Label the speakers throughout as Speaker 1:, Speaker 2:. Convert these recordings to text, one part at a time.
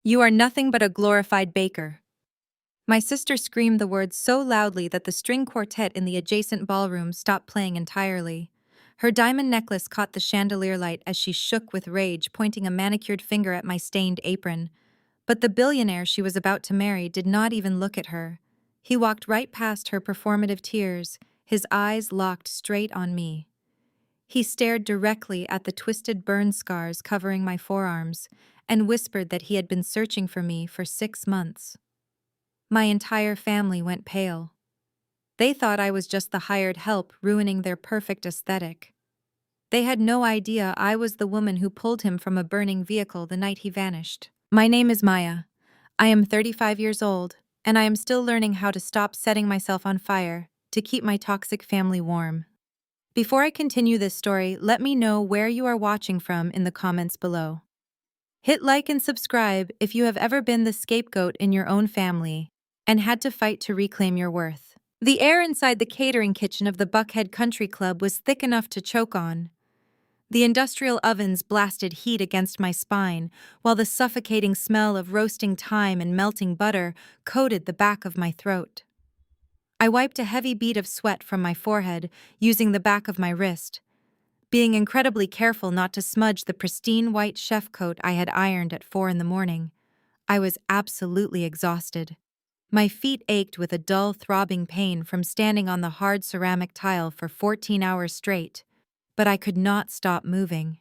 Speaker 1: You are nothing but a glorified baker. My sister screamed the words so loudly that the string quartet in the adjacent ballroom stopped playing entirely. Her diamond necklace caught the chandelier light as she shook with rage, pointing a manicured finger at my stained apron. But the billionaire she was about to marry did not even look at her. He walked right past her performative tears, his eyes locked straight on me. He stared directly at the twisted burn scars covering my forearms and whispered that he had been searching for me for 6 months. My entire family went pale. They thought I was just the hired help ruining their perfect aesthetic. They had no idea I was the woman who pulled him from a burning vehicle the night he vanished. My name is Maya. I am 35 years old, and I am still learning how to stop setting myself on fire to keep my toxic family warm. Before I continue this story, let me know where you are watching from in the comments below. Hit like and subscribe if you have ever been the scapegoat in your own family and had to fight to reclaim your worth. The air inside the catering kitchen of the Buckhead Country Club was thick enough to choke on. The industrial ovens blasted heat against my spine, while the suffocating smell of roasting thyme and melting butter coated the back of my throat. I wiped a heavy bead of sweat from my forehead, using the back of my wrist, being incredibly careful not to smudge the pristine white chef coat I had ironed at 4 a.m. I was absolutely exhausted. My feet ached with a dull, throbbing pain from standing on the hard ceramic tile for 14 hours straight, but I could not stop moving.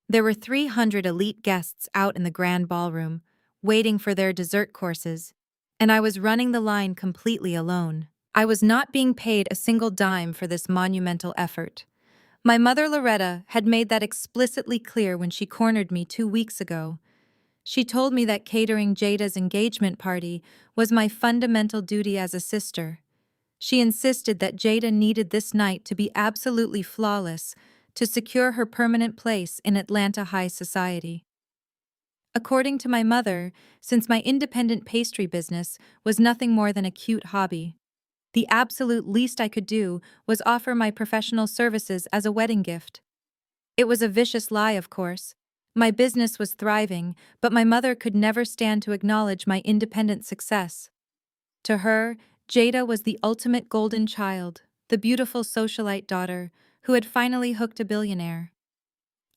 Speaker 1: There were 300 elite guests out in the grand ballroom, waiting for their dessert courses, and I was running the line completely alone. I was not being paid a single dime for this monumental effort. My mother Loretta had made that explicitly clear when she cornered me 2 weeks ago. She told me that catering Jada's engagement party was my fundamental duty as a sister. She insisted that Jada needed this night to be absolutely flawless to secure her permanent place in Atlanta high society. According to my mother, since my independent pastry business was nothing more than a cute hobby, the absolute least I could do was offer my professional services as a wedding gift. It was a vicious lie, of course. My business was thriving, but my mother could never stand to acknowledge my independent success. To her, Jada was the ultimate golden child, the beautiful socialite daughter who had finally hooked a billionaire.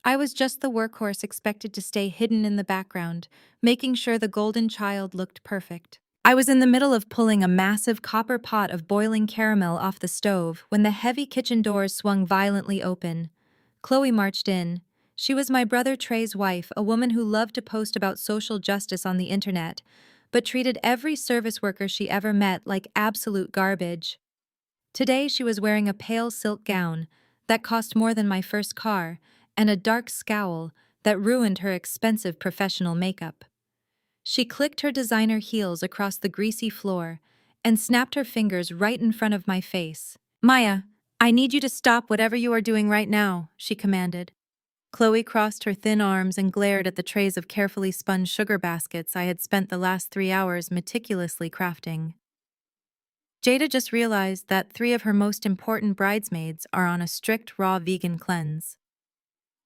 Speaker 1: I was just the workhorse expected to stay hidden in the background, making sure the golden child looked perfect. I was in the middle of pulling a massive copper pot of boiling caramel off the stove when the heavy kitchen doors swung violently open. Chloe marched in. She was my brother Trey's wife, a woman who loved to post about social justice on the internet, but treated every service worker she ever met like absolute garbage. Today she was wearing a pale silk gown that cost more than my first car and a dark scowl that ruined her expensive professional makeup. She clicked her designer heels across the greasy floor and snapped her fingers right in front of my face. "Maya, I need you to stop whatever you are doing right now," she commanded. Chloe crossed her thin arms and glared at the trays of carefully spun sugar baskets I had spent the last 3 hours meticulously crafting. Jada just realized that 3 of her most important bridesmaids are on a strict raw vegan cleanse.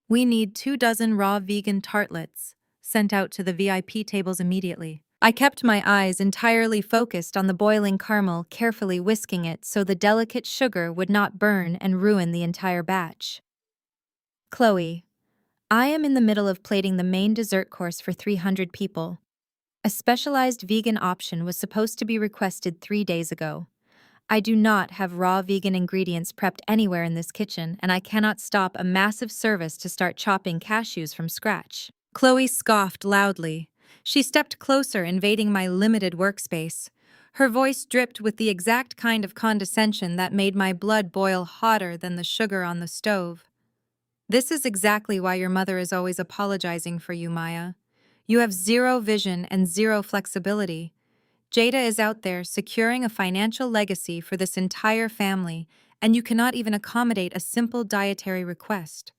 Speaker 1: We need 24 raw vegan tartlets, sent out to the VIP tables immediately. I kept my eyes entirely focused on the boiling caramel, carefully whisking it so the delicate sugar would not burn and ruin the entire batch. "Chloe, I am in the middle of plating the main dessert course for 300 people. A specialized vegan option was supposed to be requested 3 days ago. I do not have raw vegan ingredients prepped anywhere in this kitchen, and I cannot stop a massive service to start chopping cashews from scratch." Chloe scoffed loudly. She stepped closer, invading my limited workspace. Her voice dripped with the exact kind of condescension that made my blood boil hotter than the sugar on the stove. "This is exactly why your mother is always apologizing for you, Maya. You have zero vision and zero flexibility. Jada is out there securing a financial legacy for this entire family, and you cannot even accommodate a simple dietary request.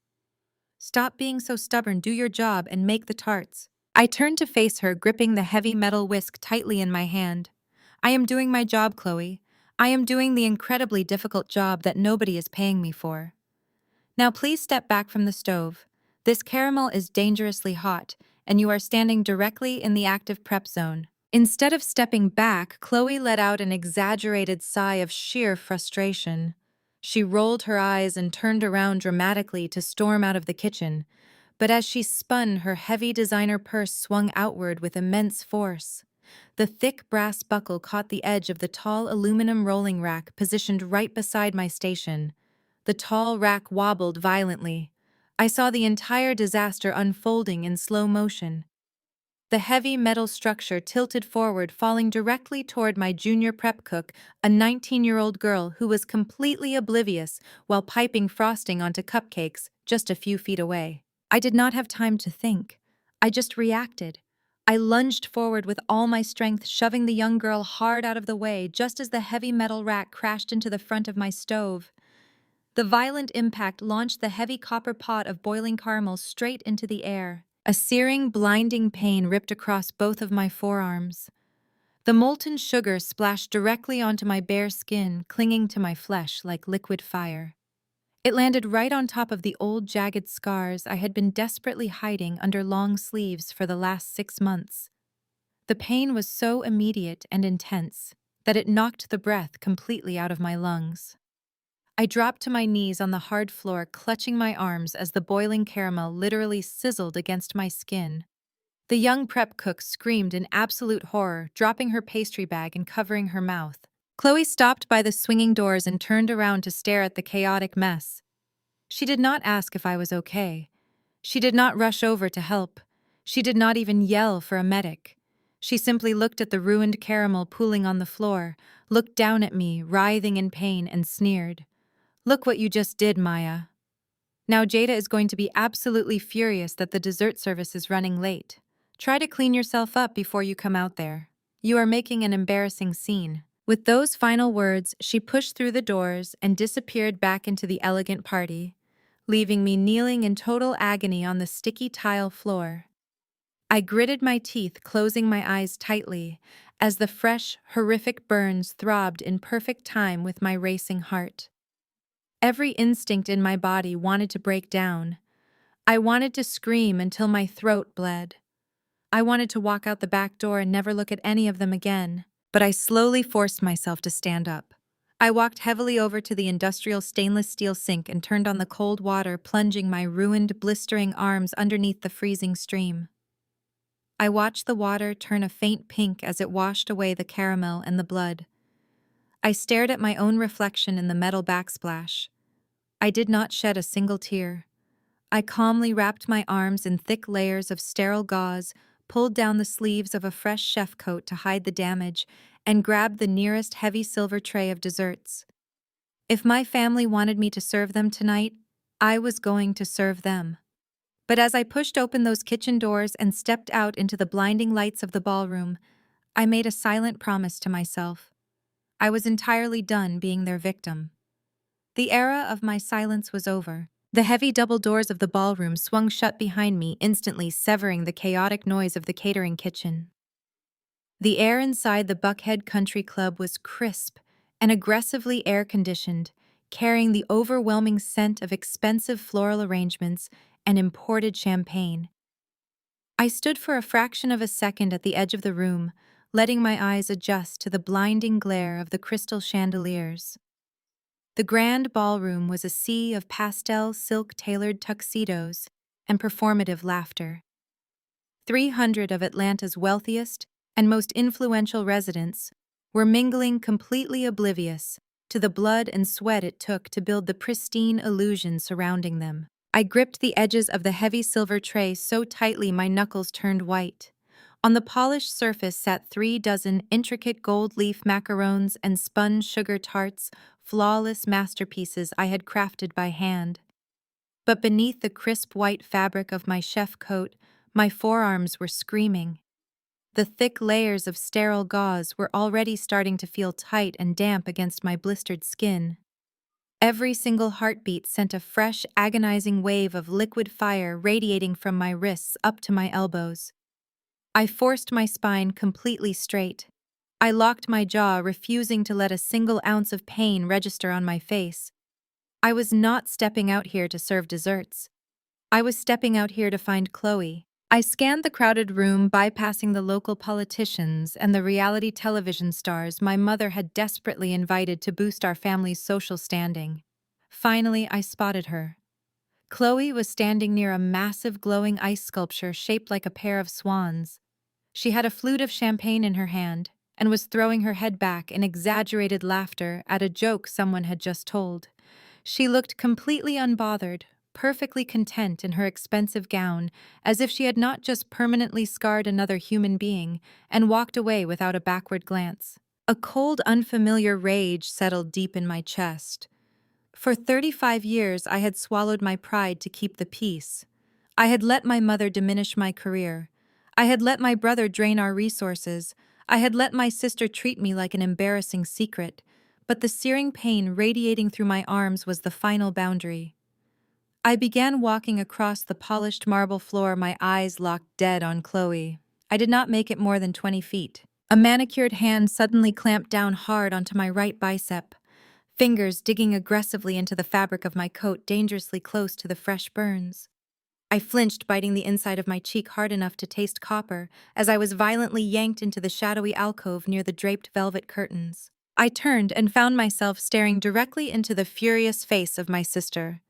Speaker 1: Stop being so stubborn, do your job, and make the tarts." I turned to face her, gripping the heavy metal whisk tightly in my hand. "I am doing my job, Chloe. I am doing the incredibly difficult job that nobody is paying me for. Now please step back from the stove. This caramel is dangerously hot, and you are standing directly in the active prep zone. Instead of stepping back, Chloe let out an exaggerated sigh of sheer frustration. She rolled her eyes and turned around dramatically to storm out of the kitchen, but as she spun, her heavy designer purse swung outward with immense force. The thick brass buckle caught the edge of the tall aluminum rolling rack positioned right beside my station. The tall rack wobbled violently. I saw the entire disaster unfolding in slow motion. The heavy metal structure tilted forward, falling directly toward my junior prep cook, a 19-year-old girl who was completely oblivious while piping frosting onto cupcakes just a few feet away. I did not have time to think. I just reacted. I lunged forward with all my strength, shoving the young girl hard out of the way just as the heavy metal rack crashed into the front of my stove. The violent impact launched the heavy copper pot of boiling caramel straight into the air. A searing, blinding pain ripped across both of my forearms. The molten sugar splashed directly onto my bare skin, clinging to my flesh like liquid fire. It landed right on top of the old jagged scars I had been desperately hiding under long sleeves for the last 6 months. The pain was so immediate and intense that it knocked the breath completely out of my lungs. I dropped to my knees on the hard floor, clutching my arms as the boiling caramel literally sizzled against my skin. The young prep cook screamed in absolute horror, dropping her pastry bag and covering her mouth. Chloe stopped by the swinging doors and turned around to stare at the chaotic mess. She did not ask if I was okay. She did not rush over to help. She did not even yell for a medic. She simply looked at the ruined caramel pooling on the floor, looked down at me, writhing in pain, and sneered. "Look what you just did, Maya. Now Jada is going to be absolutely furious that the dessert service is running late. Try to clean yourself up before you come out there. You are making an embarrassing scene." With those final words, she pushed through the doors and disappeared back into the elegant party, leaving me kneeling in total agony on the sticky tile floor. I gritted my teeth, closing my eyes tightly, as the fresh, horrific burns throbbed in perfect time with my racing heart. Every instinct in my body wanted to break down. I wanted to scream until my throat bled. I wanted to walk out the back door and never look at any of them again, but I slowly forced myself to stand up. I walked heavily over to the industrial stainless steel sink and turned on the cold water, plunging my ruined, blistering arms underneath the freezing stream. I watched the water turn a faint pink as it washed away the caramel and the blood. I stared at my own reflection in the metal backsplash. I did not shed a single tear. I calmly wrapped my arms in thick layers of sterile gauze, pulled down the sleeves of a fresh chef coat to hide the damage, and grabbed the nearest heavy silver tray of desserts. If my family wanted me to serve them tonight, I was going to serve them. But as I pushed open those kitchen doors and stepped out into the blinding lights of the ballroom, I made a silent promise to myself. I was entirely done being their victim. The era of my silence was over. The heavy double doors of the ballroom swung shut behind me, instantly severing the chaotic noise of the catering kitchen. The air inside the Buckhead Country Club was crisp and aggressively air-conditioned, carrying the overwhelming scent of expensive floral arrangements and imported champagne. I stood for a fraction of a second at the edge of the room, letting my eyes adjust to the blinding glare of the crystal chandeliers. The grand ballroom was a sea of pastel silk-tailored tuxedos and performative laughter. 300 of Atlanta's wealthiest and most influential residents were mingling, completely oblivious to the blood and sweat it took to build the pristine illusion surrounding them. I gripped the edges of the heavy silver tray so tightly my knuckles turned white. On the polished surface sat 36 intricate gold leaf macarons and spun sugar tarts, flawless masterpieces I had crafted by hand. But beneath the crisp white fabric of my chef coat, my forearms were screaming. The thick layers of sterile gauze were already starting to feel tight and damp against my blistered skin. Every single heartbeat sent a fresh, agonizing wave of liquid fire radiating from my wrists up to my elbows. I forced my spine completely straight. I locked my jaw, refusing to let a single ounce of pain register on my face. I was not stepping out here to serve desserts. I was stepping out here to find Chloe. I scanned the crowded room, bypassing the local politicians and the reality television stars my mother had desperately invited to boost our family's social standing. Finally, I spotted her. Chloe was standing near a massive glowing ice sculpture shaped like a pair of swans. She had a flute of champagne in her hand and was throwing her head back in exaggerated laughter at a joke someone had just told. She looked completely unbothered, perfectly content in her expensive gown, as if she had not just permanently scarred another human being and walked away without a backward glance. A cold, unfamiliar rage settled deep in my chest. For 35 years, I had swallowed my pride to keep the peace. I had let my mother diminish my career. I had let my brother drain our resources. I had let my sister treat me like an embarrassing secret. But the searing pain radiating through my arms was the final boundary. I began walking across the polished marble floor, my eyes locked dead on Chloe. I did not make it more than 20 feet. A manicured hand suddenly clamped down hard onto my right bicep, fingers digging aggressively into the fabric of my coat, dangerously close to the fresh burns. I flinched, biting the inside of my cheek hard enough to taste copper, as I was violently yanked into the shadowy alcove near the draped velvet curtains. I turned and found myself staring directly into the furious face of my sister.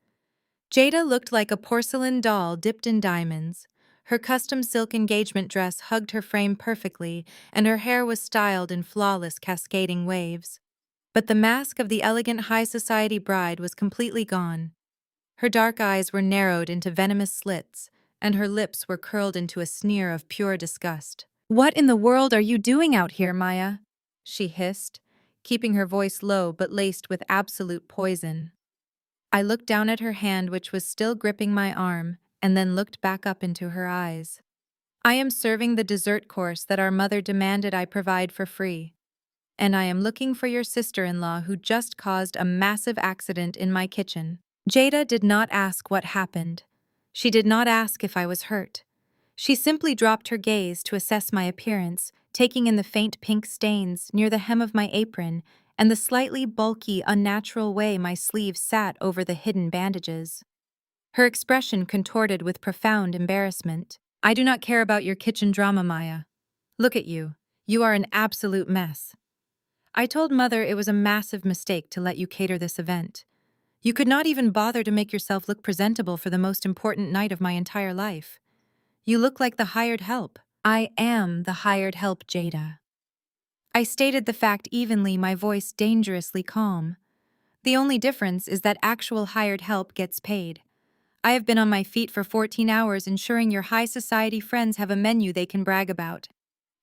Speaker 1: Jada looked like a porcelain doll dipped in diamonds. Her custom silk engagement dress hugged her frame perfectly, and her hair was styled in flawless cascading waves. But the mask of the elegant high society bride was completely gone. Her dark eyes were narrowed into venomous slits, and her lips were curled into a sneer of pure disgust. "What in the world are you doing out here, Maya?" she hissed, keeping her voice low but laced with absolute poison. I looked down at her hand, which was still gripping my arm, and then looked back up into her eyes. "I am serving the dessert course that our mother demanded I provide for free. And I am looking for your sister-in-law who just caused a massive accident in my kitchen." Jada did not ask what happened. She did not ask if I was hurt. She simply dropped her gaze to assess my appearance, taking in the faint pink stains near the hem of my apron and the slightly bulky, unnatural way my sleeves sat over the hidden bandages. Her expression contorted with profound embarrassment. "I do not care about your kitchen drama, Maya. Look at you. You are an absolute mess. I told Mother it was a massive mistake to let you cater this event. You could not even bother to make yourself look presentable for the most important night of my entire life. You look like the hired help." "I am the hired help, Jada." I stated the fact evenly, my voice dangerously calm. "The only difference is that actual hired help gets paid. I have been on my feet for 14 hours ensuring your high society friends have a menu they can brag about.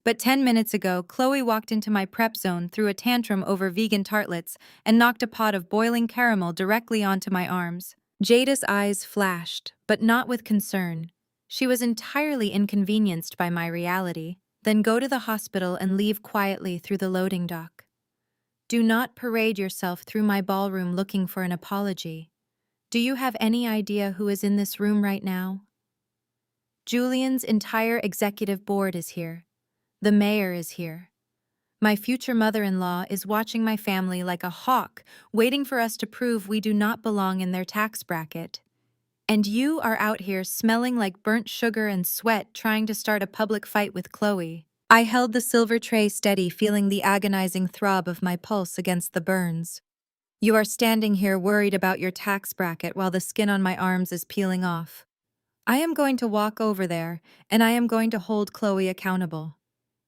Speaker 1: But 10 minutes ago, Chloe walked into my prep zone, threw a tantrum over vegan tartlets, and knocked a pot of boiling caramel directly onto my arms." Jada's eyes flashed, but not with concern. She was entirely inconvenienced by my reality. "Then go to the hospital and leave quietly through the loading dock. Do not parade yourself through my ballroom looking for an apology. Do you have any idea who is in this room right now? Julian's entire executive board is here. The mayor is here. My future mother-in-law is watching my family like a hawk, waiting for us to prove we do not belong in their tax bracket. And you are out here smelling like burnt sugar and sweat trying to start a public fight with Chloe." I held the silver tray steady, feeling the agonizing throb of my pulse against the burns. "You are standing here worried about your tax bracket while the skin on my arms is peeling off. I am going to walk over there, and I am going to hold Chloe accountable.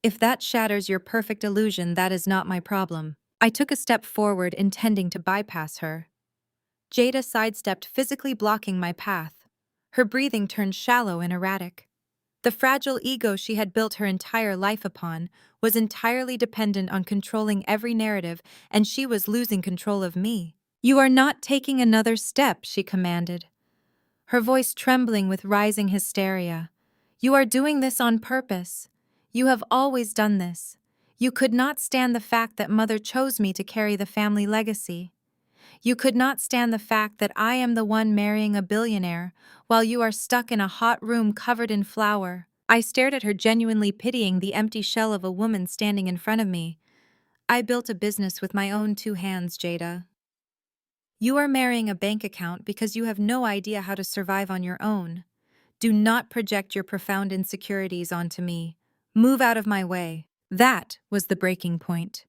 Speaker 1: If that shatters your perfect illusion, that is not my problem." I took a step forward, intending to bypass her. Jada sidestepped, physically blocking my path. Her breathing turned shallow and erratic. The fragile ego she had built her entire life upon was entirely dependent on controlling every narrative, and she was losing control of me. "You are not taking another step," she commanded, her voice trembling with rising hysteria. "You are doing this on purpose. You have always done this. You could not stand the fact that Mother chose me to carry the family legacy. You could not stand the fact that I am the one marrying a billionaire, while you are stuck in a hot room covered in flour." I stared at her, genuinely pitying the empty shell of a woman standing in front of me. "I built a business with my own two hands, Jada. You are marrying a bank account because you have no idea how to survive on your own. Do not project your profound insecurities onto me. Move out of my way. That was the breaking point.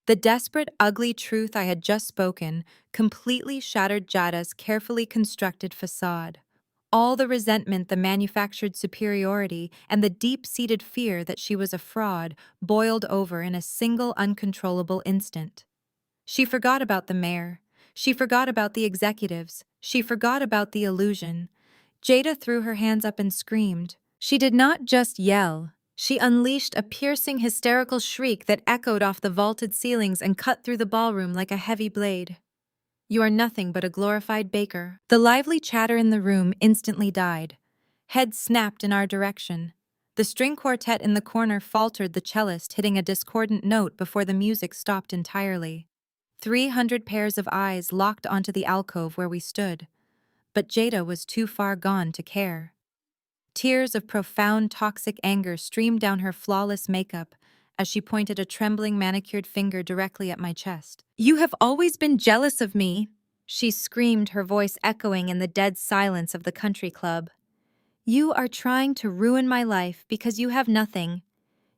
Speaker 1: The desperate, ugly truth I had just spoken completely shattered Jada's carefully constructed facade. All the resentment, the manufactured superiority, and the deep-seated fear that she was a fraud boiled over in a single uncontrollable instant. She forgot about the mayor. She forgot about the executives. She forgot about the illusion. Jada threw her hands up and screamed. She did not just yell. She unleashed a piercing, hysterical shriek that echoed off the vaulted ceilings and cut through the ballroom like a heavy blade. You are nothing but a glorified baker. The lively chatter in the room instantly died. Heads snapped in our direction. The string quartet in the corner faltered, the cellist hitting a discordant note before the music stopped entirely. 300 pairs of eyes locked onto the alcove where we stood. But Jada was too far gone to care. Tears of profound toxic anger streamed down her flawless makeup as she pointed a trembling manicured finger directly at my chest. You have always been jealous of me, she screamed, her voice echoing in the dead silence of the country club. You are trying to ruin my life because you have nothing.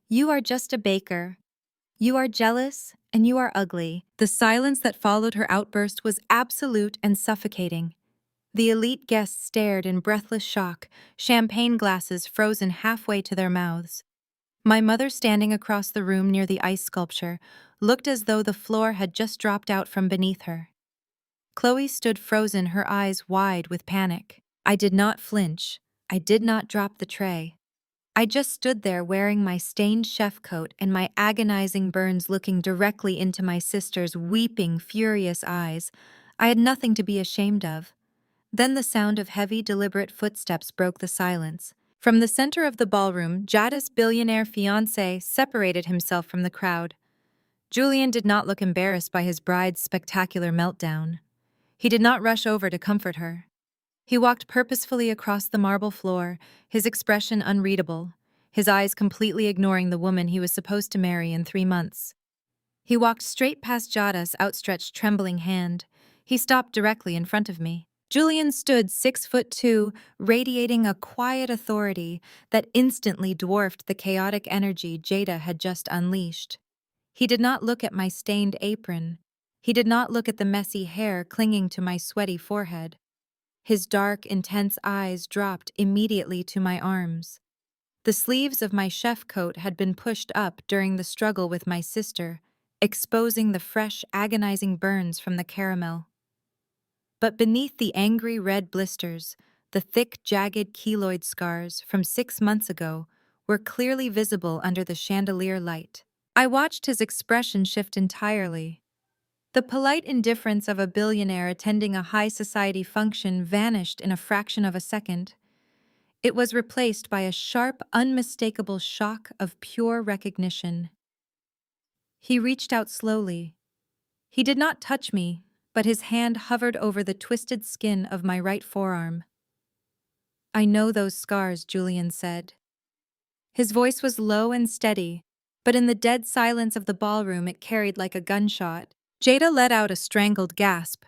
Speaker 1: You are just a baker. You are jealous and you are ugly. The silence that followed her outburst was absolute and suffocating. The elite guests stared in breathless shock, champagne glasses frozen halfway to their mouths. My mother, standing across the room near the ice sculpture, looked as though the floor had just dropped out from beneath her. Chloe stood frozen, her eyes wide with panic. I did not flinch. I did not drop the tray. I just stood there wearing my stained chef coat and my agonizing burns, looking directly into my sister's weeping, furious eyes. I had nothing to be ashamed of. Then the sound of heavy, deliberate footsteps broke the silence. From the center of the ballroom, Jada's billionaire fiancé separated himself from the crowd. Julian did not look embarrassed by his bride's spectacular meltdown. He did not rush over to comfort her. He walked purposefully across the marble floor, his expression unreadable, his eyes completely ignoring the woman he was supposed to marry in 3 months. He walked straight past Jada's outstretched, trembling hand. He stopped directly in front of me. Julian stood 6'2", radiating a quiet authority that instantly dwarfed the chaotic energy Jada had just unleashed. He did not look at my stained apron. He did not look at the messy hair clinging to my sweaty forehead. His dark, intense eyes dropped immediately to my arms. The sleeves of my chef coat had been pushed up during the struggle with my sister, exposing the fresh, agonizing burns from the caramel. But beneath the angry red blisters, the thick, jagged keloid scars from 6 months ago were clearly visible under the chandelier light. I watched his expression shift entirely. The polite indifference of a billionaire attending a high society function vanished in a fraction of a second. It was replaced by a sharp, unmistakable shock of pure recognition. He reached out slowly. He did not touch me, but his hand hovered over the twisted skin of my right forearm. I know those scars, Julian said. His voice was low and steady, but in the dead silence of the ballroom it carried like a gunshot. Jada let out a strangled gasp.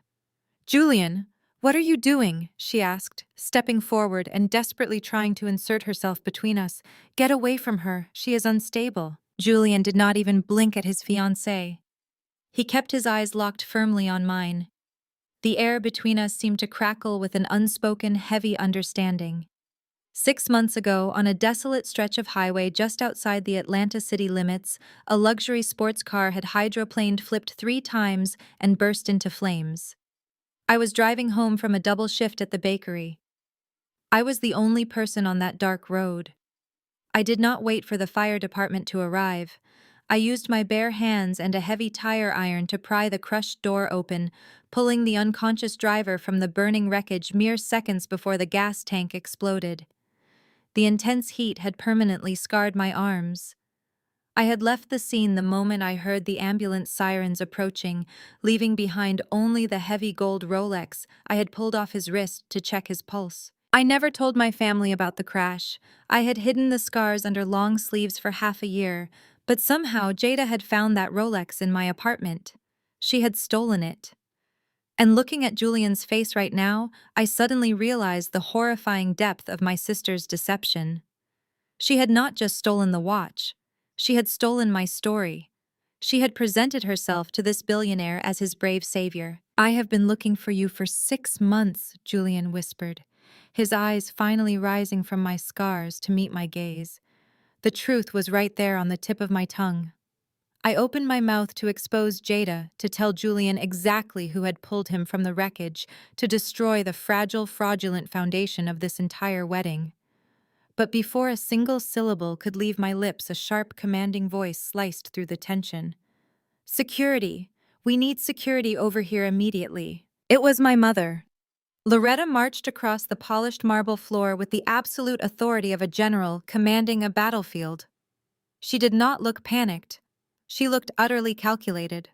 Speaker 1: Julian, what are you doing? She asked, stepping forward and desperately trying to insert herself between us. Get away from her, she is unstable. Julian did not even blink at his fiancée. He kept his eyes locked firmly on mine. The air between us seemed to crackle with an unspoken, heavy understanding. 6 months ago, on a desolate stretch of highway just outside the Atlanta city limits, a luxury sports car had hydroplaned, flipped 3 times, and burst into flames. I was driving home from a double shift at the bakery. I was the only person on that dark road. I did not wait for the fire department to arrive. I used my bare hands and a heavy tire iron to pry the crushed door open, pulling the unconscious driver from the burning wreckage mere seconds before the gas tank exploded. The intense heat had permanently scarred my arms. I had left the scene the moment I heard the ambulance sirens approaching, leaving behind only the heavy gold Rolex I had pulled off his wrist to check his pulse. I never told my family about the crash. I had hidden the scars under long sleeves for half a year, but somehow Jada had found that Rolex in my apartment. She had stolen it. And looking at Julian's face right now, I suddenly realized the horrifying depth of my sister's deception. She had not just stolen the watch. She had stolen my story. She had presented herself to this billionaire as his brave savior. "I have been looking for you for 6 months," Julian whispered, his eyes finally rising from my scars to meet my gaze. The truth was right there on the tip of my tongue. I opened my mouth to expose Jada, to tell Julian exactly who had pulled him from the wreckage, to destroy the fragile, fraudulent foundation of this entire wedding. But before a single syllable could leave my lips, a sharp, commanding voice sliced through the tension. "Security! We need security over here immediately." It was my mother. Loretta marched across the polished marble floor with the absolute authority of a general commanding a battlefield. She did not look panicked. She looked utterly calculated.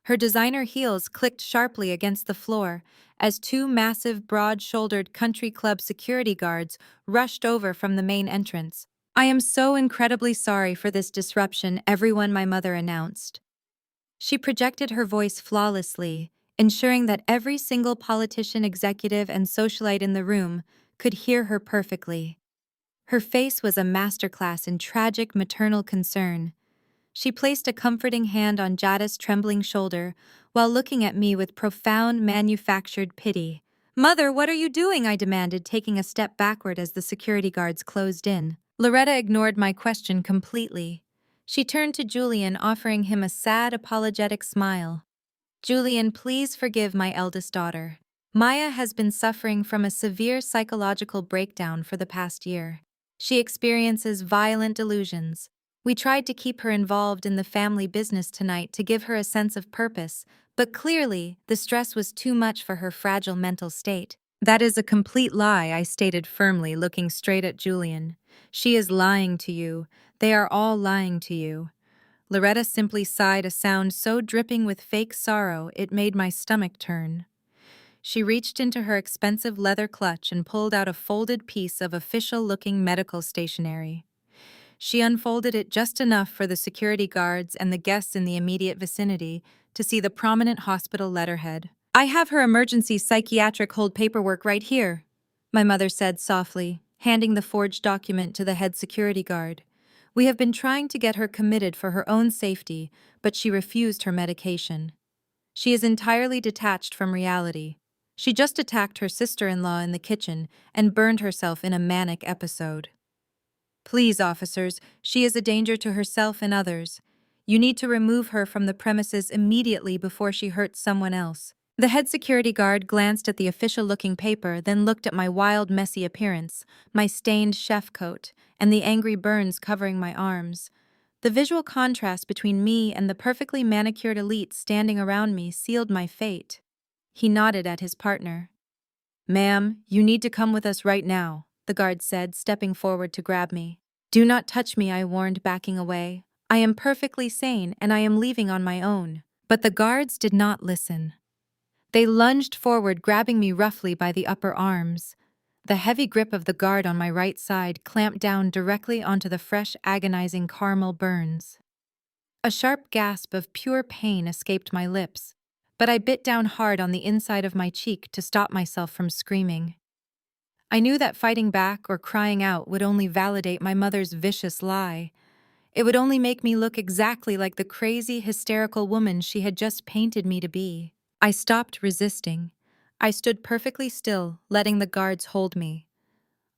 Speaker 1: Her designer heels clicked sharply against the floor as two massive, broad-shouldered country club security guards rushed over from the main entrance. "I am so incredibly sorry for this disruption, everyone," my mother announced. She projected her voice flawlessly, ensuring that every single politician, executive, and socialite in the room could hear her perfectly. Her face was a masterclass in tragic maternal concern. She placed a comforting hand on Jada's trembling shoulder while looking at me with profound manufactured pity. "Mother, what are you doing?" I demanded, taking a step backward as the security guards closed in. Loretta ignored my question completely. She turned to Julian, offering him a sad, apologetic smile. "Julian, please forgive my eldest daughter. Maya has been suffering from a severe psychological breakdown for the past year. She experiences violent delusions. We tried to keep her involved in the family business tonight to give her a sense of purpose, but clearly, the stress was too much for her fragile mental state." "That is a complete lie," I stated firmly, looking straight at Julian. "She is lying to you. They are all lying to you." Loretta simply sighed, a sound so dripping with fake sorrow it made my stomach turn. She reached into her expensive leather clutch and pulled out a folded piece of official-looking medical stationery. She unfolded it just enough for the security guards and the guests in the immediate vicinity to see the prominent hospital letterhead. "I have her emergency psychiatric hold paperwork right here," my mother said softly, handing the forged document to the head security guard. "We have been trying to get her committed for her own safety, but she refused her medication. She is entirely detached from reality. She just attacked her sister-in-law in the kitchen and burned herself in a manic episode. Please, officers, she is a danger to herself and others. You need to remove her from the premises immediately before she hurts someone else." The head security guard glanced at the official-looking paper, then looked at my wild, messy appearance, my stained chef coat, and the angry burns covering my arms. The visual contrast between me and the perfectly manicured elite standing around me sealed my fate. He nodded at his partner. "Ma'am, you need to come with us right now," the guard said, stepping forward to grab me. "Do not touch me," I warned, backing away. "I am perfectly sane, and I am leaving on my own." But the guards did not listen. They lunged forward, grabbing me roughly by the upper arms. The heavy grip of the guard on my right side clamped down directly onto the fresh, agonizing caramel burns. A sharp gasp of pure pain escaped my lips, but I bit down hard on the inside of my cheek to stop myself from screaming. I knew that fighting back or crying out would only validate my mother's vicious lie. It would only make me look exactly like the crazy, hysterical woman she had just painted me to be. I stopped resisting. I stood perfectly still, letting the guards hold me.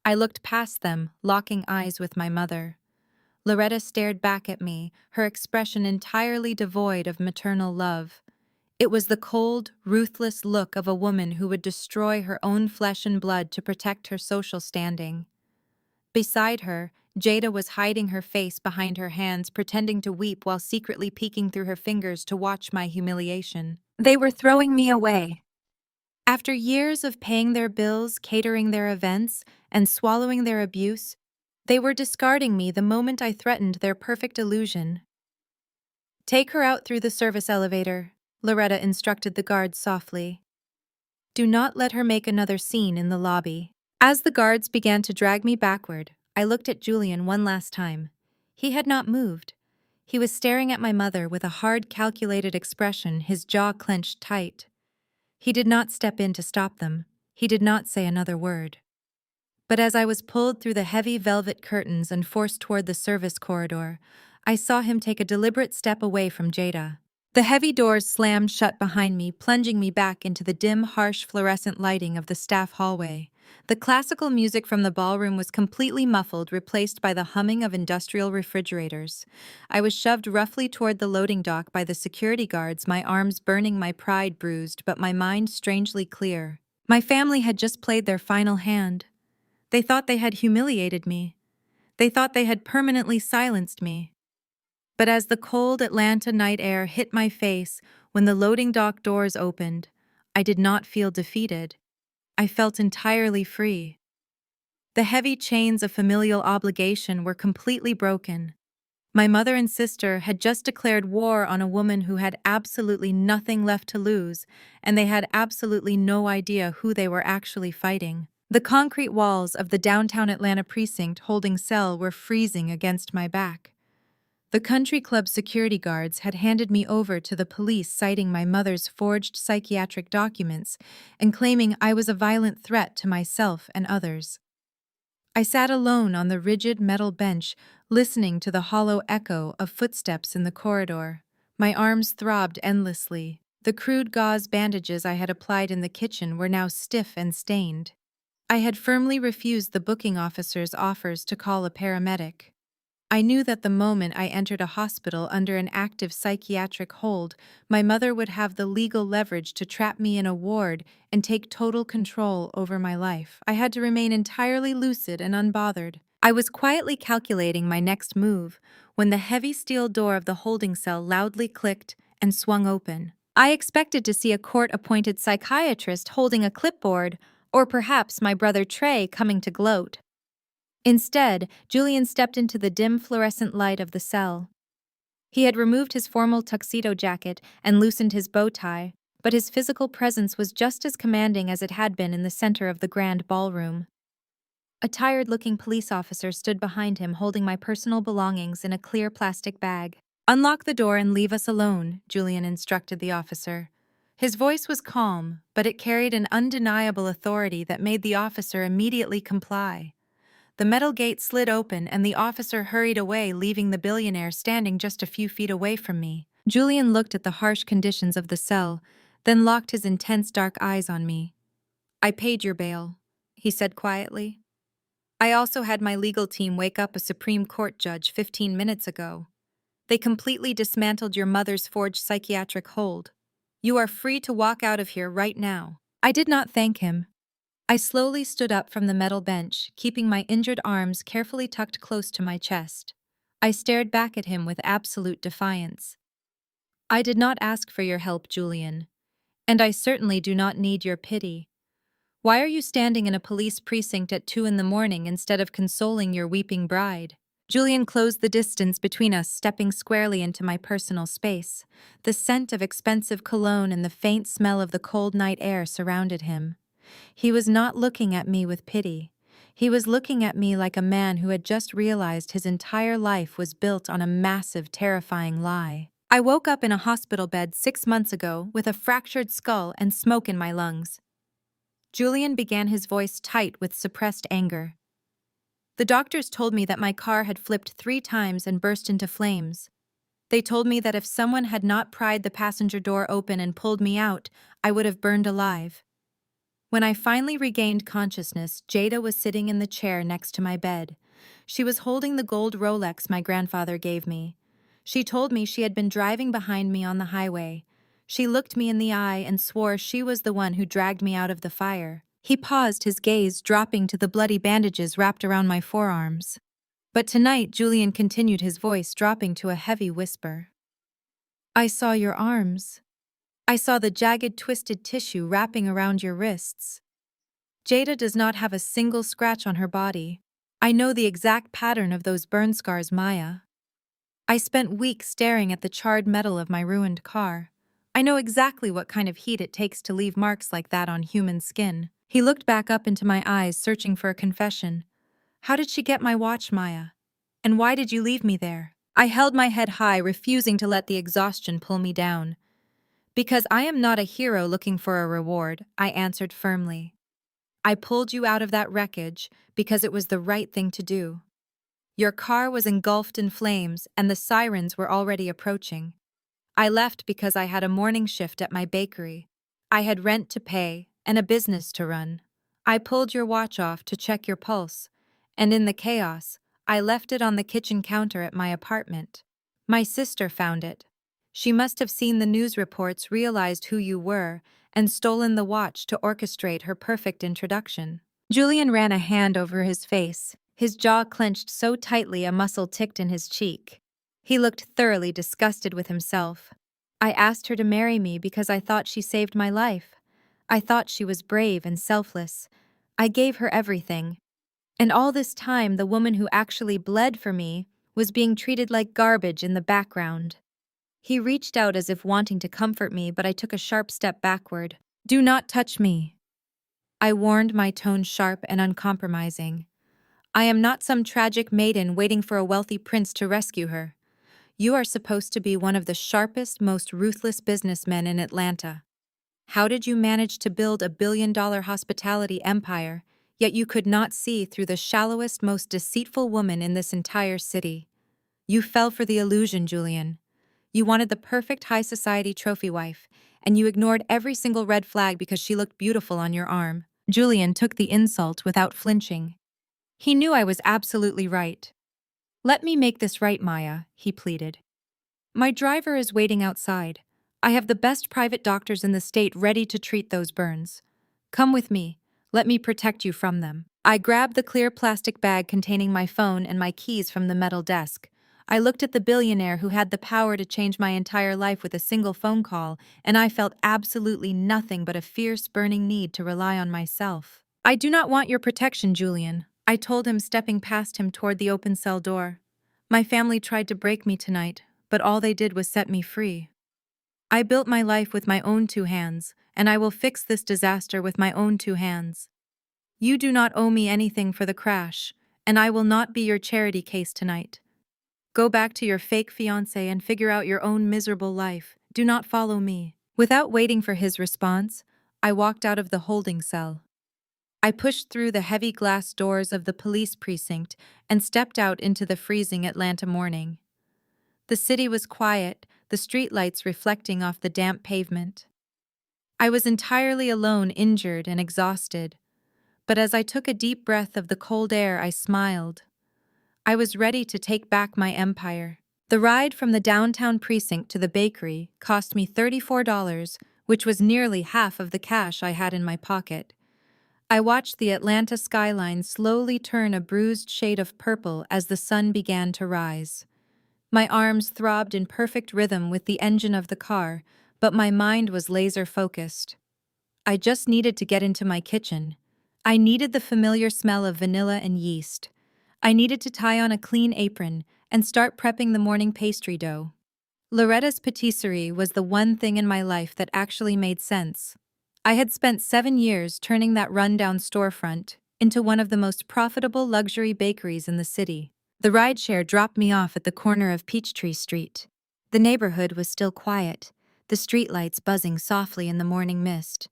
Speaker 1: I looked past them, locking eyes with my mother. Loretta stared back at me, her expression entirely devoid of maternal love. It was the cold, ruthless look of a woman who would destroy her own flesh and blood to protect her social standing. Beside her, Jada was hiding her face behind her hands, pretending to weep while secretly peeking through her fingers to watch my humiliation. They were throwing me away. After years of paying their bills, catering their events, and swallowing their abuse, they were discarding me the moment I threatened their perfect illusion. "Take her out through the service elevator," Loretta instructed the guards softly. "Do not let her make another scene in the lobby." As the guards began to drag me backward, I looked at Julian one last time. He had not moved. He was staring at my mother with a hard, calculated expression, his jaw clenched tight. He did not step in to stop them. He did not say another word. But as I was pulled through the heavy velvet curtains and forced toward the service corridor, I saw him take a deliberate step away from Jada. The heavy doors slammed shut behind me, plunging me back into the dim, harsh fluorescent lighting of the staff hallway. The classical music from the ballroom was completely muffled, replaced by the humming of industrial refrigerators. I was shoved roughly toward the loading dock by the security guards, my arms burning, my pride bruised, but my mind strangely clear. My family had just played their final hand. They thought they had humiliated me. They thought they had permanently silenced me. But as the cold Atlanta night air hit my face when the loading dock doors opened, I did not feel defeated. I felt entirely free. The heavy chains of familial obligation were completely broken. My mother and sister had just declared war on a woman who had absolutely nothing left to lose, and they had absolutely no idea who they were actually fighting. The concrete walls of the downtown Atlanta precinct holding cell were freezing against my back. The country club security guards had handed me over to the police, citing my mother's forged psychiatric documents and claiming I was a violent threat to myself and others. I sat alone on the rigid metal bench, listening to the hollow echo of footsteps in the corridor. My arms throbbed endlessly. The crude gauze bandages I had applied in the kitchen were now stiff and stained. I had firmly refused the booking officer's offers to call a paramedic. I knew that the moment I entered a hospital under an active psychiatric hold, my mother would have the legal leverage to trap me in a ward and take total control over my life. I had to remain entirely lucid and unbothered. I was quietly calculating my next move when the heavy steel door of the holding cell loudly clicked and swung open. I expected to see a court-appointed psychiatrist holding a clipboard, or perhaps my brother Trey coming to gloat. Instead, Julian stepped into the dim fluorescent light of the cell. He had removed his formal tuxedo jacket and loosened his bow tie, but his physical presence was just as commanding as it had been in the center of the grand ballroom. A tired-looking police officer stood behind him, holding my personal belongings in a clear plastic bag. "Unlock the door and leave us alone," Julian instructed the officer. His voice was calm, but it carried an undeniable authority that made the officer immediately comply. The metal gate slid open and the officer hurried away, leaving the billionaire standing just a few feet away from me. Julian looked at the harsh conditions of the cell, then locked his intense dark eyes on me. "I paid your bail," he said quietly. "I also had my legal team wake up a Supreme Court judge 15 minutes ago. They completely dismantled your mother's forged psychiatric hold. You are free to walk out of here right now." I did not thank him. I slowly stood up from the metal bench, keeping my injured arms carefully tucked close to my chest. I stared back at him with absolute defiance. "I did not ask for your help, Julian. And I certainly do not need your pity. Why are you standing in a police precinct at 2 in the morning instead of consoling your weeping bride?" Julian closed the distance between us, stepping squarely into my personal space. The scent of expensive cologne and the faint smell of the cold night air surrounded him. He was not looking at me with pity. He was looking at me like a man who had just realized his entire life was built on a massive, terrifying lie. I woke up in a hospital bed 6 months ago with a fractured skull and smoke in my lungs. Julian began, his voice tight with suppressed anger. "The doctors told me that my car had flipped 3 times and burst into flames. They told me that if someone had not pried the passenger door open and pulled me out, I would have burned alive." When I finally regained consciousness, Jada was sitting in the chair next to my bed. She was holding the gold Rolex my grandfather gave me. She told me she had been driving behind me on the highway. She looked me in the eye and swore she was the one who dragged me out of the fire. He paused, his gaze dropping to the bloody bandages wrapped around my forearms. But tonight, Julian continued, his voice dropping to a heavy whisper. "I saw your arms. I saw the jagged, twisted tissue wrapping around your wrists. Jada does not have a single scratch on her body. I know the exact pattern of those burn scars, Maya. I spent weeks staring at the charred metal of my ruined car. I know exactly what kind of heat it takes to leave marks like that on human skin." He looked back up into my eyes, searching for a confession. "How did she get my watch, Maya? And why did you leave me there?" I held my head high, refusing to let the exhaustion pull me down. Because I am not a hero looking for a reward, I answered firmly. I pulled you out of that wreckage because it was the right thing to do. Your car was engulfed in flames and the sirens were already approaching. I left because I had a morning shift at my bakery. I had rent to pay and a business to run. I pulled your watch off to check your pulse, and in the chaos, I left it on the kitchen counter at my apartment. My sister found it. She must have seen the news reports, realized who you were, and stolen the watch to orchestrate her perfect introduction. Julian ran a hand over his face, his jaw clenched so tightly a muscle ticked in his cheek. He looked thoroughly disgusted with himself. I asked her to marry me because I thought she saved my life. I thought she was brave and selfless. I gave her everything. And all this time, the woman who actually bled for me was being treated like garbage in the background. He reached out as if wanting to comfort me, but I took a sharp step backward. Do not touch me, I warned, my tone sharp and uncompromising. I am not some tragic maiden waiting for a wealthy prince to rescue her. You are supposed to be one of the sharpest, most ruthless businessmen in Atlanta. How did you manage to build $1 billion hospitality empire, yet you could not see through the shallowest, most deceitful woman in this entire city? You fell for the illusion, Julian. You wanted the perfect high society trophy wife, and you ignored every single red flag because she looked beautiful on your arm. Julian took the insult without flinching. He knew I was absolutely right. Let me make this right, Maya, he pleaded. My driver is waiting outside. I have the best private doctors in the state ready to treat those burns. Come with me. Let me protect you from them. I grabbed the clear plastic bag containing my phone and my keys from the metal desk. I looked at the billionaire who had the power to change my entire life with a single phone call, and I felt absolutely nothing but a fierce, burning need to rely on myself. I do not want your protection, Julian, I told him, stepping past him toward the open cell door. My family tried to break me tonight, but all they did was set me free. I built my life with my own 2 hands, and I will fix this disaster with my own 2 hands. You do not owe me anything for the crash, and I will not be your charity case tonight. Go back to your fake fiancé and figure out your own miserable life. Do not follow me. Without waiting for his response, I walked out of the holding cell. I pushed through the heavy glass doors of the police precinct and stepped out into the freezing Atlanta morning. The city was quiet, the streetlights reflecting off the damp pavement. I was entirely alone, injured and exhausted. But as I took a deep breath of the cold air, I smiled. I was ready to take back my empire. The ride from the downtown precinct to the bakery cost me $34, which was nearly half of the cash I had in my pocket. I watched the Atlanta skyline slowly turn a bruised shade of purple as the sun began to rise. My arms throbbed in perfect rhythm with the engine of the car, but my mind was laser-focused. I just needed to get into my kitchen. I needed the familiar smell of vanilla and yeast. I needed to tie on a clean apron and start prepping the morning pastry dough. Loretta's Patisserie was the one thing in my life that actually made sense. I had spent 7 years turning that rundown storefront into one of the most profitable luxury bakeries in the city. The rideshare dropped me off at the corner of Peachtree Street. The neighborhood was still quiet, the streetlights buzzing softly in the morning mist.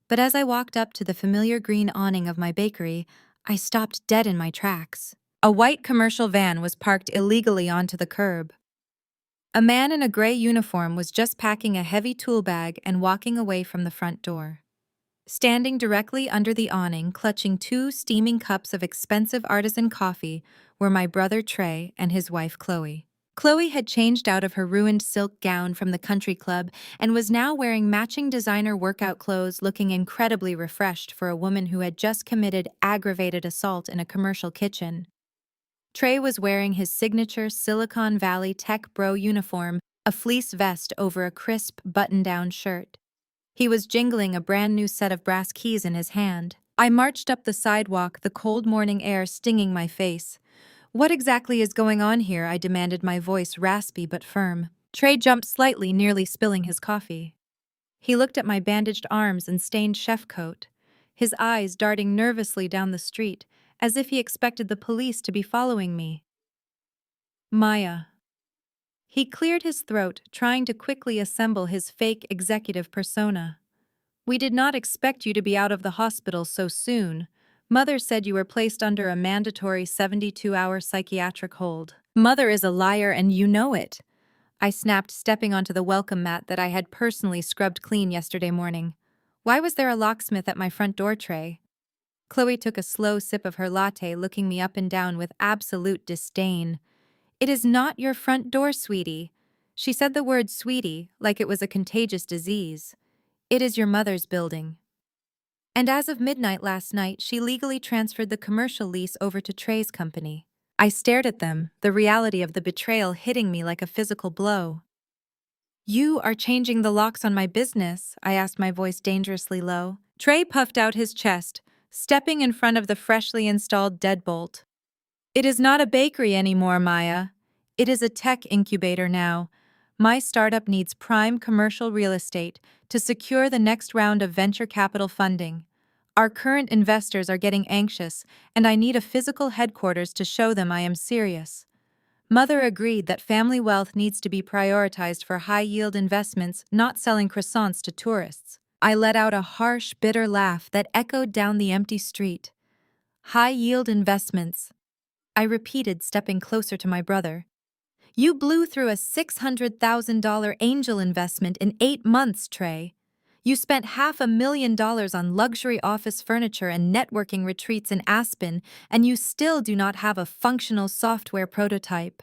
Speaker 1: But as I walked up to the familiar green awning of my bakery, I stopped dead in my tracks. A white commercial van was parked illegally onto the curb. A man in a gray uniform was just packing a heavy tool bag and walking away from the front door. Standing directly under the awning, clutching 2 steaming cups of expensive artisan coffee, were my brother Trey and his wife Chloe. Chloe had changed out of her ruined silk gown from the country club and was now wearing matching designer workout clothes, looking incredibly refreshed for a woman who had just committed aggravated assault in a commercial kitchen. Trey was wearing his signature Silicon Valley tech bro uniform, a fleece vest over a crisp button-down shirt. He was jingling a brand new set of brass keys in his hand. I marched up the sidewalk, the cold morning air stinging my face. What exactly is going on here? I demanded, my voice raspy but firm. Trey jumped slightly, nearly spilling his coffee. He looked at my bandaged arms and stained chef coat, his eyes darting nervously down the street, as if he expected the police to be following me. Maya. He cleared his throat, trying to quickly assemble his fake executive persona. "We did not expect you to be out of the hospital so soon. Mother said you were placed under a mandatory 72-hour psychiatric hold." "Mother is a liar and you know it," I snapped, stepping onto the welcome mat that I had personally scrubbed clean yesterday morning. "Why was there a locksmith at my front door tray?" Chloe took a slow sip of her latte, looking me up and down with absolute disdain. "It is not your front door, sweetie." She said the word sweetie like it was a contagious disease. "It is your mother's building." And as of midnight last night, she legally transferred the commercial lease over to Trey's company. I stared at them, the reality of the betrayal hitting me like a physical blow. "You are changing the locks on my business?" I asked, my voice dangerously low. Trey puffed out his chest, stepping in front of the freshly installed deadbolt. "It is not a bakery anymore, Maya. It is a tech incubator now. My startup needs prime commercial real estate to secure the next round of venture capital funding. Our current investors are getting anxious, and I need a physical headquarters to show them I am serious." Mother agreed that family wealth needs to be prioritized for high-yield investments, not selling croissants to tourists. I let out a harsh, bitter laugh that echoed down the empty street. "High-yield investments," I repeated, stepping closer to my brother. "You blew through a $600,000 angel investment in 8 months, Trey. You spent $500,000 on luxury office furniture and networking retreats in Aspen, and you still do not have a functional software prototype.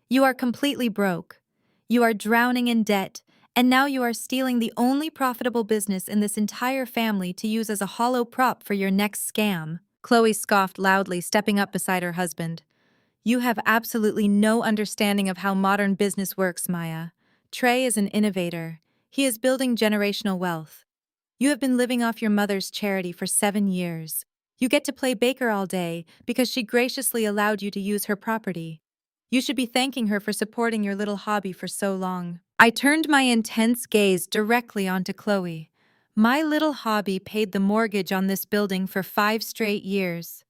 Speaker 1: You are completely broke. You are drowning in debt, and now you are stealing the only profitable business in this entire family to use as a hollow prop for your next scam." Chloe scoffed loudly, stepping up beside her husband. "You have absolutely no understanding of how modern business works, Maya. Trey is an innovator. He is building generational wealth. You have been living off your mother's charity for 7 years. You get to play baker all day because she graciously allowed you to use her property. You should be thanking her for supporting your little hobby for so long." I turned my intense gaze directly onto Chloe. "My little hobby paid the mortgage on this building for 5 straight years.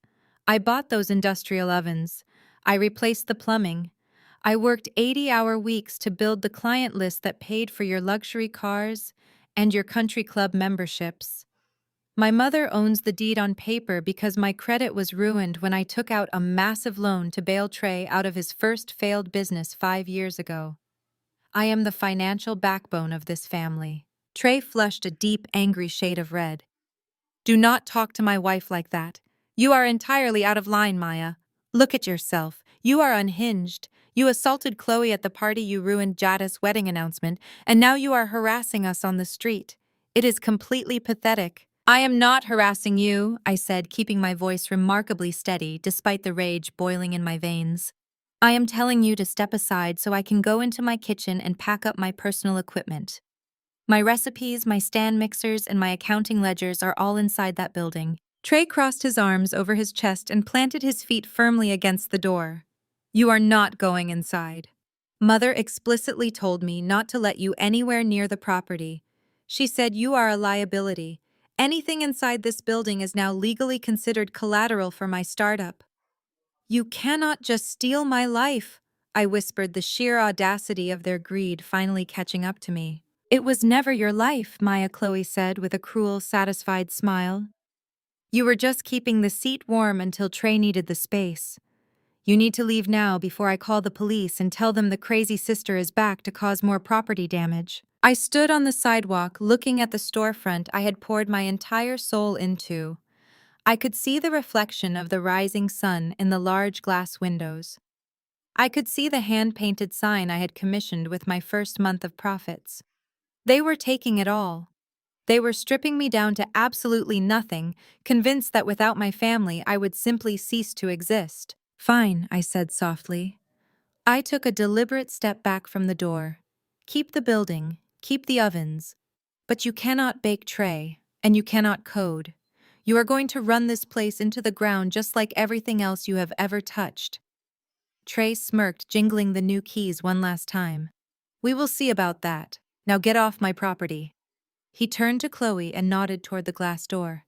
Speaker 1: I bought those industrial ovens. I replaced the plumbing. I worked 80-hour weeks to build the client list that paid for your luxury cars and your country club memberships. My mother owns the deed on paper because my credit was ruined when I took out a massive loan to bail Trey out of his first failed business 5 years ago. I am the financial backbone of this family." Trey flushed a deep, angry shade of red. "Do not talk to my wife like that. You are entirely out of line, Maya. Look at yourself. You are unhinged. You assaulted Chloe at the party, you ruined Jada's wedding announcement, and now you are harassing us on the street. It is completely pathetic." "I am not harassing you," I said, keeping my voice remarkably steady despite the rage boiling in my veins. "I am telling you to step aside so I can go into my kitchen and pack up my personal equipment. My recipes, my stand mixers, and my accounting ledgers are all inside that building." Trey crossed his arms over his chest and planted his feet firmly against the door. "You are not going inside. Mother explicitly told me not to let you anywhere near the property. She said you are a liability. Anything inside this building is now legally considered collateral for my startup." "You cannot just steal my life," I whispered, the sheer audacity of their greed finally catching up to me. "It was never your life," Chloe said with a cruel, satisfied smile. "You were just keeping the seat warm until Trey needed the space. You need to leave now before I call the police and tell them the crazy sister is back to cause more property damage." I stood on the sidewalk looking at the storefront I had poured my entire soul into. I could see the reflection of the rising sun in the large glass windows. I could see the hand-painted sign I had commissioned with my first month of profits. They were taking it all. They were stripping me down to absolutely nothing, convinced that without my family I would simply cease to exist. "Fine," I said softly. I took a deliberate step back from the door. "Keep the building, keep the ovens, but you cannot bake Trey, and you cannot code. You are going to run this place into the ground just like everything else you have ever touched." Trey smirked, jingling the new keys one last time. "We will see about that. Now get off my property." He turned to Chloe and nodded toward the glass door.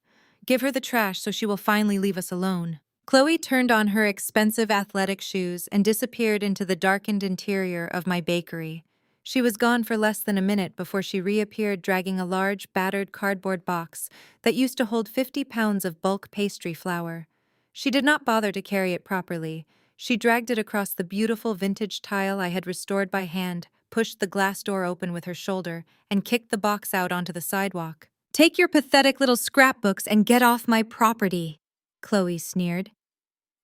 Speaker 1: "Give her the trash so she will finally leave us alone." Chloe turned on her expensive athletic shoes and disappeared into the darkened interior of my bakery. She was gone for less than a minute before she reappeared dragging a large, battered cardboard box that used to hold 50 pounds of bulk pastry flour. She did not bother to carry it properly. She dragged it across the beautiful vintage tile I had restored by hand, pushed the glass door open with her shoulder, and kicked the box out onto the sidewalk. "Take your pathetic little scrapbooks and get off my property," Chloe sneered.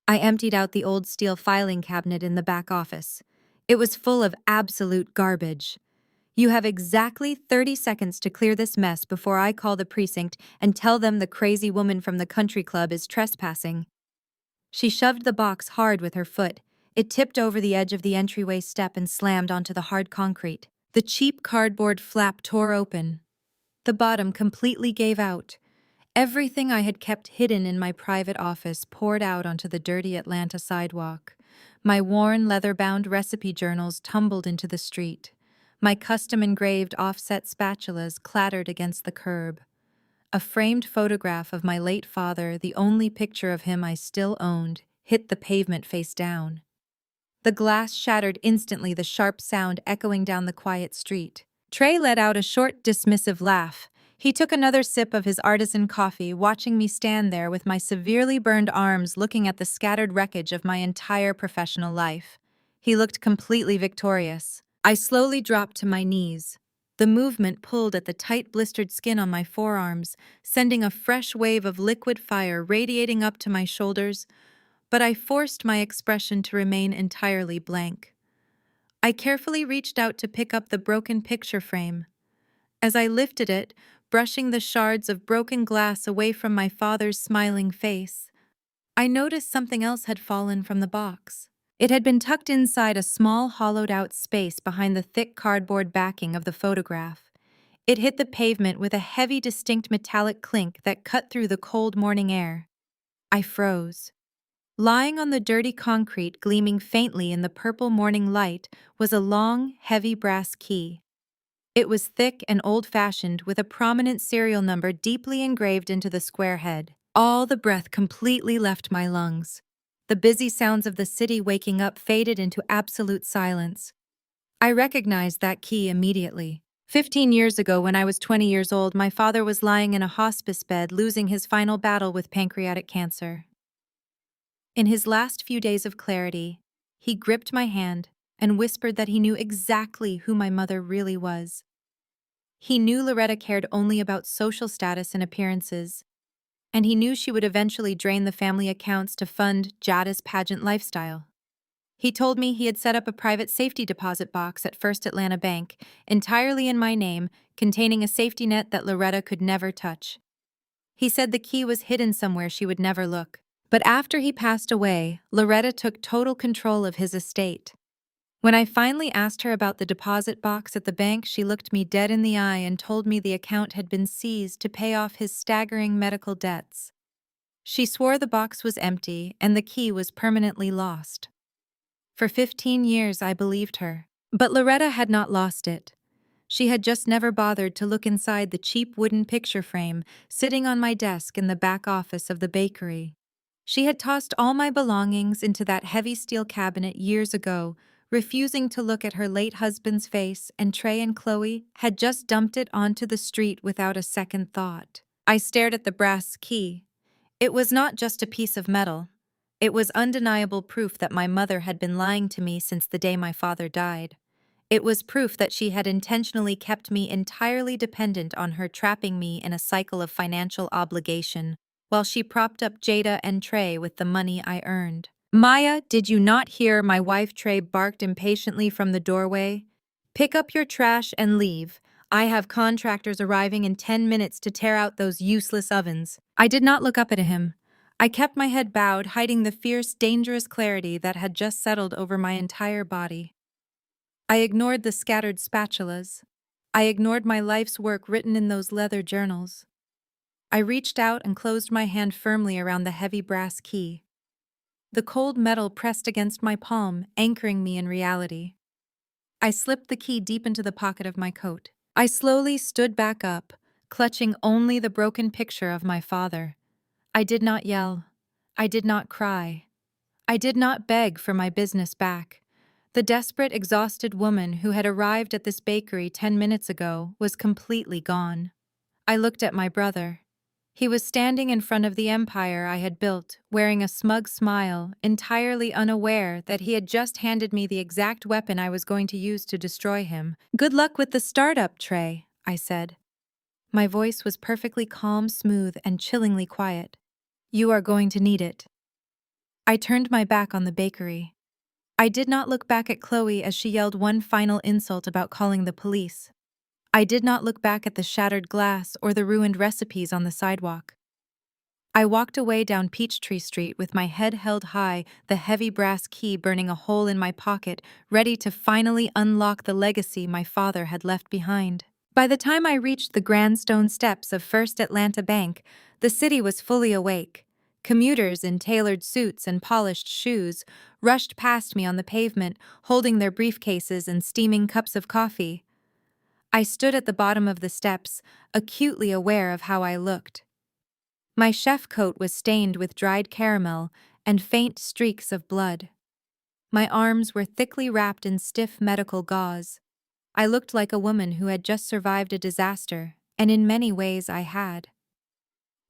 Speaker 1: I emptied out the old steel filing cabinet in the back office. It was full of absolute garbage. "You have exactly 30 seconds to clear this mess before I call the precinct and tell them the crazy woman from the country club is trespassing." She shoved the box hard with her foot. It tipped over the edge of the entryway step and slammed onto the hard concrete. The cheap cardboard flap tore open. The bottom completely gave out. Everything I had kept hidden in my private office poured out onto the dirty Atlanta sidewalk. My worn, leather-bound recipe journals tumbled into the street. My custom-engraved offset spatulas clattered against the curb. A framed photograph of my late father, the only picture of him I still owned, hit the pavement face down. The glass shattered instantly, the sharp sound echoing down the quiet street. Trey let out a short, dismissive laugh. He took another sip of his artisan coffee, watching me stand there with my severely burned arms looking at the scattered wreckage of my entire professional life. He looked completely victorious. I slowly dropped to my knees. The movement pulled at the tight, blistered skin on my forearms, sending a fresh wave of liquid fire radiating up to my shoulders, but I forced my expression to remain entirely blank. I carefully reached out to pick up the broken picture frame. As I lifted it, brushing the shards of broken glass away from my father's smiling face, I noticed something else had fallen from the box. It had been tucked inside a small hollowed-out space behind the thick cardboard backing of the photograph. It hit the pavement with a heavy, distinct metallic clink that cut through the cold morning air. I froze. Lying on the dirty concrete, gleaming faintly in the purple morning light, was a long, heavy brass key. It was thick and old-fashioned, with a prominent serial number deeply engraved into the square head. All the breath completely left my lungs. The busy sounds of the city waking up faded into absolute silence. I recognized that key immediately. 15 years ago, when I was 20 years old, my father was lying in a hospice bed, losing his final battle with pancreatic cancer. In his last few days of clarity, he gripped my hand and whispered that he knew exactly who my mother really was. He knew Loretta cared only about social status and appearances, and he knew she would eventually drain the family accounts to fund Jada's pageant lifestyle. He told me he had set up a private safety deposit box at First Atlanta Bank, entirely in my name, containing a safety net that Loretta could never touch. He said the key was hidden somewhere she would never look. But after he passed away, Loretta took total control of his estate. When I finally asked her about the deposit box at the bank, she looked me dead in the eye and told me the account had been seized to pay off his staggering medical debts. She swore the box was empty and the key was permanently lost. For 15 years, I believed her. But Loretta had not lost it. She had just never bothered to look inside the cheap wooden picture frame sitting on my desk in the back office of the bakery. She had tossed all my belongings into that heavy steel cabinet years ago, refusing to look at her late husband's face, and Trey and Chloe had just dumped it onto the street without a second thought. I stared at the brass key. It was not just a piece of metal. It was undeniable proof that my mother had been lying to me since the day my father died. It was proof that she had intentionally kept me entirely dependent on her, trapping me in a cycle of financial obligation, while she propped up Jada and Trey with the money I earned. "Maya, did you not hear?" my wife Trey barked impatiently from the doorway. "Pick up your trash and leave. I have contractors arriving in 10 minutes to tear out those useless ovens." I did not look up at him. I kept my head bowed, hiding the fierce, dangerous clarity that had just settled over my entire body. I ignored the scattered spatulas. I ignored my life's work written in those leather journals. I reached out and closed my hand firmly around the heavy brass key. The cold metal pressed against my palm, anchoring me in reality. I slipped the key deep into the pocket of my coat. I slowly stood back up, clutching only the broken picture of my father. I did not yell. I did not cry. I did not beg for my business back. The desperate, exhausted woman who had arrived at this bakery 10 minutes ago was completely gone. I looked at my brother. He was standing in front of the empire I had built, wearing a smug smile, entirely unaware that he had just handed me the exact weapon I was going to use to destroy him. "Good luck with the startup, Trey," I said. My voice was perfectly calm, smooth, and chillingly quiet. "You are going to need it." I turned my back on the bakery. I did not look back at Chloe as she yelled one final insult about calling the police. I did not look back at the shattered glass or the ruined recipes on the sidewalk. I walked away down Peachtree Street with my head held high, the heavy brass key burning a hole in my pocket, ready to finally unlock the legacy my father had left behind. By the time I reached the grand stone steps of First Atlanta Bank, the city was fully awake. Commuters in tailored suits and polished shoes rushed past me on the pavement, holding their briefcases and steaming cups of coffee. I stood at the bottom of the steps, acutely aware of how I looked. My chef coat was stained with dried caramel and faint streaks of blood. My arms were thickly wrapped in stiff medical gauze. I looked like a woman who had just survived a disaster, and in many ways I had.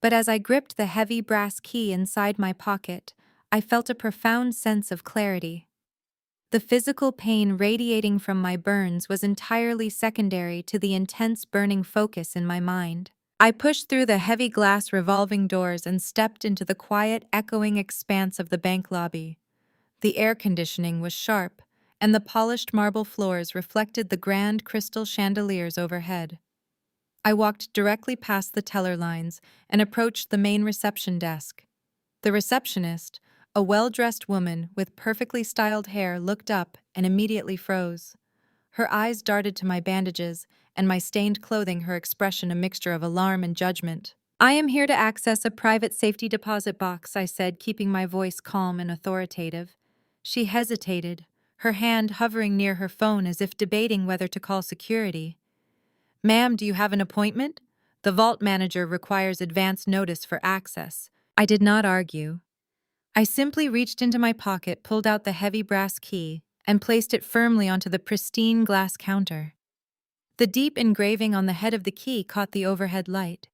Speaker 1: But as I gripped the heavy brass key inside my pocket, I felt a profound sense of clarity. The physical pain radiating from my burns was entirely secondary to the intense burning focus in my mind. I pushed through the heavy glass revolving doors and stepped into the quiet, echoing expanse of the bank lobby. The air conditioning was sharp, and the polished marble floors reflected the grand crystal chandeliers overhead. I walked directly past the teller lines and approached the main reception desk. The receptionist, a well-dressed woman with perfectly styled hair, looked up and immediately froze. Her eyes darted to my bandages, and my stained clothing, her expression a mixture of alarm and judgment. "I am here to access a private safety deposit box," I said, keeping my voice calm and authoritative. She hesitated, her hand hovering near her phone as if debating whether to call security. "Ma'am, do you have an appointment? The vault manager requires advance notice for access." I did not argue. I simply reached into my pocket, pulled out the heavy brass key, and placed it firmly onto the pristine glass counter. The deep engraving on the head of the key caught the overhead light.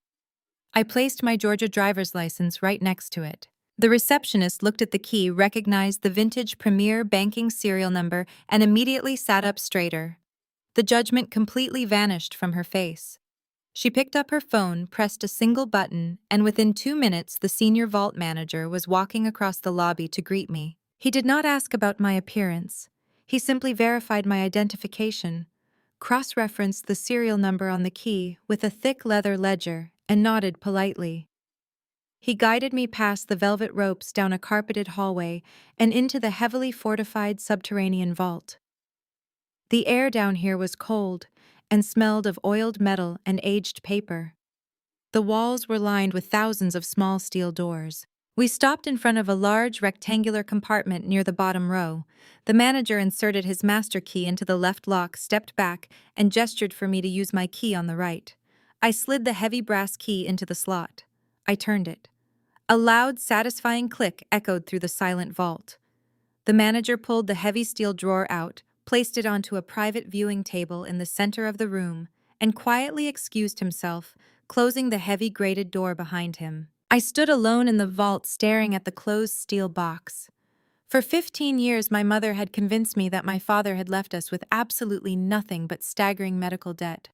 Speaker 1: I placed my Georgia driver's license right next to it. The receptionist looked at the key, recognized the vintage Premier banking serial number, and immediately sat up straighter. The judgment completely vanished from her face. She picked up her phone, pressed a single button, and within 2 minutes the senior vault manager was walking across the lobby to greet me. He did not ask about my appearance. He simply verified my identification, cross-referenced the serial number on the key with a thick leather ledger, and nodded politely. He guided me past the velvet ropes down a carpeted hallway and into the heavily fortified subterranean vault. The air down here was cold and smelled of oiled metal and aged paper. The walls were lined with thousands of small steel doors. We stopped in front of a large rectangular compartment near the bottom row. The manager inserted his master key into the left lock, stepped back, and gestured for me to use my key on the right. I slid the heavy brass key into the slot. I turned it. A loud, satisfying click echoed through the silent vault. The manager pulled the heavy steel drawer out, placed it onto a private viewing table in the center of the room, and quietly excused himself, closing the heavy grated door behind him. I stood alone in the vault, staring at the closed steel box. For 15 years, my mother had convinced me that my father had left us with absolutely nothing but staggering medical debt.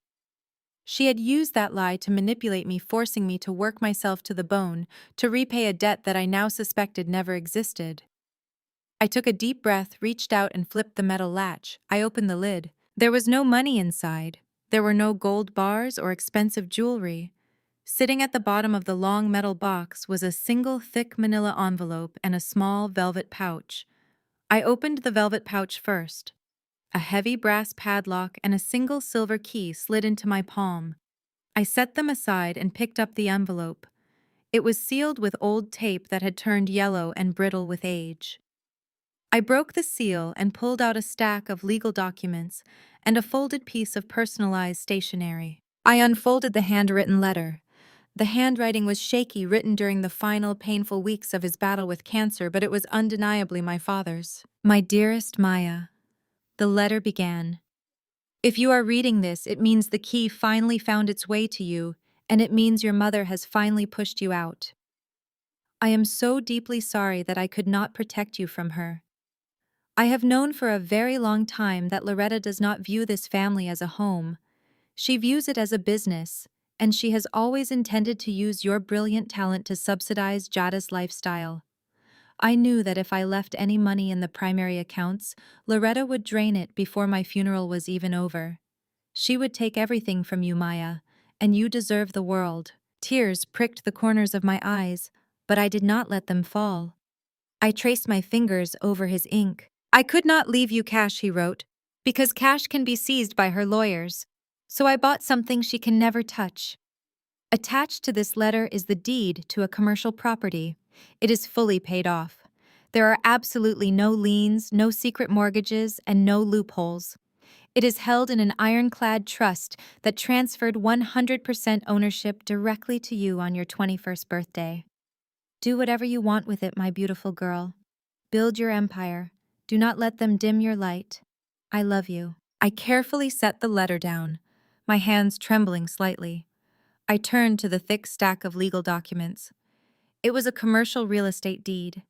Speaker 1: She had used that lie to manipulate me, forcing me to work myself to the bone to repay a debt that I now suspected never existed. I took a deep breath, reached out and flipped the metal latch. I opened the lid. There was no money inside. There were no gold bars or expensive jewelry. Sitting at the bottom of the long metal box was a single thick manila envelope and a small velvet pouch. I opened the velvet pouch first. A heavy brass padlock and a single silver key slid into my palm. I set them aside and picked up the envelope. It was sealed with old tape that had turned yellow and brittle with age. I broke the seal and pulled out a stack of legal documents and a folded piece of personalized stationery. I unfolded the handwritten letter. The handwriting was shaky, written during the final painful weeks of his battle with cancer, but it was undeniably my father's. My dearest Maya, the letter began. If you are reading this, it means the key finally found its way to you, and it means your mother has finally pushed you out. I am so deeply sorry that I could not protect you from her. I have known for a very long time that Loretta does not view this family as a home. She views it as a business, and she has always intended to use your brilliant talent to subsidize Jada's lifestyle. I knew that if I left any money in the primary accounts, Loretta would drain it before my funeral was even over. She would take everything from you, Maya, and you deserve the world. Tears pricked the corners of my eyes, but I did not let them fall. I traced my fingers over his ink. I could not leave you cash, he wrote, because cash can be seized by her lawyers. So I bought something she can never touch. Attached to this letter is the deed to a commercial property. It is fully paid off. There are absolutely no liens, no secret mortgages, and no loopholes. It is held in an ironclad trust that transferred 100% ownership directly to you on your 21st birthday. Do whatever you want with it, my beautiful girl. Build your empire. Do not let them dim your light. I love you. I carefully set the letter down, my hands trembling slightly. I turned to the thick stack of legal documents. It was a commercial real estate deed.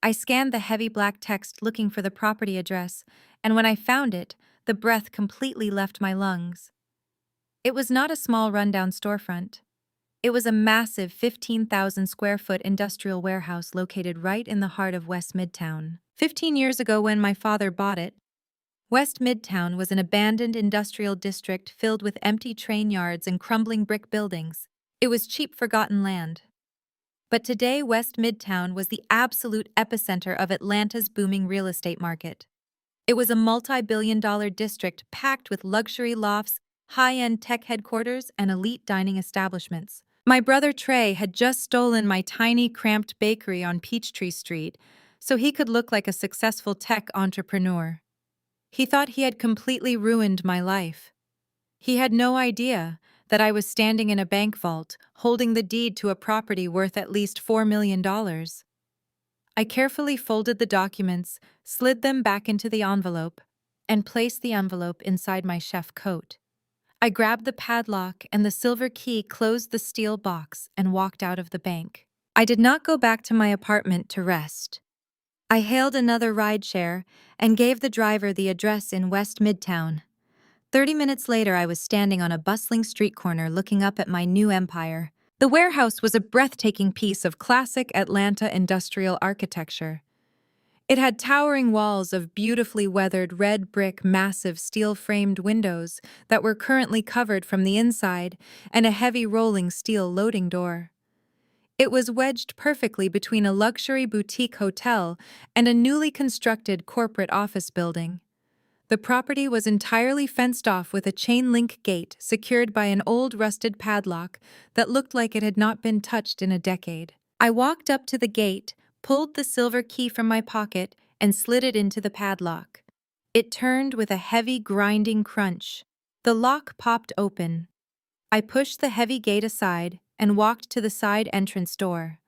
Speaker 1: I scanned the heavy black text looking for the property address, and when I found it, the breath completely left my lungs. It was not a small rundown storefront. It was a massive 15,000 square foot industrial warehouse located right in the heart of West Midtown. 15 years ago, when my father bought it, West Midtown was an abandoned industrial district filled with empty train yards and crumbling brick buildings. It was cheap, forgotten land. But today, West Midtown was the absolute epicenter of Atlanta's booming real estate market. It was a multi-billion-dollar district packed with luxury lofts, high-end tech headquarters, and elite dining establishments. My brother Trey had just stolen my tiny, cramped bakery on Peachtree Street so he could look like a successful tech entrepreneur. He thought he had completely ruined my life. He had no idea that I was standing in a bank vault, holding the deed to a property worth at least $4 million. I carefully folded the documents, slid them back into the envelope, and placed the envelope inside my chef coat. I grabbed the padlock and the silver key, closed the steel box, and walked out of the bank. I did not go back to my apartment to rest. I hailed another rideshare and gave the driver the address in West Midtown. 30 minutes later, I was standing on a bustling street corner looking up at my new empire. The warehouse was a breathtaking piece of classic Atlanta industrial architecture. It had towering walls of beautifully weathered red brick, massive steel-framed windows that were currently covered from the inside, and a heavy rolling steel loading door. It was wedged perfectly between a luxury boutique hotel and a newly constructed corporate office building. The property was entirely fenced off with a chain-link gate secured by an old rusted padlock that looked like it had not been touched in a decade. I walked up to the gate, pulled the silver key from my pocket, and slid it into the padlock. It turned with a heavy, grinding crunch. The lock popped open. I pushed the heavy gate aside and walked to the side entrance door.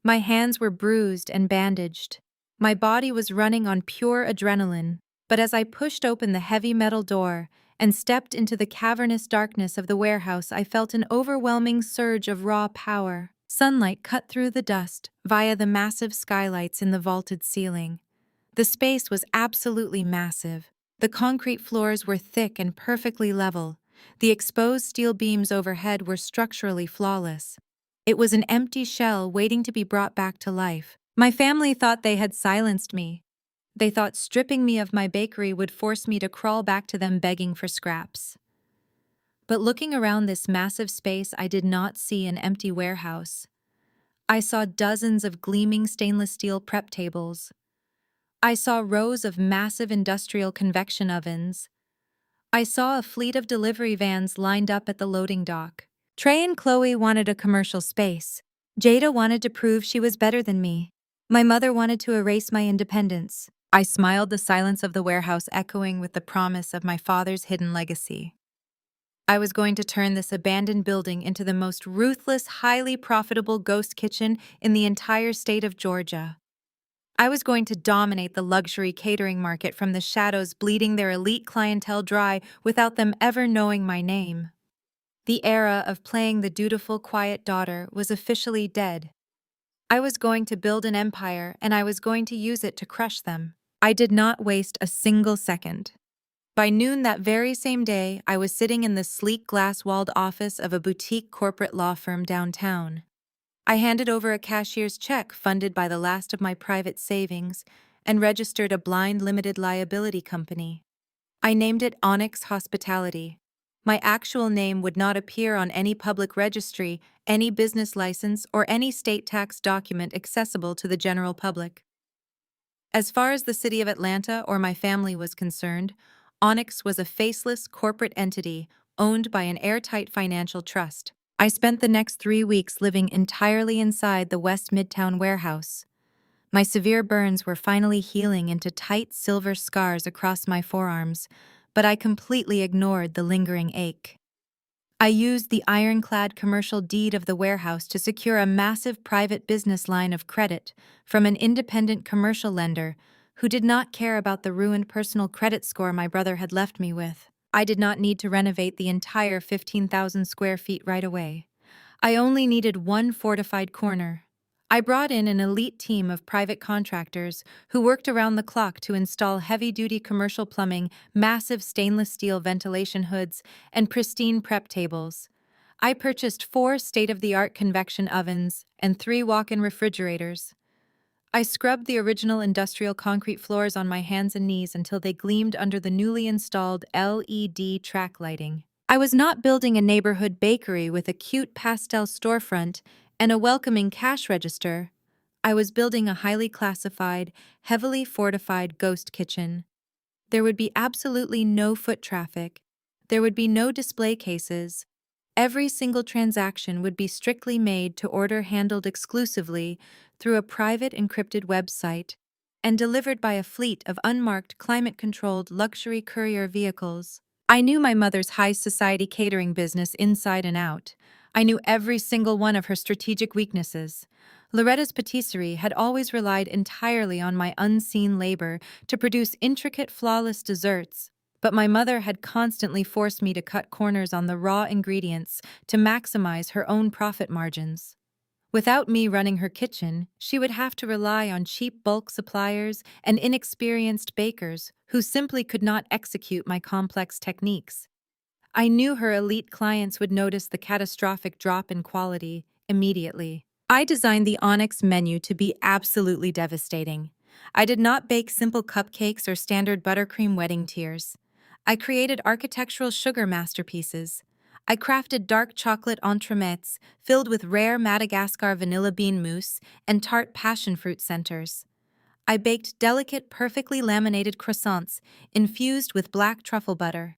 Speaker 1: My hands were bruised and bandaged. My body was running on pure adrenaline, but as I pushed open the heavy metal door and stepped into the cavernous darkness of the warehouse, I felt an overwhelming surge of raw power. Sunlight cut through the dust via the massive skylights in the vaulted ceiling. The space was absolutely massive. The concrete floors were thick and perfectly level. The exposed steel beams overhead were structurally flawless. It was an empty shell waiting to be brought back to life. My family thought they had silenced me. They thought stripping me of my bakery would force me to crawl back to them begging for scraps. But looking around this massive space, I did not see an empty warehouse. I saw dozens of gleaming stainless steel prep tables. I saw rows of massive industrial convection ovens. I saw a fleet of delivery vans lined up at the loading dock. Trey and Chloe wanted a commercial space. Jada wanted to prove she was better than me. My mother wanted to erase my independence. I smiled, the silence of the warehouse echoing with the promise of my father's hidden legacy. I was going to turn this abandoned building into the most ruthless, highly profitable ghost kitchen in the entire state of Georgia. I was going to dominate the luxury catering market from the shadows, bleeding their elite clientele dry without them ever knowing my name. The era of playing the dutiful, quiet daughter was officially dead. I was going to build an empire, and I was going to use it to crush them. I did not waste a single second. By noon that very same day, I was sitting in the sleek glass-walled office of a boutique corporate law firm downtown. I handed over a cashier's check funded by the last of my private savings and registered a blind limited liability company. I named it Onyx Hospitality. My actual name would not appear on any public registry, any business license, or any state tax document accessible to the general public. As far as the city of Atlanta or my family was concerned, Onyx was a faceless corporate entity owned by an airtight financial trust. I spent the next 3 weeks living entirely inside the West Midtown warehouse. My severe burns were finally healing into tight silver scars across my forearms, but I completely ignored the lingering ache. I used the ironclad commercial deed of the warehouse to secure a massive private business line of credit from an independent commercial lender who did not care about the ruined personal credit score my brother had left me with. I did not need to renovate the entire 15,000 square feet right away. I only needed one fortified corner. I brought in an elite team of private contractors who worked around the clock to install heavy-duty commercial plumbing, massive stainless steel ventilation hoods, and pristine prep tables. I purchased 4 state-of-the-art convection ovens and 3 walk-in refrigerators. I scrubbed the original industrial concrete floors on my hands and knees until they gleamed under the newly installed LED track lighting. I was not building a neighborhood bakery with a cute pastel storefront and a welcoming cash register. I was building a highly classified, heavily fortified ghost kitchen. There would be absolutely no foot traffic. There would be no display cases. Every single transaction would be strictly made to order, handled exclusively through a private encrypted website and delivered by a fleet of unmarked, climate-controlled luxury courier vehicles. I knew my mother's high society catering business inside and out. I knew every single one of her strategic weaknesses. Loretta's Patisserie had always relied entirely on my unseen labor to produce intricate, flawless desserts, but my mother had constantly forced me to cut corners on the raw ingredients to maximize her own profit margins. Without me running her kitchen, she would have to rely on cheap bulk suppliers and inexperienced bakers who simply could not execute my complex techniques. I knew her elite clients would notice the catastrophic drop in quality immediately. I designed the Onyx menu to be absolutely devastating. I did not bake simple cupcakes or standard buttercream wedding tiers. I created architectural sugar masterpieces. I crafted dark chocolate entremets filled with rare Madagascar vanilla bean mousse and tart passion fruit centers. I baked delicate, perfectly laminated croissants infused with black truffle butter.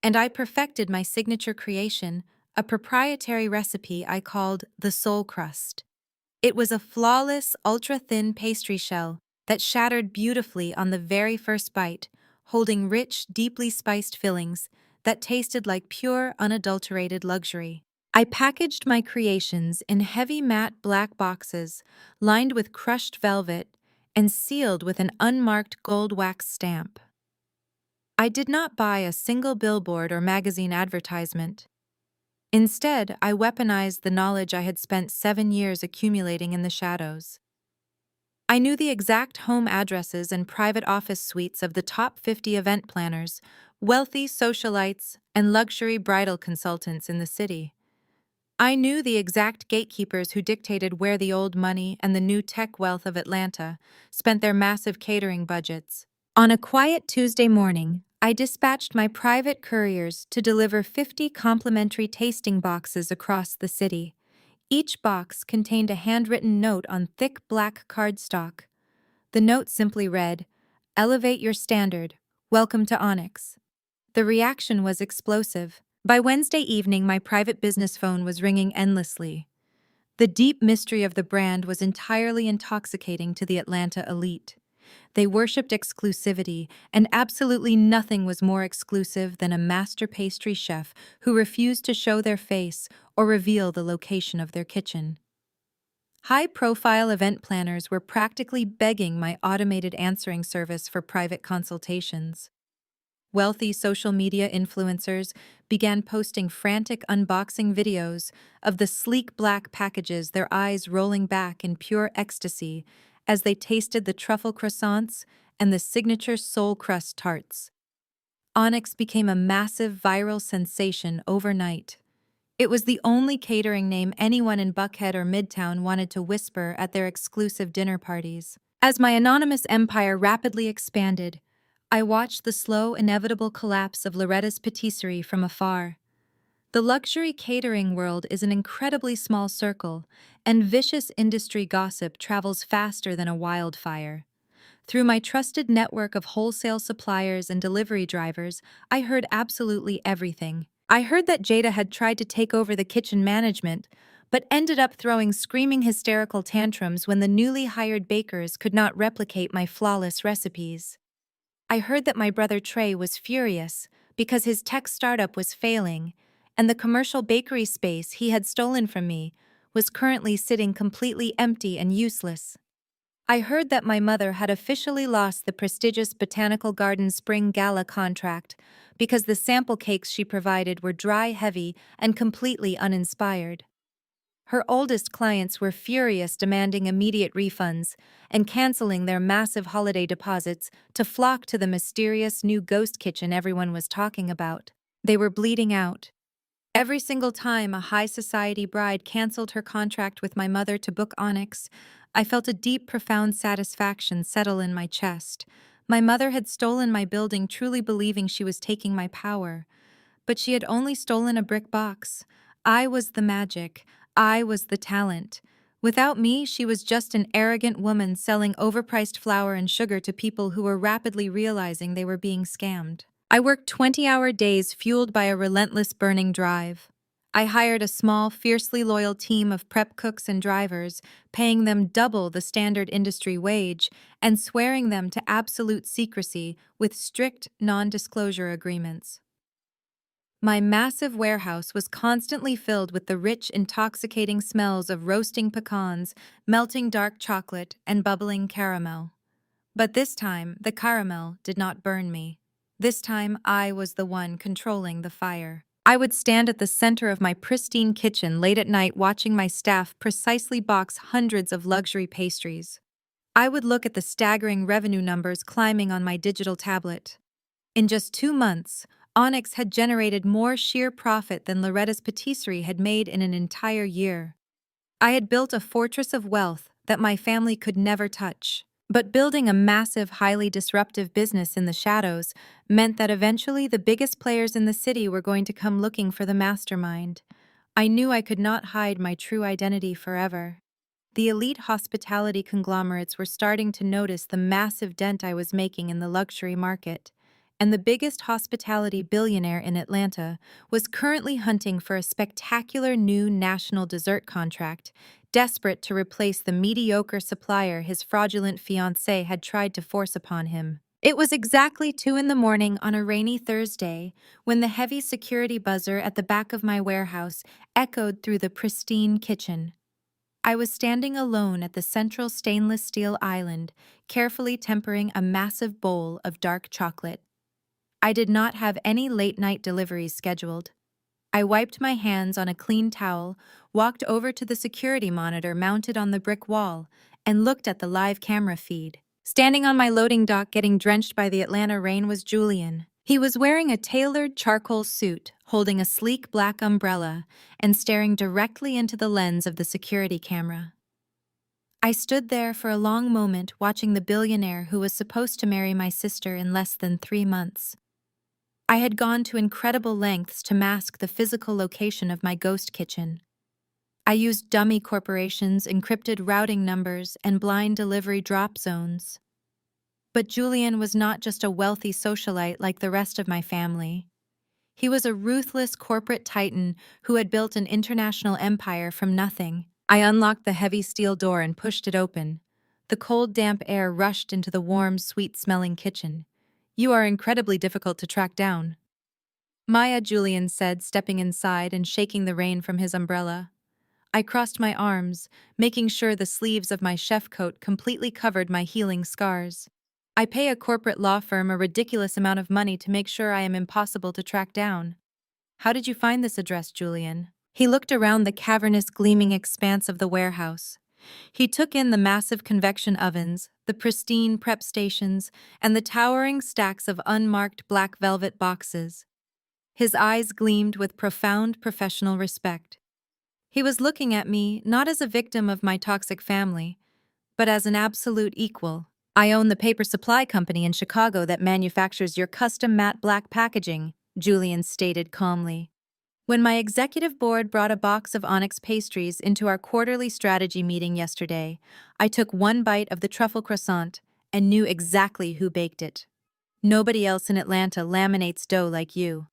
Speaker 1: And I perfected my signature creation, a proprietary recipe I called the soul crust. It was a flawless, ultra-thin pastry shell that shattered beautifully on the very first bite, holding rich, deeply spiced fillings that tasted like pure, unadulterated luxury. I packaged my creations in heavy matte black boxes lined with crushed velvet and sealed with an unmarked gold wax stamp. I did not buy a single billboard or magazine advertisement. Instead, I weaponized the knowledge I had spent 7 years accumulating in the shadows. I knew the exact home addresses and private office suites of the top 50 event planners, wealthy socialites, and luxury bridal consultants in the city. I knew the exact gatekeepers who dictated where the old money and the new tech wealth of Atlanta spent their massive catering budgets. On a quiet Tuesday morning, I dispatched my private couriers to deliver 50 complimentary tasting boxes across the city. Each box contained a handwritten note on thick black cardstock. The note simply read, "Elevate your standard. Welcome to Onyx." The reaction was explosive. By Wednesday evening, my private business phone was ringing endlessly. The deep mystery of the brand was entirely intoxicating to the Atlanta elite. They worshipped exclusivity, and absolutely nothing was more exclusive than a master pastry chef who refused to show their face or reveal the location of their kitchen. High-profile event planners were practically begging my automated answering service for private consultations. Wealthy social media influencers began posting frantic unboxing videos of the sleek black packages, their eyes rolling back in pure ecstasy as they tasted the truffle croissants and the signature soul crust tarts. Onyx became a massive viral sensation overnight. It was the only catering name anyone in Buckhead or Midtown wanted to whisper at their exclusive dinner parties. As my anonymous empire rapidly expanded, I watched the slow, inevitable collapse of Loretta's Patisserie from afar. The luxury catering world is an incredibly small circle, and vicious industry gossip travels faster than a wildfire. Through my trusted network of wholesale suppliers and delivery drivers, I heard absolutely everything. I heard that Jada had tried to take over the kitchen management, but ended up throwing screaming hysterical tantrums when the newly hired bakers could not replicate my flawless recipes. I heard that my brother Trey was furious because his tech startup was failing, and the commercial bakery space he had stolen from me was currently sitting completely empty and useless. I heard that my mother had officially lost the prestigious Botanical Garden Spring Gala contract because the sample cakes she provided were dry, heavy, and completely uninspired. Her oldest clients were furious, demanding immediate refunds and canceling their massive holiday deposits to flock to the mysterious new ghost kitchen everyone was talking about. They were bleeding out. Every single time a high society bride canceled her contract with my mother to book Onyx, I felt a deep, profound satisfaction settle in my chest. My mother had stolen my building, truly believing she was taking my power. But she had only stolen a brick box. I was the magic. I was the talent. Without me, she was just an arrogant woman selling overpriced flour and sugar to people who were rapidly realizing they were being scammed. I worked 20-hour days fueled by a relentless burning drive. I hired a small, fiercely loyal team of prep cooks and drivers, paying them double the standard industry wage and swearing them to absolute secrecy with strict non-disclosure agreements. My massive warehouse was constantly filled with the rich, intoxicating smells of roasting pecans, melting dark chocolate, and bubbling caramel. But this time, the caramel did not burn me. This time, I was the one controlling the fire. I would stand at the center of my pristine kitchen late at night watching my staff precisely box hundreds of luxury pastries. I would look at the staggering revenue numbers climbing on my digital tablet. In just 2 months, Onyx had generated more sheer profit than Loretta's Patisserie had made in an entire year. I had built a fortress of wealth that my family could never touch. But building a massive, highly disruptive business in the shadows meant that eventually the biggest players in the city were going to come looking for the mastermind. I knew I could not hide my true identity forever. The elite hospitality conglomerates were starting to notice the massive dent I was making in the luxury market, and the biggest hospitality billionaire in Atlanta was currently hunting for a spectacular new national dessert contract, desperate to replace the mediocre supplier his fraudulent fiancée had tried to force upon him. It was exactly 2 in the morning on a rainy Thursday when the heavy security buzzer at the back of my warehouse echoed through the pristine kitchen. I was standing alone at the central stainless steel island, carefully tempering a massive bowl of dark chocolate. I did not have any late-night deliveries scheduled. I wiped my hands on a clean towel, walked over to the security monitor mounted on the brick wall, and looked at the live camera feed. Standing on my loading dock getting drenched by the Atlanta rain was Julian. He was wearing a tailored charcoal suit, holding a sleek black umbrella, and staring directly into the lens of the security camera. I stood there for a long moment watching the billionaire who was supposed to marry my sister in less than 3 months. I had gone to incredible lengths to mask the physical location of my ghost kitchen. I used dummy corporations, encrypted routing numbers, and blind delivery drop zones. But Julian was not just a wealthy socialite like the rest of my family. He was a ruthless corporate titan who had built an international empire from nothing. I unlocked the heavy steel door and pushed it open. The cold, damp air rushed into the warm, sweet-smelling kitchen. "You are incredibly difficult to track down." "Maya," Julian said, stepping inside and shaking the rain from his umbrella. I crossed my arms, making sure the sleeves of my chef coat completely covered my healing scars. "I pay a corporate law firm a ridiculous amount of money to make sure I am impossible to track down." "How did you find this address, Julian?" He looked around the cavernous, gleaming expanse of the warehouse. He took in the massive convection ovens, the pristine prep stations, and the towering stacks of unmarked black velvet boxes. His eyes gleamed with profound professional respect. He was looking at me not as a victim of my toxic family, but as an absolute equal. "I own the paper supply company in Chicago that manufactures your custom matte black packaging," Julian stated calmly. "When my executive board brought a box of onyx pastries into our quarterly strategy meeting yesterday, I took one bite of the truffle croissant and knew exactly who baked it. Nobody else in Atlanta laminates dough like you."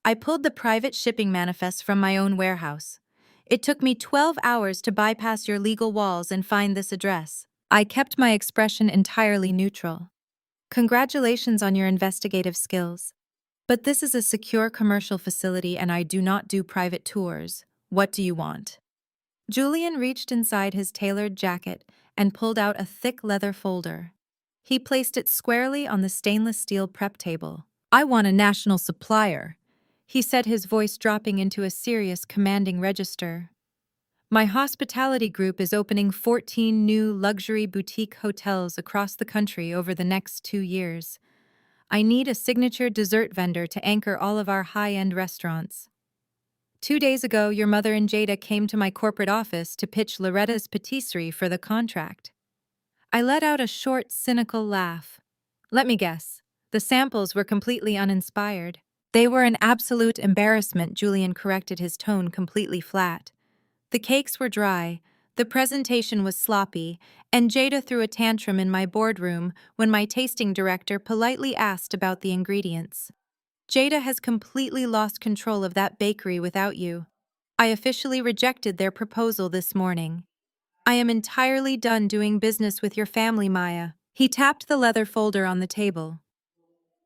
Speaker 1: I pulled the private shipping manifest from my own warehouse. "It took me 12 hours to bypass your legal walls and find this address." I kept my expression entirely neutral. "Congratulations on your investigative skills. But this is a secure commercial facility and I do not do private tours. What do you want?" Julian reached inside his tailored jacket and pulled out a thick leather folder. He placed it squarely on the stainless steel prep table. "I want a national supplier," he said, his voice dropping into a serious, commanding register. "My hospitality group is opening 14 new luxury boutique hotels across the country over the next 2 years. I need a signature dessert vendor to anchor all of our high-end restaurants. 2 days ago, your mother and Jada came to my corporate office to pitch Loretta's Patisserie for the contract." I let out a short, cynical laugh. "Let me guess. The samples were completely uninspired." "They were an absolute embarrassment," Julian corrected, his tone completely flat. "The cakes were dry, the presentation was sloppy, and Jada threw a tantrum in my boardroom when my tasting director politely asked about the ingredients. Jada has completely lost control of that bakery without you. I officially rejected their proposal this morning. I am entirely done doing business with your family, Maya." He tapped the leather folder on the table.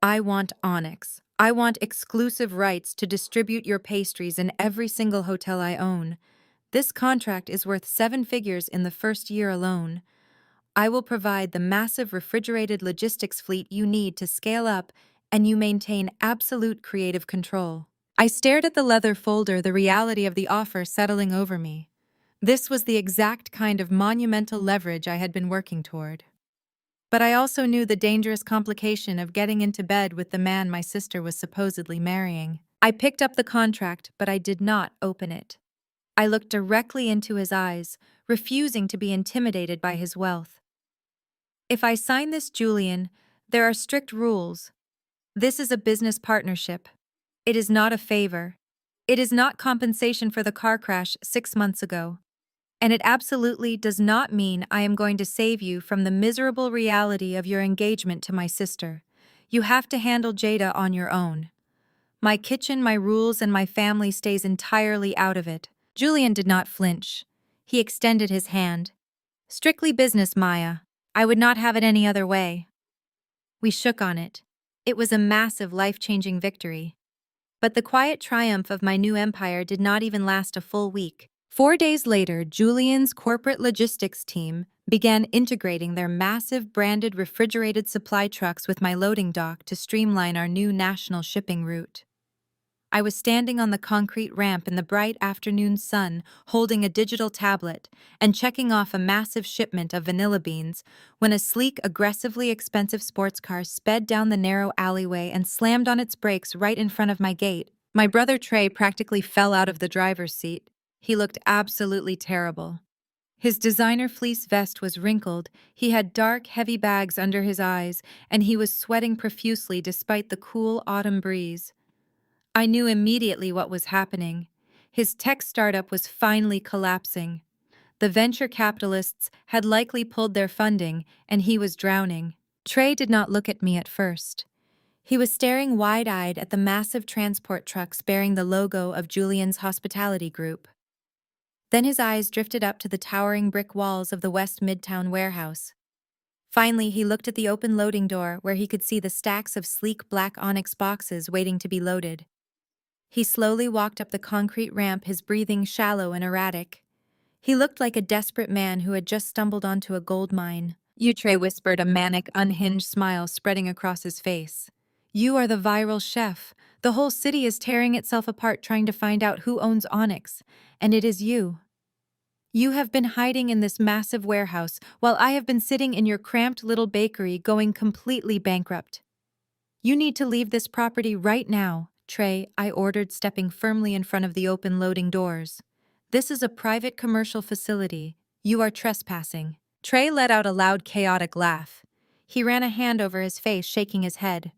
Speaker 1: "I want onyx. I want exclusive rights to distribute your pastries in every single hotel I own. This contract is worth 7 figures in the first year alone. I will provide the massive refrigerated logistics fleet you need to scale up, and you maintain absolute creative control." I stared at the leather folder, the reality of the offer settling over me. This was the exact kind of monumental leverage I had been working toward. But I also knew the dangerous complication of getting into bed with the man my sister was supposedly marrying. I picked up the contract, but I did not open it. I looked directly into his eyes, refusing to be intimidated by his wealth. "If I sign this, Julian, there are strict rules. This is a business partnership. It is not a favor. It is not compensation for the car crash 6 months ago. And it absolutely does not mean I am going to save you from the miserable reality of your engagement to my sister. You have to handle Jada on your own. My kitchen, my rules, and my family stays entirely out of it." Julian did not flinch. He extended his hand. "Strictly business, Maya. I would not have it any other way." We shook on it. It was a massive, life-changing victory. But the quiet triumph of my new empire did not even last a full week. 4 days later, Julian's corporate logistics team began integrating their massive branded refrigerated supply trucks with my loading dock to streamline our new national shipping route. I was standing on the concrete ramp in the bright afternoon sun, holding a digital tablet and checking off a massive shipment of vanilla beans, when a sleek, aggressively expensive sports car sped down the narrow alleyway and slammed on its brakes right in front of my gate. My brother Trey practically fell out of the driver's seat. He looked absolutely terrible. His designer fleece vest was wrinkled, he had dark, heavy bags under his eyes, and he was sweating profusely despite the cool autumn breeze. I knew immediately what was happening. His tech startup was finally collapsing. The venture capitalists had likely pulled their funding, and he was drowning. Trey did not look at me at first. He was staring wide-eyed at the massive transport trucks bearing the logo of Julian's hospitality group. Then his eyes drifted up to the towering brick walls of the West Midtown warehouse. Finally, he looked at the open loading door where he could see the stacks of sleek black onyx boxes waiting to be loaded. He slowly walked up the concrete ramp, his breathing shallow and erratic. He looked like a desperate man who had just stumbled onto a gold mine. "You," Trey whispered, a manic, unhinged smile spreading across his face. "You are the viral chef. The whole city is tearing itself apart trying to find out who owns Onyx, and it is you. You have been hiding in this massive warehouse while I have been sitting in your cramped little bakery going completely bankrupt. You need to leave this property right now, Trey," I ordered, stepping firmly in front of the open loading doors. "This is a private commercial facility. You are trespassing." Trey let out a loud, chaotic laugh. He ran a hand over his face, shaking his head.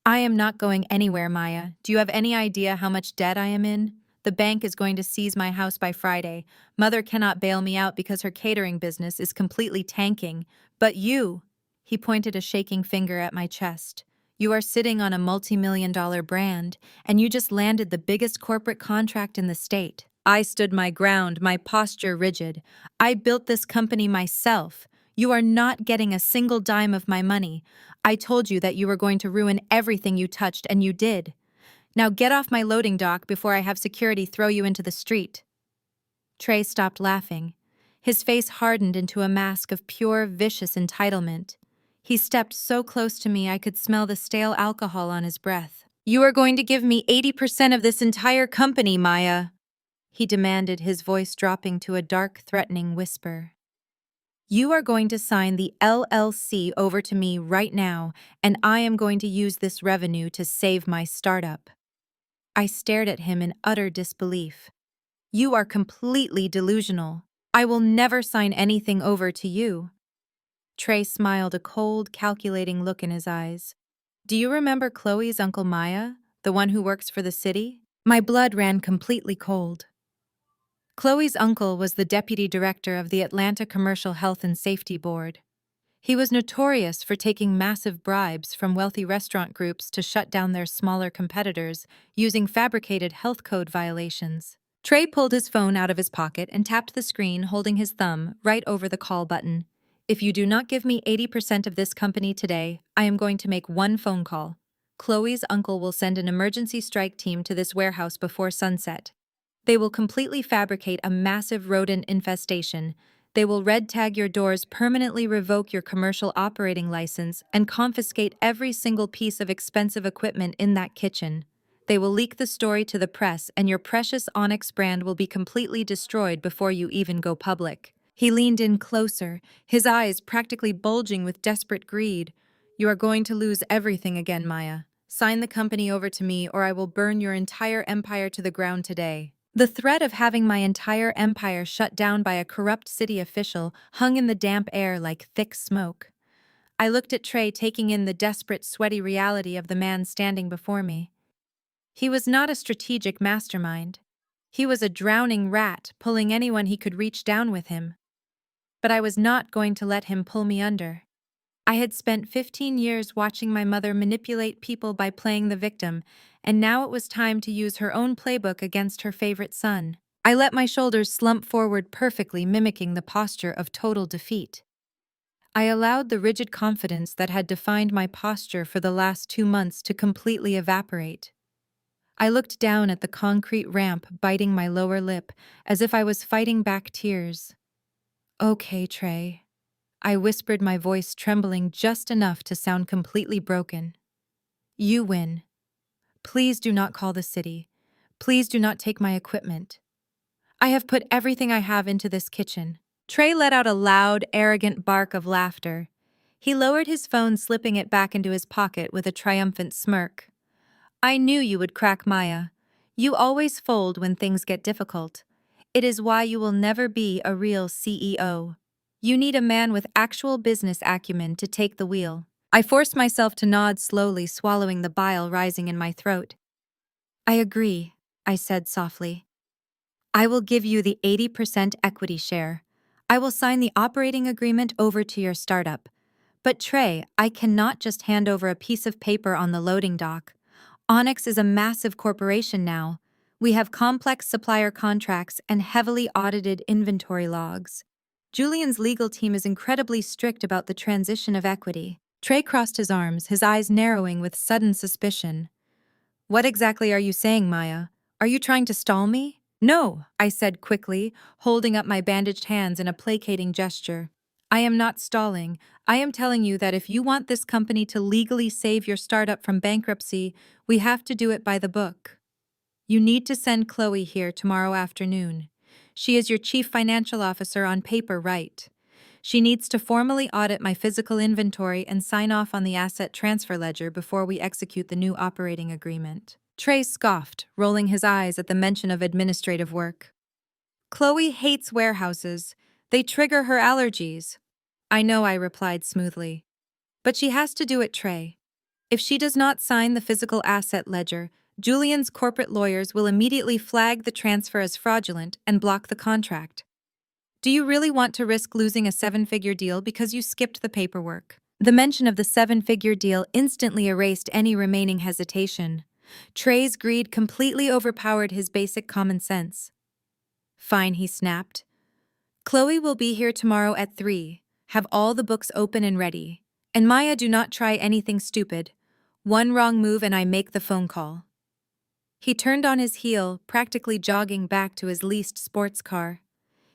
Speaker 1: "I am not going anywhere, Maya. Do you have any idea how much debt I am in? The bank is going to seize my house by Friday. Mother cannot bail me out because her catering business is completely tanking. But you," he pointed a shaking finger at my chest, "you are sitting on a multi-million-dollar brand, and you just landed the biggest corporate contract in the state." I stood my ground, my posture rigid. "I built this company myself. You are not getting a single dime of my money. I told you that you were going to ruin everything you touched, and you did. Now get off my loading dock before I have security throw you into the street." Trey stopped laughing. His face hardened into a mask of pure, vicious entitlement. He stepped so close to me I could smell the stale alcohol on his breath. "You are going to give me 80% of this entire company, Maya," he demanded, his voice dropping to a dark, threatening whisper. "You are going to sign the LLC over to me right now, and I am going to use this revenue to save my startup." I stared at him in utter disbelief. "You are completely delusional. I will never sign anything over to you." Trey smiled, a cold, calculating look in his eyes. "Do you remember Chloe's Uncle Maya, the one who works for the city?" My blood ran completely cold. Chloe's uncle was the deputy director of the Atlanta Commercial Health and Safety Board. He was notorious for taking massive bribes from wealthy restaurant groups to shut down their smaller competitors using fabricated health code violations. Trey pulled his phone out of his pocket and tapped the screen, holding his thumb right over the call button. "If you do not give me 80% of this company today, I am going to make one phone call. Chloe's uncle will send an emergency strike team to this warehouse before sunset. They will completely fabricate a massive rodent infestation. They will red tag your doors, permanently revoke your commercial operating license, and confiscate every single piece of expensive equipment in that kitchen. They will leak the story to the press, and your precious Onyx brand will be completely destroyed before you even go public." He leaned in closer, his eyes practically bulging with desperate greed. "You are going to lose everything again, Maya. Sign the company over to me, or I will burn your entire empire to the ground today." The threat of having my entire empire shut down by a corrupt city official hung in the damp air like thick smoke. I looked at Trey, taking in the desperate, sweaty reality of the man standing before me. He was not a strategic mastermind. He was a drowning rat, pulling anyone he could reach down with him. But I was not going to let him pull me under. I had spent 15 years watching my mother manipulate people by playing the victim, and now it was time to use her own playbook against her favorite son. I let my shoulders slump forward, perfectly mimicking the posture of total defeat. I allowed the rigid confidence that had defined my posture for the last 2 months to completely evaporate. I looked down at the concrete ramp, biting my lower lip, as if I was fighting back tears. "Okay, Trey," I whispered, my voice trembling just enough to sound completely broken. "You win. Please do not call the city. Please do not take my equipment. I have put everything I have into this kitchen." Trey let out a loud, arrogant bark of laughter. He lowered his phone, slipping it back into his pocket with a triumphant smirk. "I knew you would crack, Maya. You always fold when things get difficult. It is why you will never be a real CEO. You need a man with actual business acumen to take the wheel." I forced myself to nod slowly, swallowing the bile rising in my throat. "I agree," I said softly. "I will give you the 80% equity share. I will sign the operating agreement over to your startup. But Trey, I cannot just hand over a piece of paper on the loading dock. Onyx is a massive corporation now. We have complex supplier contracts and heavily audited inventory logs. Julian's legal team is incredibly strict about the transition of equity. Trey crossed his arms, his eyes narrowing with sudden suspicion. What exactly are you saying, Maya? Are you trying to stall me? No, I said quickly, holding up my bandaged hands in a placating gesture. I am not stalling. I am telling you that if you want this company to legally save your startup from bankruptcy, we have to do it by the book. You need to send Chloe here tomorrow afternoon. She is your chief financial officer on paper, right? She needs to formally audit my physical inventory and sign off on the asset transfer ledger before we execute the new operating agreement. Trey scoffed, rolling his eyes at the mention of administrative work. Chloe hates warehouses. They trigger her allergies. I know, I replied smoothly. But she has to do it, Trey. If she does not sign the physical asset ledger, Julian's corporate lawyers will immediately flag the transfer as fraudulent and block the contract. Do you really want to risk losing a seven-figure deal because you skipped the paperwork? The mention of the seven-figure deal instantly erased any remaining hesitation. Trey's greed completely overpowered his basic common sense. Fine, he snapped. Chloe will be here tomorrow at 3. Have all the books open and ready. And Maya, do not try anything stupid. One wrong move and I make the phone call. He turned on his heel, practically jogging back to his leased sports car.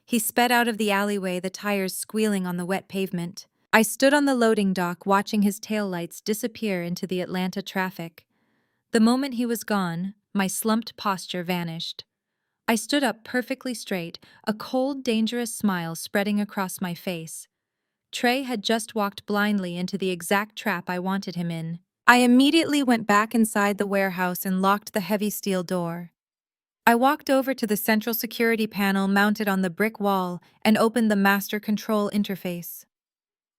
Speaker 1: He sped out of the alleyway, the tires squealing on the wet pavement. I stood on the loading dock watching his taillights disappear into the Atlanta traffic. The moment he was gone, my slumped posture vanished. I stood up perfectly straight, a cold, dangerous smile spreading across my face. Trey had just walked blindly into the exact trap I wanted him in. I immediately went back inside the warehouse and locked the heavy steel door. I walked over to the central security panel mounted on the brick wall and opened the master control interface.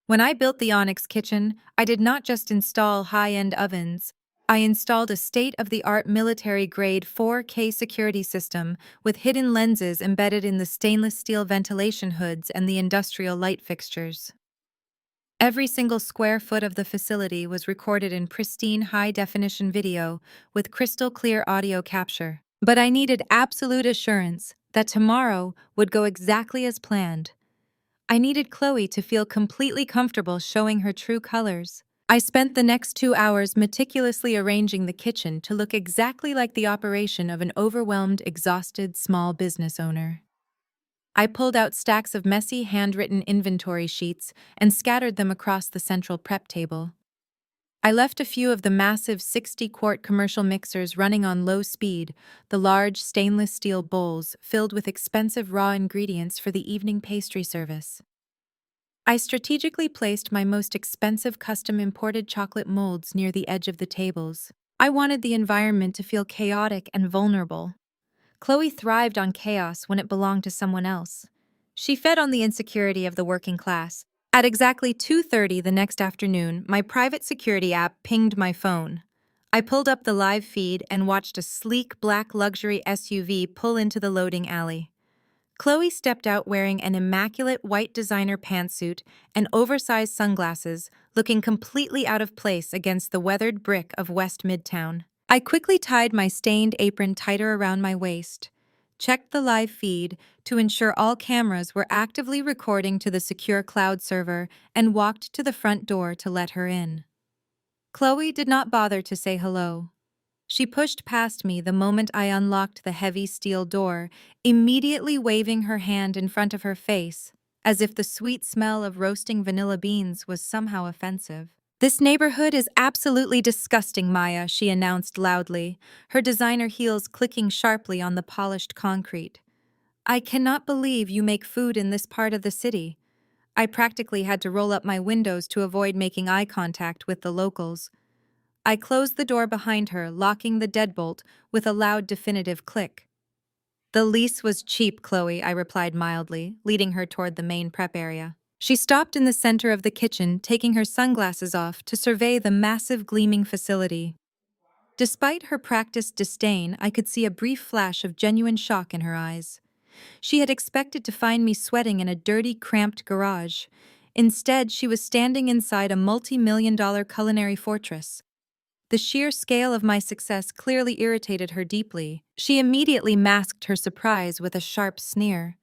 Speaker 1: When I built the Onyx kitchen, I did not just install high-end ovens. I installed a state-of-the-art military-grade 4K security system with hidden lenses embedded in the stainless steel ventilation hoods and the industrial light fixtures. Every single square foot of the facility was recorded in pristine high-definition video with crystal-clear audio capture. But I needed absolute assurance that tomorrow would go exactly as planned. I needed Chloe to feel completely comfortable showing her true colors. I spent the next 2 hours meticulously arranging the kitchen to look exactly like the operation of an overwhelmed, exhausted small business owner. I pulled out stacks of messy, handwritten inventory sheets and scattered them across the central prep table. I left a few of the massive 60-quart commercial mixers running on low speed, the large stainless steel bowls filled with expensive raw ingredients for the evening pastry service. I strategically placed my most expensive custom imported chocolate molds near the edge of the tables. I wanted the environment to feel chaotic and vulnerable. Chloe thrived on chaos when it belonged to someone else. She fed on the insecurity of the working class. At exactly 2:30 the next afternoon, my private security app pinged my phone. I pulled up the live feed and watched a sleek black luxury SUV pull into the loading alley. Chloe stepped out wearing an immaculate white designer pantsuit and oversized sunglasses, looking completely out of place against the weathered brick of West Midtown. I quickly tied my stained apron tighter around my waist, checked the live feed to ensure all cameras were actively recording to the secure cloud server, and walked to the front door to let her in. Chloe did not bother to say hello. She pushed past me the moment I unlocked the heavy steel door, immediately waving her hand in front of her face, as if the sweet smell of roasting vanilla beans was somehow offensive. "This neighborhood is absolutely disgusting, Maya," she announced loudly, her designer heels clicking sharply on the polished concrete. "I cannot believe you make food in this part of the city." I practically had to roll up my windows to avoid making eye contact with the locals. I closed the door behind her, locking the deadbolt with a loud, definitive click. "The lease was cheap, Chloe," I replied mildly, leading her toward the main prep area. She stopped in the center of the kitchen, taking her sunglasses off to survey the massive, gleaming facility. Despite her practiced disdain, I could see a brief flash of genuine shock in her eyes. She had expected to find me sweating in a dirty, cramped garage. Instead, she was standing inside a multi-million-dollar culinary fortress. The sheer scale of my success clearly irritated her deeply. She immediately masked her surprise with a sharp sneer.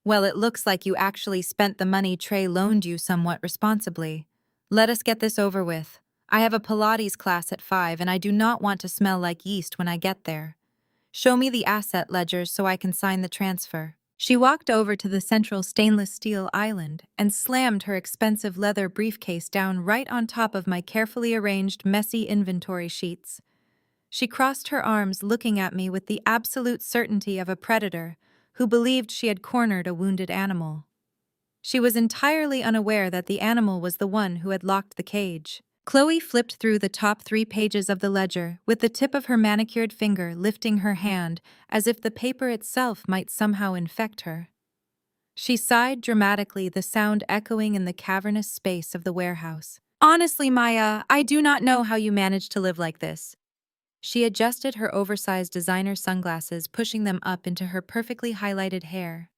Speaker 1: Well, it looks like you actually spent the money Trey loaned you somewhat responsibly. Let us get this over with. I have a Pilates class at 5 and I do not want to smell like yeast when I get there. Show me the asset ledgers so I can sign the transfer. She walked over to the central stainless steel island and slammed her expensive leather briefcase down right on top of my carefully arranged, messy inventory sheets. She crossed her arms, looking at me with the absolute certainty of a predator who believed she had cornered a wounded animal. She was entirely unaware that the animal was the one who had locked the cage. Chloe flipped through the top 3 pages of the ledger, with the tip of her manicured finger lifting her hand as if the paper itself might somehow infect her. She sighed dramatically, the sound echoing in the cavernous space of the warehouse. Honestly, Maya, I do not know how you manage to live like this. She adjusted her oversized designer sunglasses, pushing them up into her perfectly highlighted hair.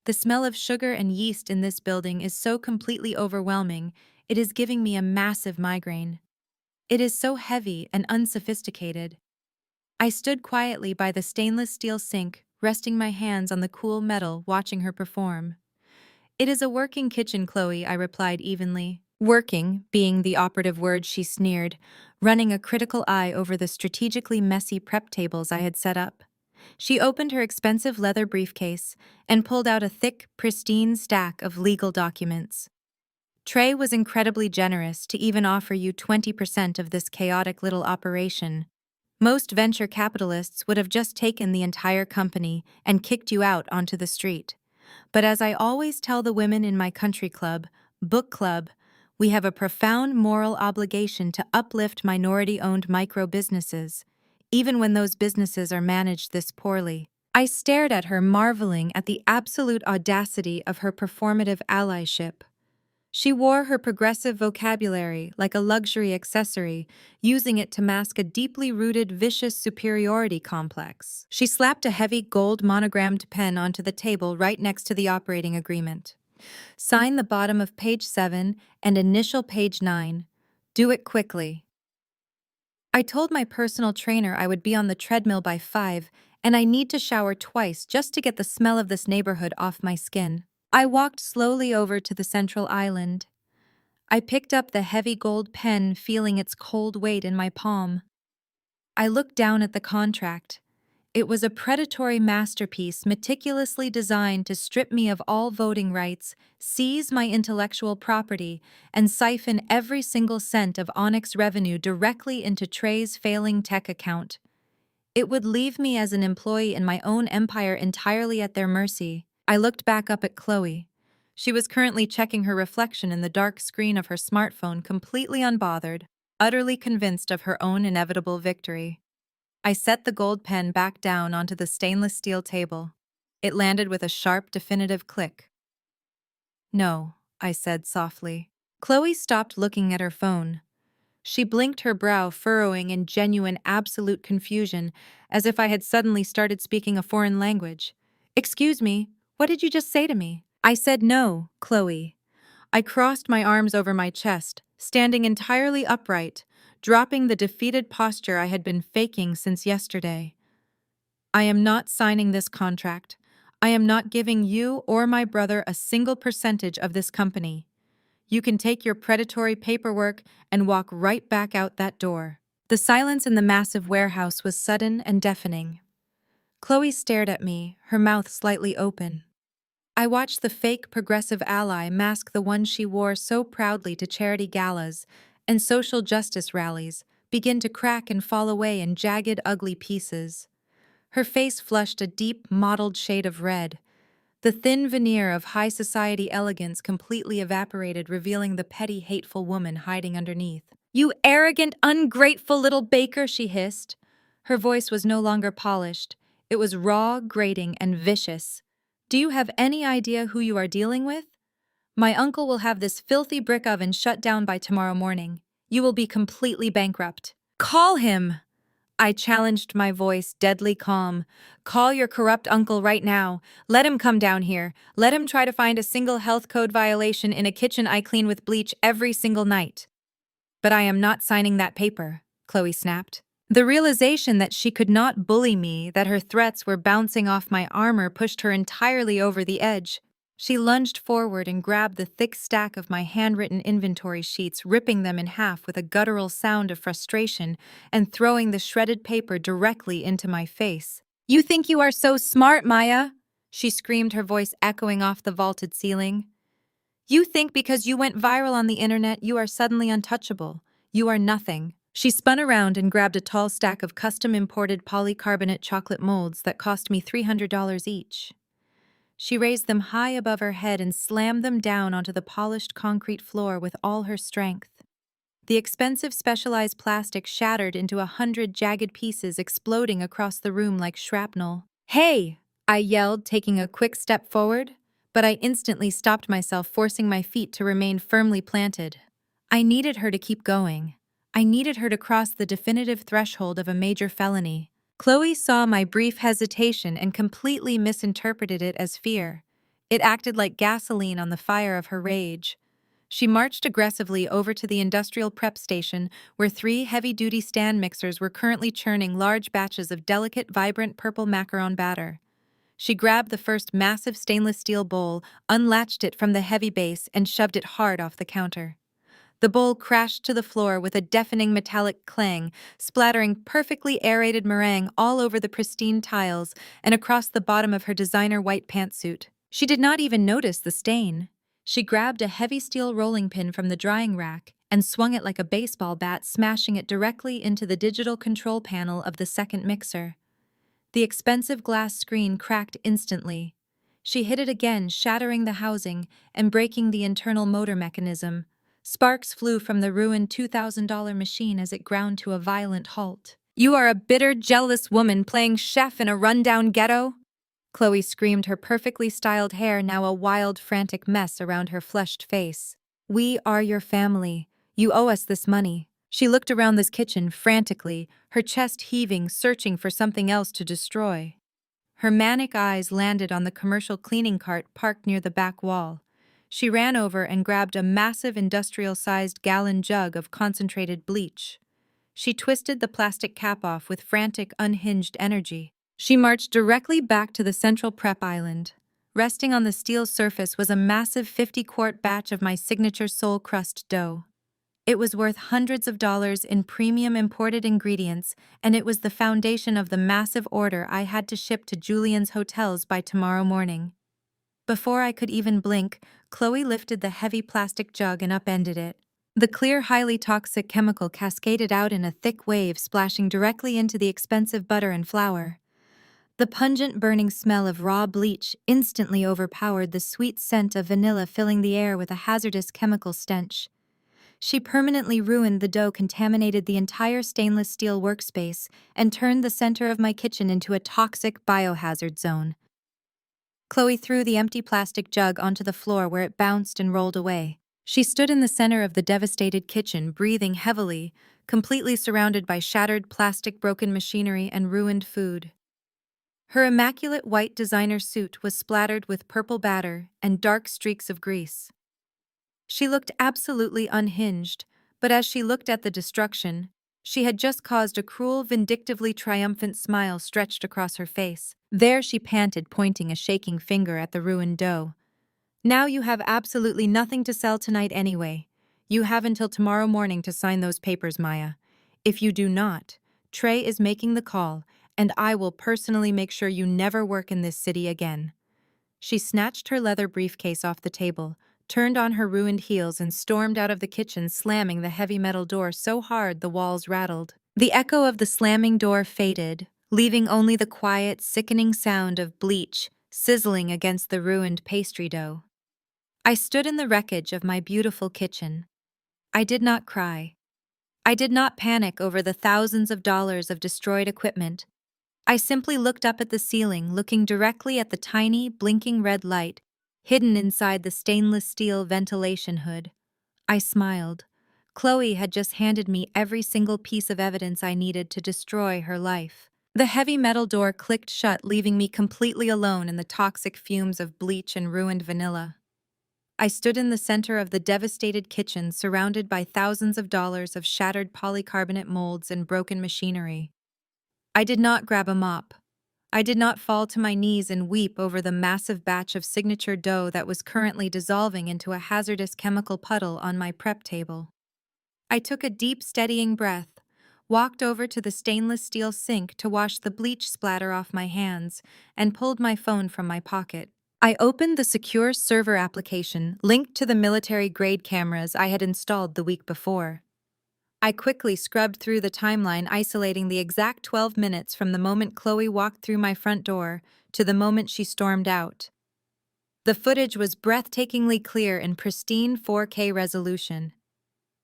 Speaker 1: The smell of sugar and yeast in this building is so completely overwhelming, it is giving me a massive migraine. It is so heavy and unsophisticated. I stood quietly by the stainless steel sink, resting my hands on the cool metal, watching her perform. It is a working kitchen, Chloe, I replied evenly. Working being the operative word, she sneered, running a critical eye over the strategically messy prep tables I had set up. She opened her expensive leather briefcase and pulled out a thick, pristine stack of legal documents. Trey was incredibly generous to even offer you 20% of this chaotic little operation. Most venture capitalists would have just taken the entire company and kicked you out onto the street. But as I always tell the women in my country club, book club, we have a profound moral obligation to uplift minority-owned micro-businesses, even when those businesses are managed this poorly. I stared at her, marveling at the absolute audacity of her performative allyship. She wore her progressive vocabulary like a luxury accessory, using it to mask a deeply rooted, vicious superiority complex. She slapped a heavy gold monogrammed pen onto the table right next to the operating agreement. Sign the bottom of page 7 and initial page 9. Do it quickly. I told my personal trainer I would be on the treadmill by 5, and I need to shower twice just to get the smell of this neighborhood off my skin. I walked slowly over to the central island. I picked up the heavy gold pen, feeling its cold weight in my palm. I looked down at the contract. It was a predatory masterpiece meticulously designed to strip me of all voting rights, seize my intellectual property, and siphon every single cent of Onyx revenue directly into Trey's failing tech account. It would leave me as an employee in my own empire entirely at their mercy. I looked back up at Chloe. She was currently checking her reflection in the dark screen of her smartphone, completely unbothered, utterly convinced of her own inevitable victory. I set the gold pen back down onto the stainless steel table. It landed with a sharp, definitive click. No, I said softly. Chloe stopped looking at her phone. She blinked, her brow furrowing in genuine, absolute confusion, as if I had suddenly started speaking a foreign language. Excuse me, what did you just say to me? I said no, Chloe. I crossed my arms over my chest, standing entirely upright, dropping the defeated posture I had been faking since yesterday. I am not signing this contract. I am not giving you or my brother a single percentage of this company. You can take your predatory paperwork and walk right back out that door. The silence in the massive warehouse was sudden and deafening. Chloe stared at me, her mouth slightly open. I watched the fake progressive ally mask the one she wore so proudly to charity galas and social justice rallies begin to crack and fall away in jagged, ugly pieces. Her face flushed a deep, mottled shade of red. The thin veneer of high society elegance completely evaporated, revealing the petty, hateful woman hiding underneath. "You arrogant, ungrateful little baker," she hissed. Her voice was no longer polished. It was raw, grating, and vicious. "Do you have any idea who you are dealing with? My uncle will have this filthy brick oven shut down by tomorrow morning. You will be completely bankrupt." "Call him!" I challenged, my voice deadly calm. "Call your corrupt uncle right now. Let him come down here. Let him try to find a single health code violation in a kitchen I clean with bleach every single night." "But I am not signing that paper," Chloe snapped. The realization that she could not bully me, that her threats were bouncing off my armor, pushed her entirely over the edge. She lunged forward and grabbed the thick stack of my handwritten inventory sheets, ripping them in half with a guttural sound of frustration and throwing the shredded paper directly into my face. "You think you are so smart, Maya?" she screamed, her voice echoing off the vaulted ceiling. "You think because you went viral on the internet you are suddenly untouchable. You are nothing." She spun around and grabbed a tall stack of custom-imported polycarbonate chocolate molds that cost me $300 each. She raised them high above her head and slammed them down onto the polished concrete floor with all her strength. The expensive specialized plastic shattered into 100 jagged pieces, exploding across the room like shrapnel. "Hey!" I yelled, taking a quick step forward, but I instantly stopped myself, forcing my feet to remain firmly planted. I needed her to keep going. I needed her to cross the definitive threshold of a major felony. Chloe saw my brief hesitation and completely misinterpreted it as fear. It acted like gasoline on the fire of her rage. She marched aggressively over to the industrial prep station, where 3 heavy-duty stand mixers were currently churning large batches of delicate, vibrant purple macaron batter. She grabbed the first massive stainless steel bowl, unlatched it from the heavy base, and shoved it hard off the counter. The bowl crashed to the floor with a deafening metallic clang, splattering perfectly aerated meringue all over the pristine tiles and across the bottom of her designer white pantsuit. She did not even notice the stain. She grabbed a heavy steel rolling pin from the drying rack and swung it like a baseball bat, smashing it directly into the digital control panel of the second mixer. The expensive glass screen cracked instantly. She hit it again, shattering the housing and breaking the internal motor mechanism. Sparks flew from the ruined $2,000 machine as it ground to a violent halt. "You are a bitter, jealous woman playing chef in a rundown ghetto?" Chloe screamed, her perfectly styled hair now a wild, frantic mess around her flushed face. "We are your family. You owe us this money." She looked around this kitchen frantically, her chest heaving, searching for something else to destroy. Her manic eyes landed on the commercial cleaning cart parked near the back wall. She ran over and grabbed a massive industrial-sized gallon jug of concentrated bleach. She twisted the plastic cap off with frantic, unhinged energy. She marched directly back to the central prep island. Resting on the steel surface was a massive 50-quart batch of my signature soul crust dough. It was worth hundreds of dollars in premium imported ingredients, and it was the foundation of the massive order I had to ship to Julian's hotels by tomorrow morning. Before I could even blink, Chloe lifted the heavy plastic jug and upended it. The clear, highly toxic chemical cascaded out in a thick wave, splashing directly into the expensive butter and flour. The pungent, burning smell of raw bleach instantly overpowered the sweet scent of vanilla, filling the air with a hazardous chemical stench. She permanently ruined the dough, contaminated the entire stainless steel workspace, and turned the center of my kitchen into a toxic biohazard zone. Chloe threw the empty plastic jug onto the floor, where it bounced and rolled away. She stood in the center of the devastated kitchen, breathing heavily, completely surrounded by shattered plastic, broken machinery, and ruined food. Her immaculate white designer suit was splattered with purple batter and dark streaks of grease. She looked absolutely unhinged, but as she looked at the destruction, she had just caused a cruel, vindictively triumphant smile stretched across her face. There she panted, pointing a shaking finger at the ruined dough. "Now you have absolutely nothing to sell tonight anyway. You have until tomorrow morning to sign those papers, Maya. If you do not, Trey is making the call, and I will personally make sure you never work in this city again." She snatched her leather briefcase off the table, turned on her ruined heels, and stormed out of the kitchen, slamming the heavy metal door so hard the walls rattled. The echo of the slamming door faded, leaving only the quiet, sickening sound of bleach sizzling against the ruined pastry dough. I stood in the wreckage of my beautiful kitchen. I did not cry. I did not panic over the thousands of dollars of destroyed equipment. I simply looked up at the ceiling, looking directly at the tiny, blinking red light hidden inside the stainless steel ventilation hood. I smiled. Chloe had just handed me every single piece of evidence I needed to destroy her life. The heavy metal door clicked shut, leaving me completely alone in the toxic fumes of bleach and ruined vanilla. I stood in the center of the devastated kitchen, surrounded by thousands of dollars of shattered polycarbonate molds and broken machinery. I did not grab a mop. I did not fall to my knees and weep over the massive batch of signature dough that was currently dissolving into a hazardous chemical puddle on my prep table. I took a deep, steadying breath, walked over to the stainless steel sink to wash the bleach splatter off my hands, and pulled my phone from my pocket. I opened the secure server application linked to the military-grade cameras I had installed the week before. I quickly scrubbed through the timeline, isolating the exact 12 minutes from the moment Chloe walked through my front door to the moment she stormed out. The footage was breathtakingly clear in pristine 4K resolution.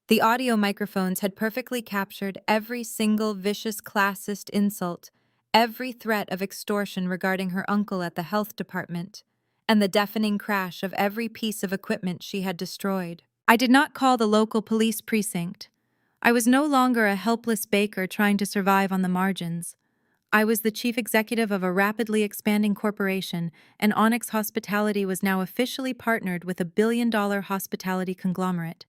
Speaker 1: The audio microphones had perfectly captured every single vicious classist insult, every threat of extortion regarding her uncle at the health department, and the deafening crash of every piece of equipment she had destroyed. I did not call the local police precinct. I was no longer a helpless baker trying to survive on the margins. I was the chief executive of a rapidly expanding corporation, and Onyx Hospitality was now officially partnered with a billion-dollar hospitality conglomerate.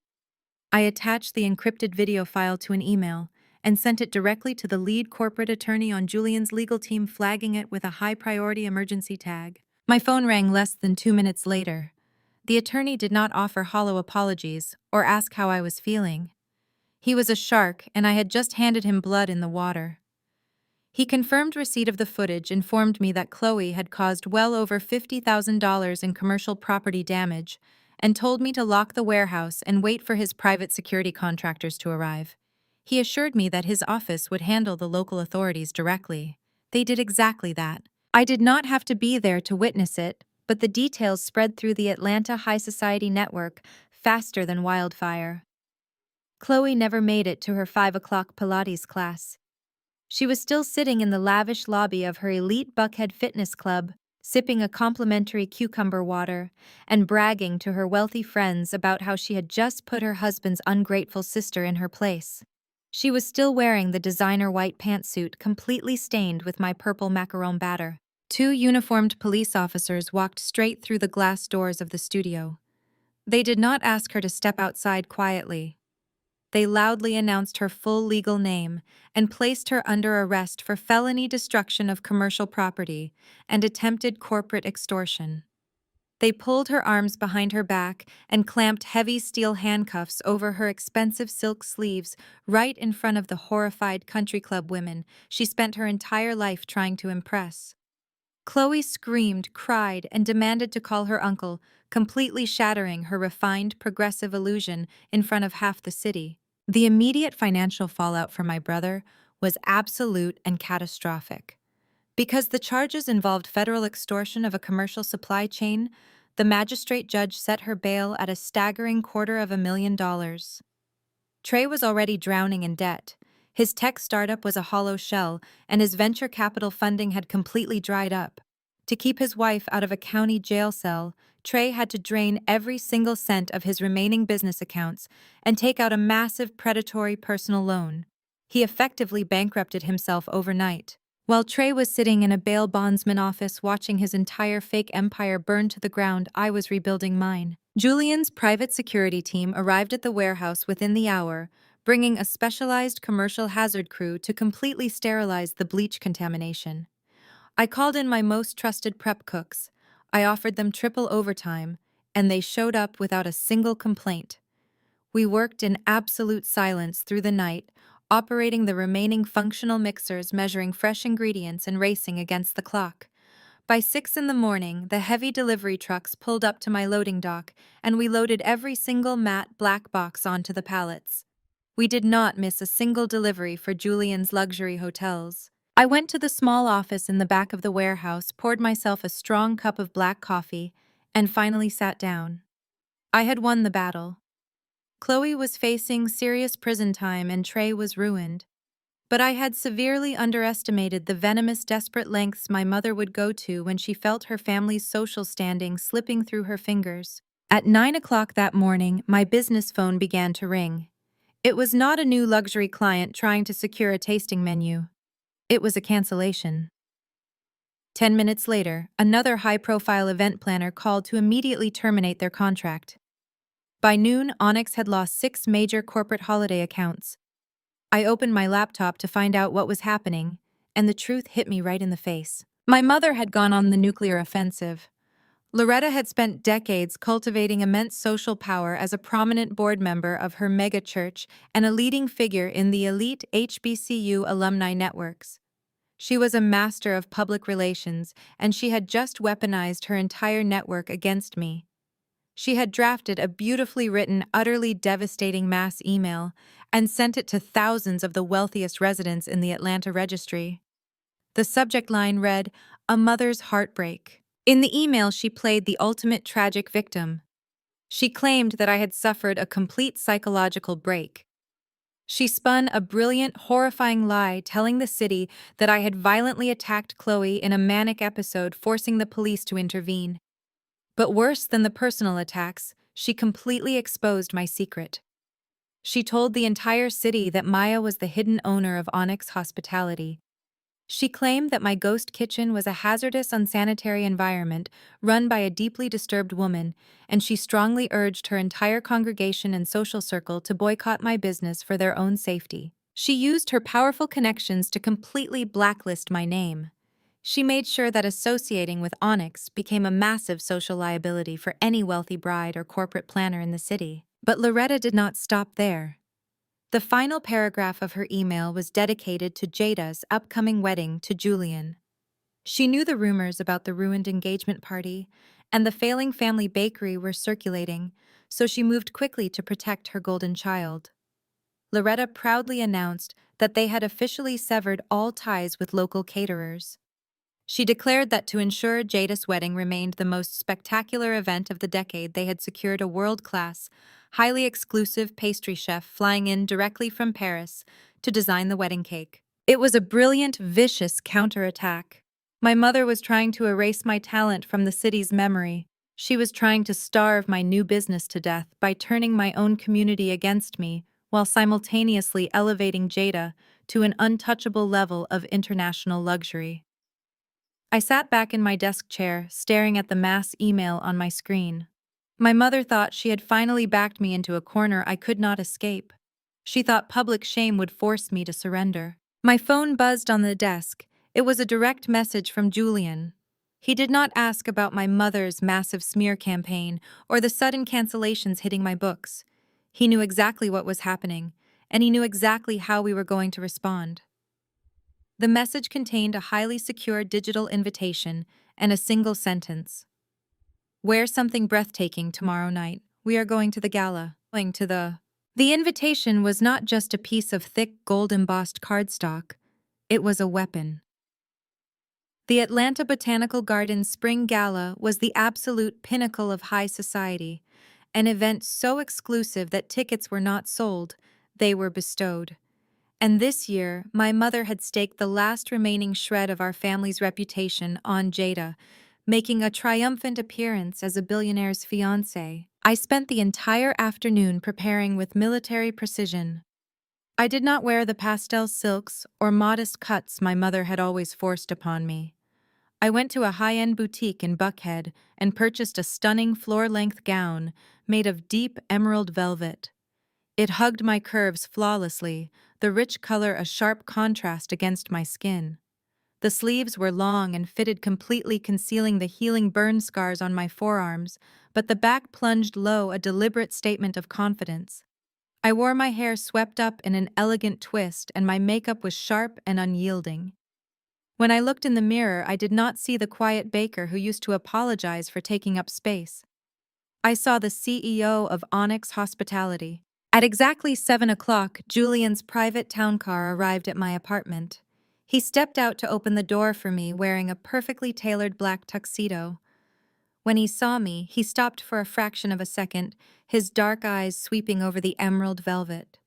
Speaker 1: I attached the encrypted video file to an email and sent it directly to the lead corporate attorney on Julian's legal team, flagging it with a high-priority emergency tag. My phone rang less than 2 minutes later. The attorney did not offer hollow apologies or ask how I was feeling. He was a shark, and I had just handed him blood in the water. He confirmed receipt of the footage, informed me that Chloe had caused well over $50,000 in commercial property damage, and told me to lock the warehouse and wait for his private security contractors to arrive. He assured me that his office would handle the local authorities directly. They did exactly that. I did not have to be there to witness it, but the details spread through the Atlanta high society network faster than wildfire. Chloe never made it to her 5 o'clock Pilates class. She was still sitting in the lavish lobby of her elite Buckhead Fitness Club, sipping a complimentary cucumber water and bragging to her wealthy friends about how she had just put her husband's ungrateful sister in her place. She was still wearing the designer white pantsuit completely stained with my purple macaron batter. 2 uniformed police officers walked straight through the glass doors of the studio. They did not ask her to step outside quietly. They loudly announced her full legal name and placed her under arrest for felony destruction of commercial property and attempted corporate extortion. They pulled her arms behind her back and clamped heavy steel handcuffs over her expensive silk sleeves right in front of the horrified country club women she spent her entire life trying to impress. Chloe screamed, cried, and demanded to call her uncle, completely shattering her refined, progressive illusion in front of half the city. The immediate financial fallout for my brother was absolute and catastrophic. Because the charges involved federal extortion of a commercial supply chain, the magistrate judge set her bail at a staggering $250,000. Trey was already drowning in debt. His tech startup was a hollow shell, and his venture capital funding had completely dried up. To keep his wife out of a county jail cell, Trey had to drain every single cent of his remaining business accounts and take out a massive predatory personal loan. He effectively bankrupted himself overnight. While Trey was sitting in a bail bondsman office watching his entire fake empire burn to the ground, I was rebuilding mine. Julian's private security team arrived at the warehouse within the hour, bringing a specialized commercial hazard crew to completely sterilize the bleach contamination. I called in my most trusted prep cooks. I offered them triple overtime, and they showed up without a single complaint. We worked in absolute silence through the night, operating the remaining functional mixers, measuring fresh ingredients, and racing against the clock. By 6 in the morning, the heavy delivery trucks pulled up to my loading dock, and we loaded every single matte black box onto the pallets. We did not miss a single delivery for Julian's luxury hotels. I went to the small office in the back of the warehouse, poured myself a strong cup of black coffee, and finally sat down. I had won the battle. Chloe was facing serious prison time and Trey was ruined. But I had severely underestimated the venomous, desperate lengths my mother would go to when she felt her family's social standing slipping through her fingers. At 9 o'clock that morning, my business phone began to ring. It was not a new luxury client trying to secure a tasting menu. It was a cancellation. 10 minutes later, another high-profile event planner called to immediately terminate their contract. By noon, Onyx had lost 6 major corporate holiday accounts. I opened my laptop to find out what was happening, and the truth hit me right in the face. My mother had gone on the nuclear offensive. Loretta had spent decades cultivating immense social power as a prominent board member of her megachurch and a leading figure in the elite HBCU alumni networks. She was a master of public relations, and she had just weaponized her entire network against me. She had drafted a beautifully written, utterly devastating mass email and sent it to thousands of the wealthiest residents in the Atlanta registry. The subject line read, "A Mother's Heartbreak." In the email, she played the ultimate tragic victim. She claimed that I had suffered a complete psychological break. She spun a brilliant, horrifying lie telling the city that I had violently attacked Chloe in a manic episode, forcing the police to intervene. But worse than the personal attacks, she completely exposed my secret. She told the entire city that Maya was the hidden owner of Onyx Hospitality. She claimed that my ghost kitchen was a hazardous, unsanitary environment run by a deeply disturbed woman, and she strongly urged her entire congregation and social circle to boycott my business for their own safety. She used her powerful connections to completely blacklist my name. She made sure that associating with Onyx became a massive social liability for any wealthy bride or corporate planner in the city. But Loretta did not stop there. The final paragraph of her email was dedicated to Jada's upcoming wedding to Julian. She knew the rumors about the ruined engagement party and the failing family bakery were circulating, so she moved quickly to protect her golden child. Loretta proudly announced that they had officially severed all ties with local caterers. She declared that to ensure Jada's wedding remained the most spectacular event of the decade, they had secured a world-class, highly exclusive pastry chef flying in directly from Paris to design the wedding cake. It was a brilliant, vicious counterattack. My mother was trying to erase my talent from the city's memory. She was trying to starve my new business to death by turning my own community against me, while simultaneously elevating Jada to an untouchable level of international luxury. I sat back in my desk chair, staring at the mass email on my screen. My mother thought she had finally backed me into a corner I could not escape. She thought public shame would force me to surrender. My phone buzzed on the desk. It was a direct message from Julian. He did not ask about my mother's massive smear campaign or the sudden cancellations hitting my books. He knew exactly what was happening, and he knew exactly how we were going to respond. The message contained a highly secure digital invitation and a single sentence. Wear something breathtaking tomorrow night. We are going to the gala. The invitation was not just a piece of thick gold-embossed cardstock. It was a weapon. The Atlanta Botanical Gardens Spring Gala was the absolute pinnacle of high society, an event so exclusive that tickets were not sold, they were bestowed. And this year, my mother had staked the last remaining shred of our family's reputation on Jada, making a triumphant appearance as a billionaire's fiancé. I spent the entire afternoon preparing with military precision. I did not wear the pastel silks or modest cuts my mother had always forced upon me. I went to a high-end boutique in Buckhead and purchased a stunning floor-length gown made of deep emerald velvet. It hugged my curves flawlessly, the rich color a sharp contrast against my skin. The sleeves were long and fitted completely, concealing the healing burn scars on my forearms, but the back plunged low, a deliberate statement of confidence. I wore my hair swept up in an elegant twist, and my makeup was sharp and unyielding. When I looked in the mirror, I did not see the quiet baker who used to apologize for taking up space. I saw the CEO of Onyx Hospitality. At exactly 7 o'clock, Julian's private town car arrived at my apartment. He stepped out to open the door for me wearing a perfectly tailored black tuxedo. When he saw me, he stopped for a fraction of a second, his dark eyes sweeping over the emerald velvet.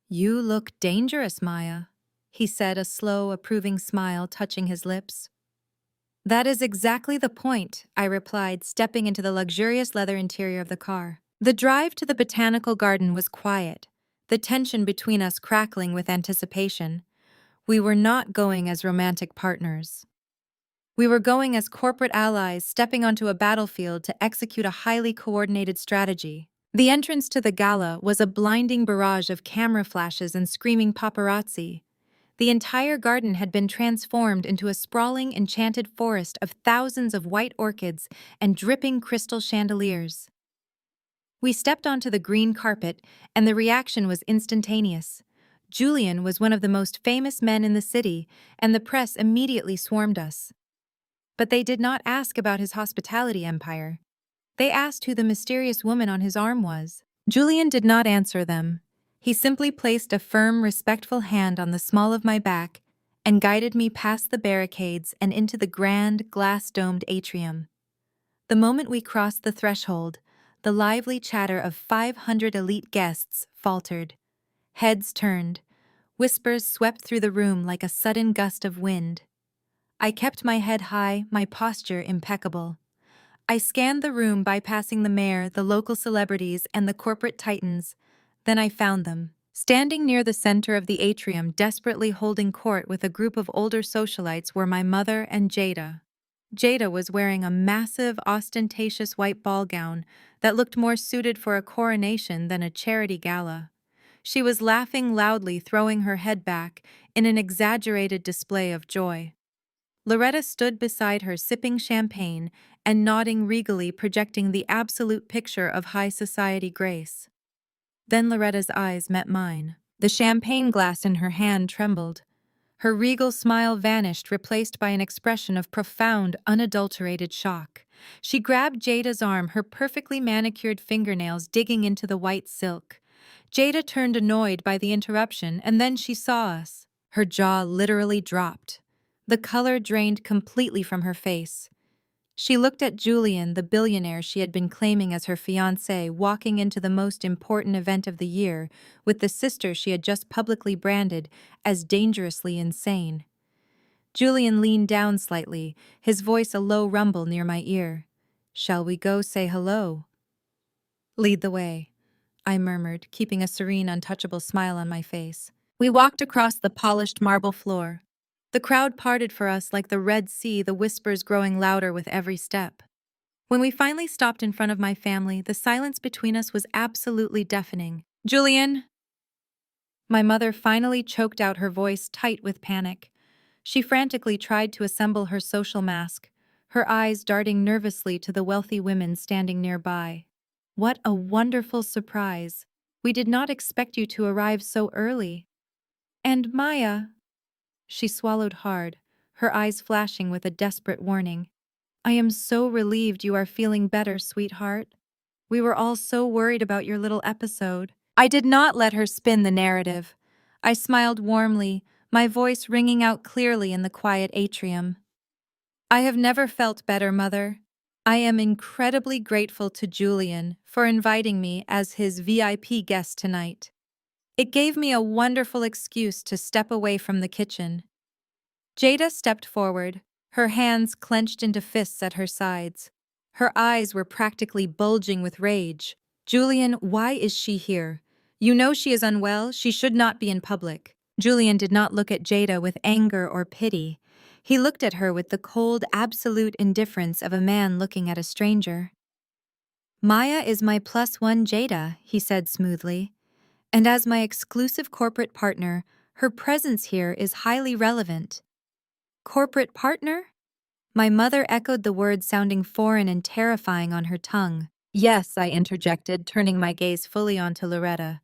Speaker 1: "You look dangerous, Maya," he said, a slow, approving smile touching his lips. "That is exactly the point," I replied, stepping into the luxurious leather interior of the car. The drive to the botanical garden was quiet, the tension between us crackling with anticipation. We were not going as romantic partners. We were going as corporate allies stepping onto a battlefield to execute a highly coordinated strategy. The entrance to the gala was a blinding barrage of camera flashes and screaming paparazzi. The entire garden had been transformed into a sprawling, enchanted forest of thousands of white orchids and dripping crystal chandeliers. We stepped onto the green carpet, and the reaction was instantaneous. Julian was one of the most famous men in the city, and the press immediately swarmed us. But they did not ask about his hospitality empire. They asked who the mysterious woman on his arm was. Julian did not answer them. He simply placed a firm, respectful hand on the small of my back and guided me past the barricades and into the grand, glass-domed atrium. The moment we crossed the threshold, the lively chatter of 500 elite guests faltered. Heads turned. Whispers swept through the room like a sudden gust of wind. I kept my head high, my posture impeccable. I scanned the room, bypassing the mayor, the local celebrities, and the corporate titans. Then I found them, standing near the center of the atrium, desperately holding court with a group of older socialites, were my mother and Jada. Jada was wearing a massive, ostentatious white ball gown that looked more suited for a coronation than a charity gala. She was laughing loudly, throwing her head back in an exaggerated display of joy. Loretta stood beside her, sipping champagne and nodding regally, projecting the absolute picture of high society grace. Then Loretta's eyes met mine. The champagne glass in her hand trembled. Her regal smile vanished, replaced by an expression of profound, unadulterated shock. She grabbed Jada's arm, her perfectly manicured fingernails digging into the white silk. Jada turned, annoyed by the interruption, and then she saw us. Her jaw literally dropped. The color drained completely from her face. She looked at Julian, the billionaire she had been claiming as her fiancé, walking into the most important event of the year with the sister she had just publicly branded as dangerously insane. Julian leaned down slightly, his voice a low rumble near my ear. "Shall we go say hello?" "Lead the way," I murmured, keeping a serene, untouchable smile on my face. We walked across the polished marble floor. The crowd parted for us like the Red Sea, the whispers growing louder with every step. When we finally stopped in front of my family, the silence between us was absolutely deafening. "Julian!" My mother finally choked out, her voice tight with panic. She frantically tried to assemble her social mask, her eyes darting nervously to the wealthy women standing nearby. "What a wonderful surprise! We did not expect you to arrive so early." "And Maya," she swallowed hard, her eyes flashing with a desperate warning. "I am so relieved you are feeling better, sweetheart. We were all so worried about your little episode." I did not let her spin the narrative. I smiled warmly, my voice ringing out clearly in the quiet atrium. "I have never felt better, Mother. I am incredibly grateful to Julian for inviting me as his VIP guest tonight. It gave me a wonderful excuse to step away from the kitchen." Jada stepped forward, her hands clenched into fists at her sides. Her eyes were practically bulging with rage. "Julian, why is she here? You know she is unwell, she should not be in public." Julian did not look at Jada with anger or pity. He looked at her with the cold, absolute indifference of a man looking at a stranger. "Maya is my +1 Jada," he said smoothly. "And as my exclusive corporate partner, her presence here is highly relevant." "Corporate partner?" My mother echoed the word, sounding foreign and terrifying on her tongue. "Yes," I interjected, turning my gaze fully onto Loretta.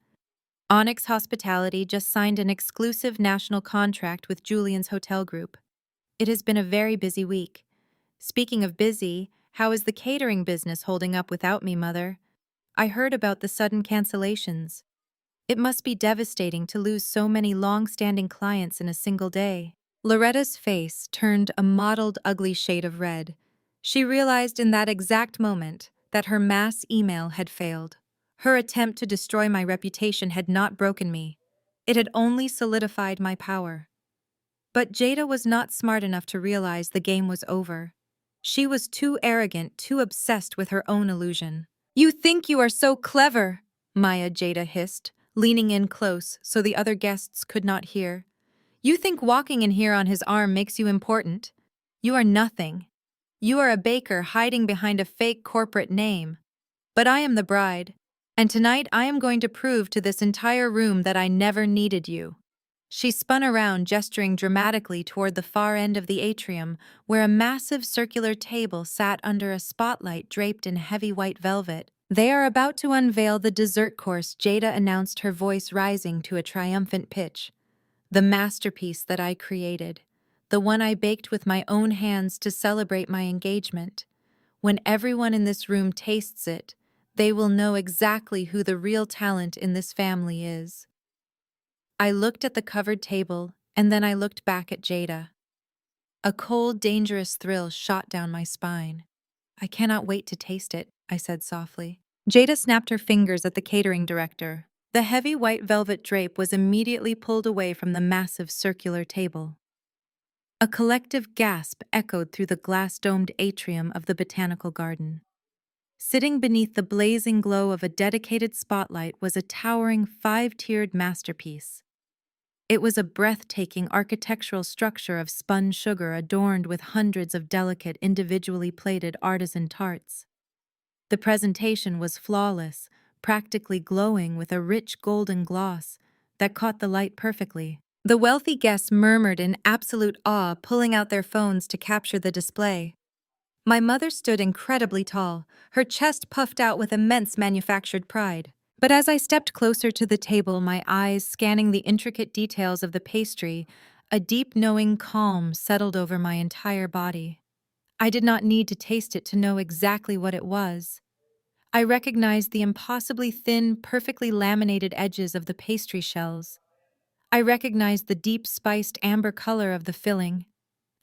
Speaker 1: "Onyx Hospitality just signed an exclusive national contract with Julian's hotel group. It has been a very busy week. Speaking of busy, how is the catering business holding up without me, Mother? I heard about the sudden cancellations. It must be devastating to lose so many long-standing clients in a single day." Loretta's face turned a mottled, ugly shade of red. She realized in that exact moment that her mass email had failed. Her attempt to destroy my reputation had not broken me. It had only solidified my power. But Jada was not smart enough to realize the game was over. She was too arrogant, too obsessed with her own illusion. "You think you are so clever," Maya Jada hissed, leaning in close so the other guests could not hear. "You think walking in here on his arm makes you important? You are nothing. You are a baker hiding behind a fake corporate name. But I am the bride, And tonight I am going to prove to this entire room that I never needed you." She spun around, gesturing dramatically toward the far end of the atrium, where a massive circular table sat under a spotlight draped in heavy white velvet. "They are about to unveil the dessert course," Jada announced, her voice rising to a triumphant pitch. "The masterpiece that I created. The one I baked with my own hands to celebrate my engagement. When everyone in this room tastes it, they will know exactly who the real talent in this family is." I looked at the covered table, and then I looked back at Jada. A cold, dangerous thrill shot down my spine. "I cannot wait to taste it," I said softly. Jada snapped her fingers at the catering director. The heavy white velvet drape was immediately pulled away from the massive circular table. A collective gasp echoed through the glass-domed atrium of the botanical garden. Sitting beneath the blazing glow of a dedicated spotlight was a towering five-tiered masterpiece. It was a breathtaking architectural structure of spun sugar adorned with hundreds of delicate, individually plated artisan tarts. The presentation was flawless, practically glowing with a rich golden gloss that caught the light perfectly. The wealthy guests murmured in absolute awe, pulling out their phones to capture the display. My mother stood incredibly tall, her chest puffed out with immense manufactured pride. But as I stepped closer to the table, my eyes scanning the intricate details of the pastry, a deep knowing calm settled over my entire body. I did not need to taste it to know exactly what it was. I recognized the impossibly thin, perfectly laminated edges of the pastry shells. I recognized the deep spiced amber color of the filling.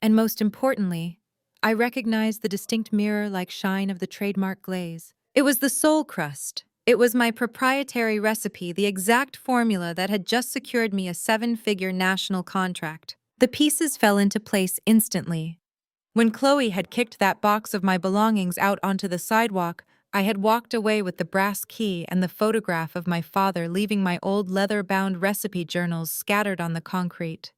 Speaker 1: And most importantly, I recognized the distinct mirror-like shine of the trademark glaze. It was the soul crust. It was my proprietary recipe, the exact formula that had just secured me a seven-figure national contract. The pieces fell into place instantly. When Chloe had kicked that box of my belongings out onto the sidewalk, I had walked away with the brass key and the photograph of my father, leaving my old leather-bound recipe journals scattered on the concrete.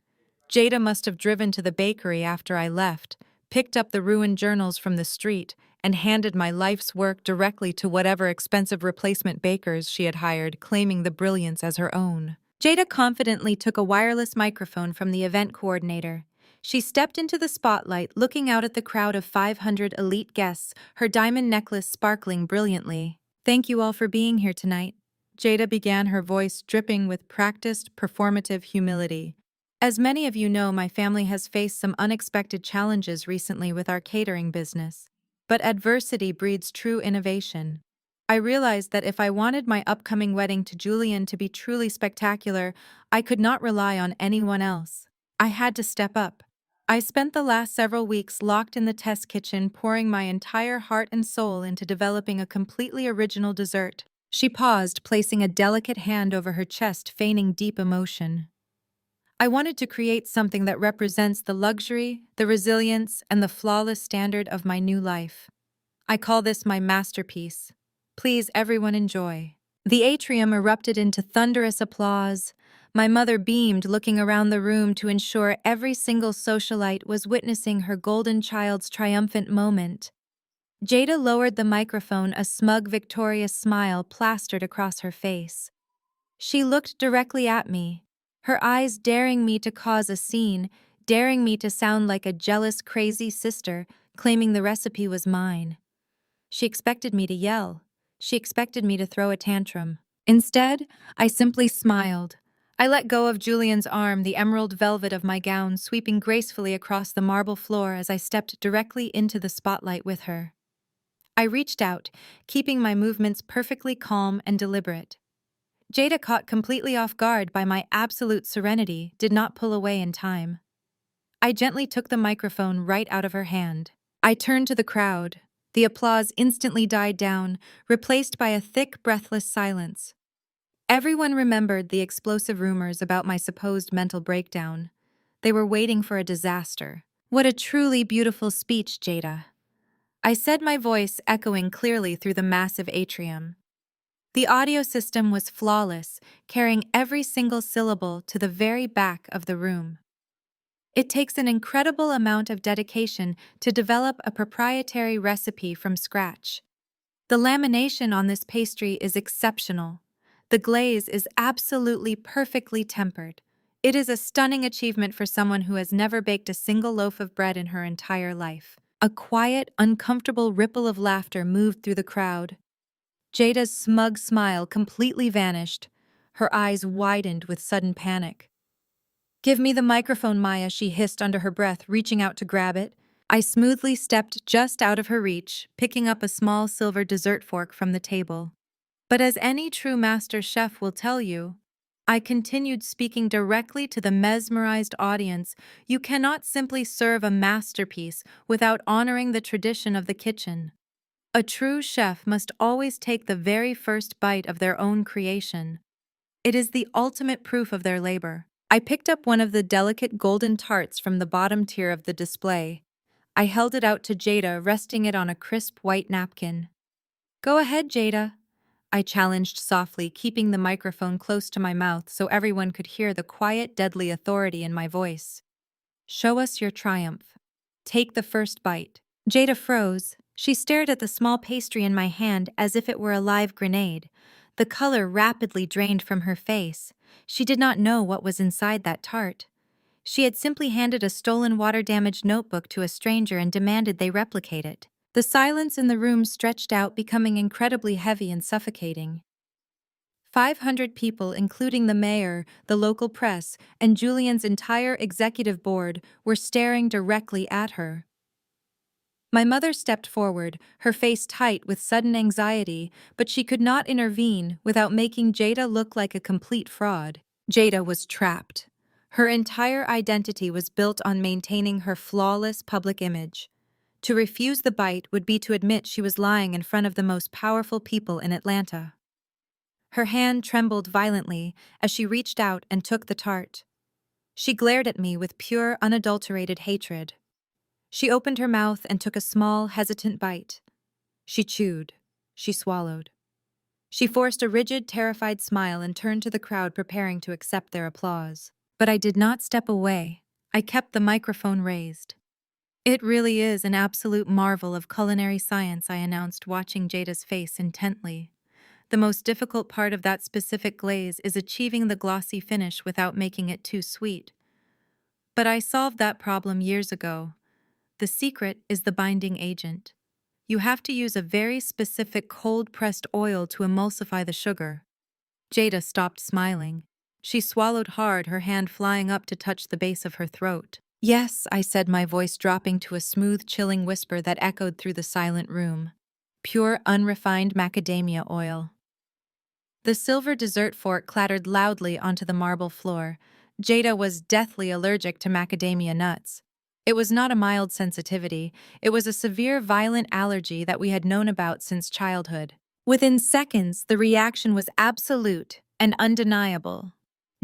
Speaker 1: Jada must have driven to the bakery after I left, picked up the ruined journals from the street, and handed my life's work directly to whatever expensive replacement bakers she had hired, claiming the brilliance as her own. Jada confidently took a wireless microphone from the event coordinator. She stepped into the spotlight, looking out at the crowd of 500 elite guests, her diamond necklace sparkling brilliantly. "Thank you all for being here tonight." Jada began, her voice dripping with practiced, performative humility. "As many of you know, my family has faced some unexpected challenges recently with our catering business. But adversity breeds true innovation. I realized that if I wanted my upcoming wedding to Julian to be truly spectacular, I could not rely on anyone else. I had to step up. I spent the last several weeks locked in the test kitchen, pouring my entire heart and soul into developing a completely original dessert." She paused, placing a delicate hand over her chest, feigning deep emotion. "I wanted to create something that represents the luxury, the resilience, and the flawless standard of my new life. I call this my masterpiece. Please, everyone, enjoy." The atrium erupted into thunderous applause. My mother beamed, looking around the room to ensure every single socialite was witnessing her golden child's triumphant moment. Jada lowered the microphone, a smug, victorious smile plastered across her face. She looked directly at me, her eyes daring me to cause a scene, daring me to sound like a jealous, crazy sister, claiming the recipe was mine. She expected me to yell. She expected me to throw a tantrum. Instead, I simply smiled. I let go of Julian's arm, the emerald velvet of my gown sweeping gracefully across the marble floor as I stepped directly into the spotlight with her. I reached out, keeping my movements perfectly calm and deliberate. Jada, caught completely off guard by my absolute serenity, did not pull away in time. I gently took the microphone right out of her hand. I turned to the crowd. The applause instantly died down, replaced by a thick, breathless silence. Everyone remembered the explosive rumors about my supposed mental breakdown. They were waiting for a disaster. "What a truly beautiful speech, Jada," I said, my voice echoing clearly through the massive atrium. The audio system was flawless, carrying every single syllable to the very back of the room. It takes an incredible amount of dedication to develop a proprietary recipe from scratch. The lamination on this pastry is exceptional. The glaze is absolutely perfectly tempered. It is a stunning achievement for someone who has never baked a single loaf of bread in her entire life. A quiet, uncomfortable ripple of laughter moved through the crowd. Jada's smug smile completely vanished. Her eyes widened with sudden panic. "Give me the microphone, Maya," she hissed under her breath, reaching out to grab it. I smoothly stepped just out of her reach, picking up a small silver dessert fork from the table. But as any true master chef will tell you, I continued speaking directly to the mesmerized audience. You cannot simply serve a masterpiece without honoring the tradition of the kitchen. A true chef must always take the very first bite of their own creation. It is the ultimate proof of their labor. I picked up one of the delicate golden tarts from the bottom tier of the display. I held it out to Jada, resting it on a crisp white napkin. "Go ahead, Jada," I challenged softly, keeping the microphone close to my mouth so everyone could hear the quiet, deadly authority in my voice. "Show us your triumph. Take the first bite." Jada froze. She stared at the small pastry in my hand as if it were a live grenade. The color rapidly drained from her face. She did not know what was inside that tart. She had simply handed a stolen water-damaged notebook to a stranger and demanded they replicate it. The silence in the room stretched out, becoming incredibly heavy and suffocating. 500 people, including the mayor, the local press, and Julian's entire executive board, were staring directly at her. My mother stepped forward, her face tight with sudden anxiety, but she could not intervene without making Jada look like a complete fraud. Jada was trapped. Her entire identity was built on maintaining her flawless public image. To refuse the bite would be to admit she was lying in front of the most powerful people in Atlanta. Her hand trembled violently as she reached out and took the tart. She glared at me with pure, unadulterated hatred. She opened her mouth and took a small, hesitant bite. She chewed. She swallowed. She forced a rigid, terrified smile and turned to the crowd, preparing to accept their applause. But I did not step away. I kept the microphone raised. "It really is an absolute marvel of culinary science," I announced, watching Jada's face intently. "The most difficult part of that specific glaze is achieving the glossy finish without making it too sweet. But I solved that problem years ago. The secret is the binding agent. You have to use a very specific cold-pressed oil to emulsify the sugar." Jada stopped smiling. She swallowed hard, her hand flying up to touch the base of her throat. "Yes," I said, my voice dropping to a smooth, chilling whisper that echoed through the silent room. "Pure, unrefined macadamia oil." The silver dessert fork clattered loudly onto the marble floor. Jada was deathly allergic to macadamia nuts. It was not a mild sensitivity, it was a severe, violent allergy that we had known about since childhood. Within seconds, the reaction was absolute and undeniable.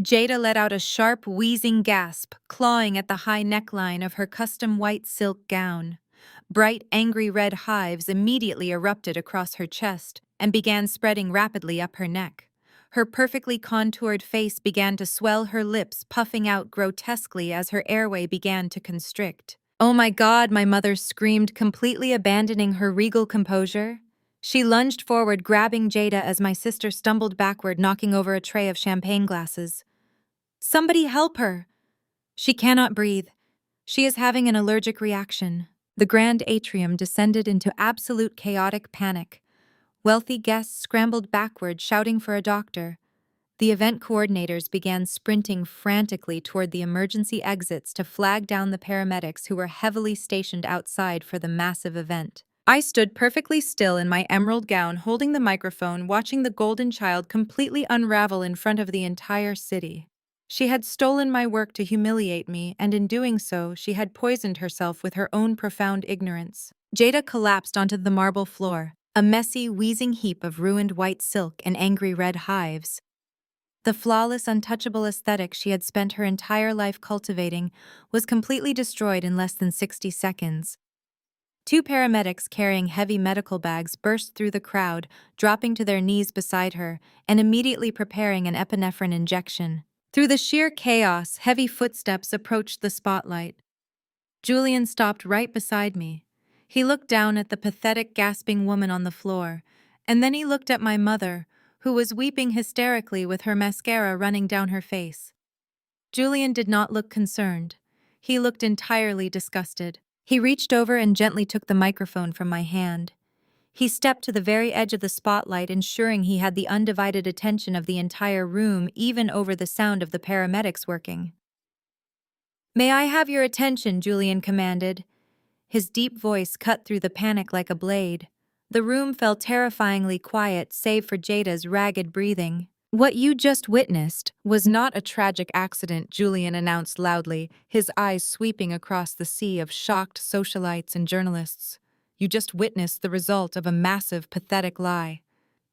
Speaker 1: Jada let out a sharp, wheezing gasp, clawing at the high neckline of her custom white silk gown. Bright, angry red hives immediately erupted across her chest and began spreading rapidly up her neck. Her perfectly contoured face began to swell, her lips puffing out grotesquely as her airway began to constrict. "Oh my God," my mother screamed, completely abandoning her regal composure. She lunged forward, grabbing Jada as my sister stumbled backward, knocking over a tray of champagne glasses. "Somebody help her! She cannot breathe. She is having an allergic reaction." The grand atrium descended into absolute chaotic panic. Wealthy guests scrambled backward, shouting for a doctor. The event coordinators began sprinting frantically toward the emergency exits to flag down the paramedics who were heavily stationed outside for the massive event. I stood perfectly still in my emerald gown, holding the microphone, watching the golden child completely unravel in front of the entire city. She had stolen my work to humiliate me, and in doing so, she had poisoned herself with her own profound ignorance. Jada collapsed onto the marble floor, a messy, wheezing heap of ruined white silk and angry red hives. The flawless, untouchable aesthetic she had spent her entire life cultivating was completely destroyed in less than 60 seconds. Two paramedics carrying heavy medical bags burst through the crowd, dropping to their knees beside her and immediately preparing an epinephrine injection. Through the sheer chaos, heavy footsteps approached the spotlight. Julian stopped right beside me. He looked down at the pathetic, gasping woman on the floor. And then he looked at my mother, who was weeping hysterically with her mascara running down her face. Julian did not look concerned. He looked entirely disgusted. He reached over and gently took the microphone from my hand. He stepped to the very edge of the spotlight, ensuring he had the undivided attention of the entire room, even over the sound of the paramedics working. "May I have your attention?" Julian commanded. His deep voice cut through the panic like a blade. The room fell terrifyingly quiet, save for Jada's ragged breathing. "What you just witnessed was not a tragic accident," Julian announced loudly, his eyes sweeping across the sea of shocked socialites and journalists. "You just witnessed the result of a massive, pathetic lie.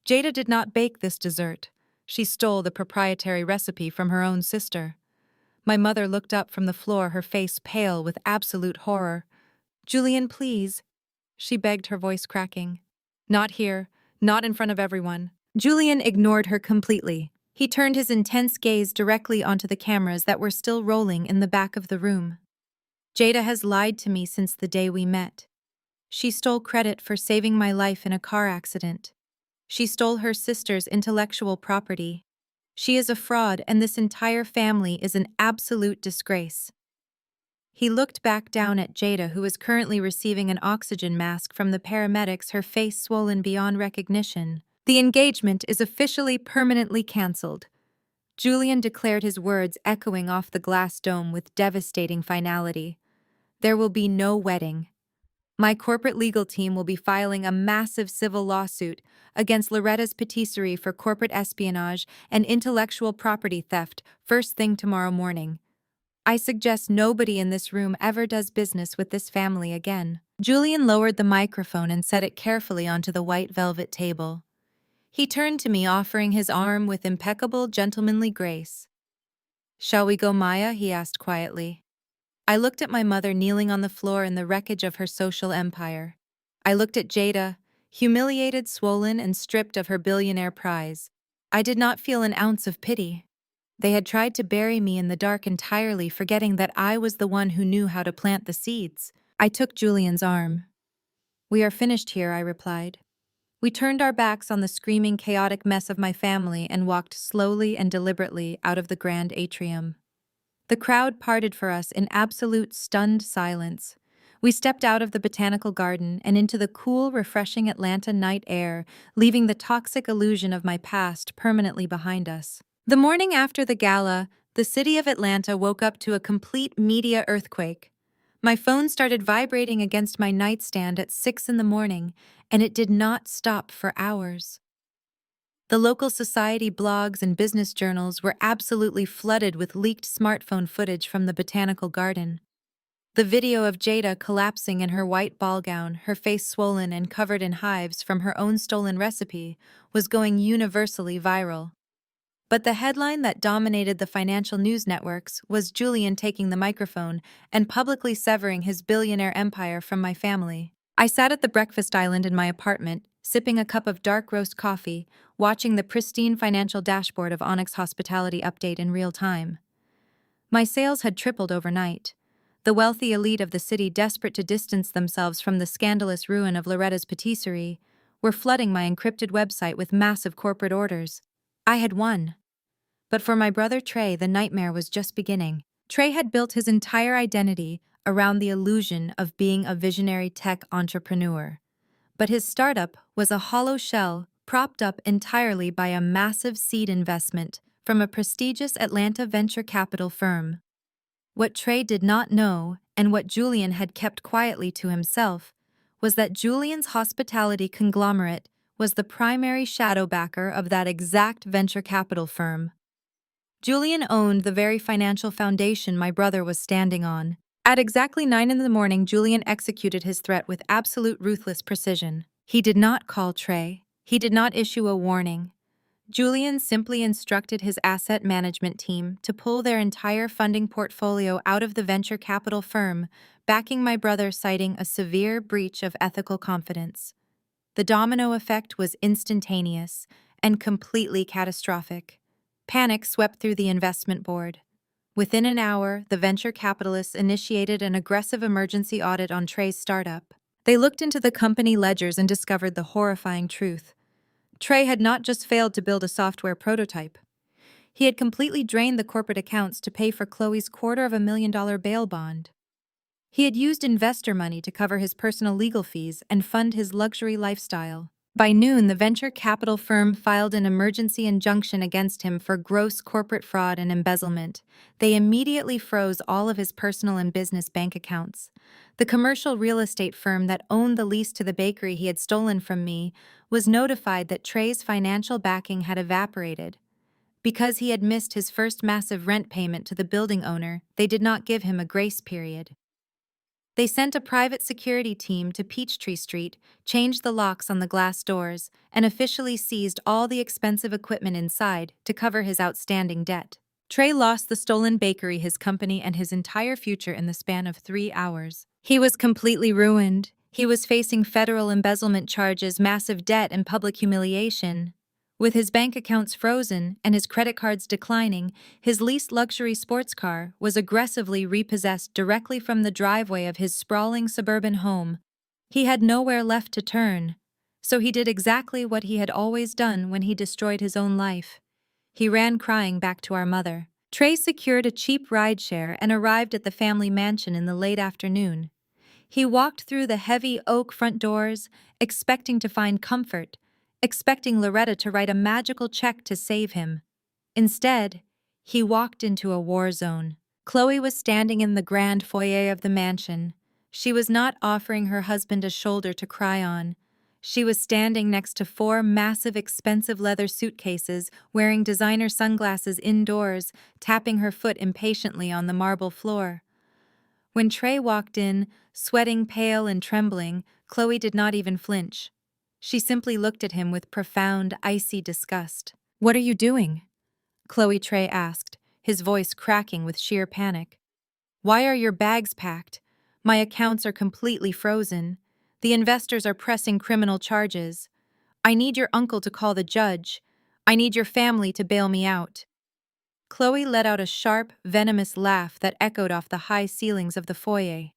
Speaker 1: Jada did not bake this dessert. She stole the proprietary recipe from her own sister." My mother looked up from the floor, her face pale with absolute horror. "Julian, please," she begged, her voice cracking. "Not here, not in front of everyone." Julian ignored her completely. He turned his intense gaze directly onto the cameras that were still rolling in the back of the room. "Jada has lied to me since the day we met. She stole credit for saving my life in a car accident. She stole her sister's intellectual property. She is a fraud, and this entire family is an absolute disgrace." He looked back down at Jada, who was currently receiving an oxygen mask from the paramedics, her face swollen beyond recognition. "The engagement is officially permanently cancelled." Julian declared, his words echoing off the glass dome with devastating finality. "There will be no wedding. My corporate legal team will be filing a massive civil lawsuit against Loretta's Patisserie for corporate espionage and intellectual property theft first thing tomorrow morning. I suggest nobody in this room ever does business with this family again." Julian lowered the microphone and set it carefully onto the white velvet table. He turned to me, offering his arm with impeccable, gentlemanly grace. "Shall we go, Maya?" he asked quietly. I looked at my mother kneeling on the floor in the wreckage of her social empire. I looked at Jada, humiliated, swollen, and stripped of her billionaire prize. I did not feel an ounce of pity. They had tried to bury me in the dark entirely, forgetting that I was the one who knew how to plant the seeds. I took Julian's arm. "We are finished here," I replied. We turned our backs on the screaming, chaotic mess of my family and walked slowly and deliberately out of the grand atrium. The crowd parted for us in absolute stunned silence. We stepped out of the botanical garden and into the cool, refreshing Atlanta night air, leaving the toxic illusion of my past permanently behind us. The morning after the gala, the city of Atlanta woke up to a complete media earthquake. My phone started vibrating against my nightstand at 6 in the morning, and it did not stop for hours. The local society blogs and business journals were absolutely flooded with leaked smartphone footage from the botanical garden. The video of Jada collapsing in her white ball gown, her face swollen and covered in hives from her own stolen recipe, was going universally viral. But the headline that dominated the financial news networks was Julian taking the microphone and publicly severing his billionaire empire from my family. I sat at the breakfast island in my apartment, sipping a cup of dark roast coffee, watching the pristine financial dashboard of Onyx Hospitality update in real time. My sales had tripled overnight. The wealthy elite of the city, desperate to distance themselves from the scandalous ruin of Loretta's Patisserie, were flooding my encrypted website with massive corporate orders. I had won. But for my brother Trey, the nightmare was just beginning. Trey had built his entire identity around the illusion of being a visionary tech entrepreneur. But his startup was a hollow shell propped up entirely by a massive seed investment from a prestigious Atlanta venture capital firm. What Trey did not know, and what Julian had kept quietly to himself, was that Julian's hospitality conglomerate was the primary shadow backer of that exact venture capital firm. Julian owned the very financial foundation my brother was standing on. At exactly 9 in the morning, Julian executed his threat with absolute ruthless precision. He did not call Trey. He did not issue a warning. Julian simply instructed his asset management team to pull their entire funding portfolio out of the venture capital firm, backing my brother, citing a severe breach of ethical confidence. The domino effect was instantaneous and completely catastrophic. Panic swept through the investment board. Within an hour, the venture capitalists initiated an aggressive emergency audit on Trey's startup. They looked into the company ledgers and discovered the horrifying truth. Trey had not just failed to build a software prototype. He had completely drained the corporate accounts to pay for Chloe's $250,000 bail bond. He had used investor money to cover his personal legal fees and fund his luxury lifestyle. By noon, the venture capital firm filed an emergency injunction against him for gross corporate fraud and embezzlement. They immediately froze all of his personal and business bank accounts. The commercial real estate firm that owned the lease to the bakery he had stolen from me was notified that Trey's financial backing had evaporated. Because he had missed his first massive rent payment to the building owner, they did not give him a grace period. They sent a private security team to Peachtree Street, changed the locks on the glass doors, and officially seized all the expensive equipment inside to cover his outstanding debt. Trey lost the stolen bakery, his company, and his entire future in the span of 3 hours. He was completely ruined. He was facing federal embezzlement charges, massive debt, and public humiliation. With his bank accounts frozen and his credit cards declining, his leased luxury sports car was aggressively repossessed directly from the driveway of his sprawling suburban home. He had nowhere left to turn, so he did exactly what he had always done when he destroyed his own life. He ran crying back to our mother. Trey secured a cheap rideshare and arrived at the family mansion in the late afternoon. He walked through the heavy oak front doors, expecting to find comfort, expecting Loretta to write a magical check to save him. Instead, he walked into a war zone. Chloe was standing in the grand foyer of the mansion. She was not offering her husband a shoulder to cry on. She was standing next to 4 massive expensive leather suitcases, wearing designer sunglasses indoors, tapping her foot impatiently on the marble floor. When Trey walked in, sweating, pale, and trembling, Chloe did not even flinch. She simply looked at him with profound, icy disgust. "What are you doing?" Trey asked, his voice cracking with sheer panic. "Why are your bags packed? My accounts are completely frozen. The investors are pressing criminal charges. I need your uncle to call the judge. I need your family to bail me out." Chloe let out a sharp, venomous laugh that echoed off the high ceilings of the foyer.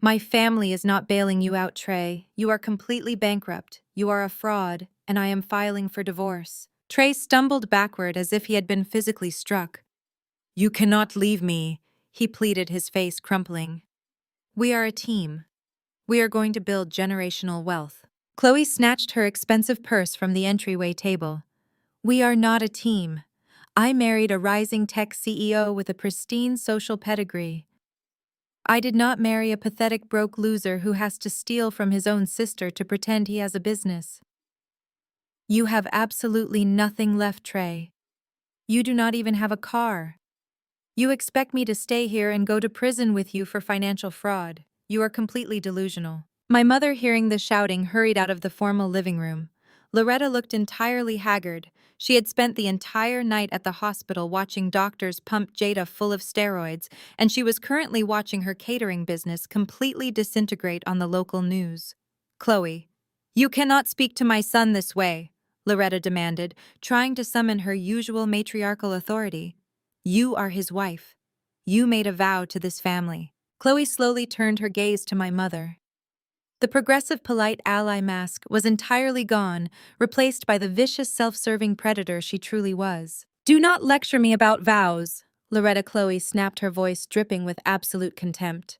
Speaker 1: "My family is not bailing you out, Trey. You are completely bankrupt. You are a fraud, and I am filing for divorce." Trey stumbled backward as if he had been physically struck. "You cannot leave me," he pleaded, his face crumpling. "We are a team. We are going to build generational wealth." Chloe snatched her expensive purse from the entryway table. "We are not a team. I married a rising tech CEO with a pristine social pedigree. I did not marry a pathetic broke loser who has to steal from his own sister to pretend he has a business." "You have absolutely nothing left, Trey. You do not even have a car. You expect me to stay here and go to prison with you for financial fraud. You are completely delusional." My mother, hearing the shouting, hurried out of the formal living room. Loretta looked entirely haggard. She had spent the entire night at the hospital watching doctors pump Jada full of steroids, and she was currently watching her catering business completely disintegrate on the local news. "Chloe, you cannot speak to my son this way," Loretta demanded, trying to summon her usual matriarchal authority. "You are his wife. You made a vow to this family." Chloe slowly turned her gaze to my mother. The progressive polite ally mask was entirely gone, replaced by the vicious self-serving predator she truly was. "Do not lecture me about vows," Chloe snapped, her voice dripping with absolute contempt.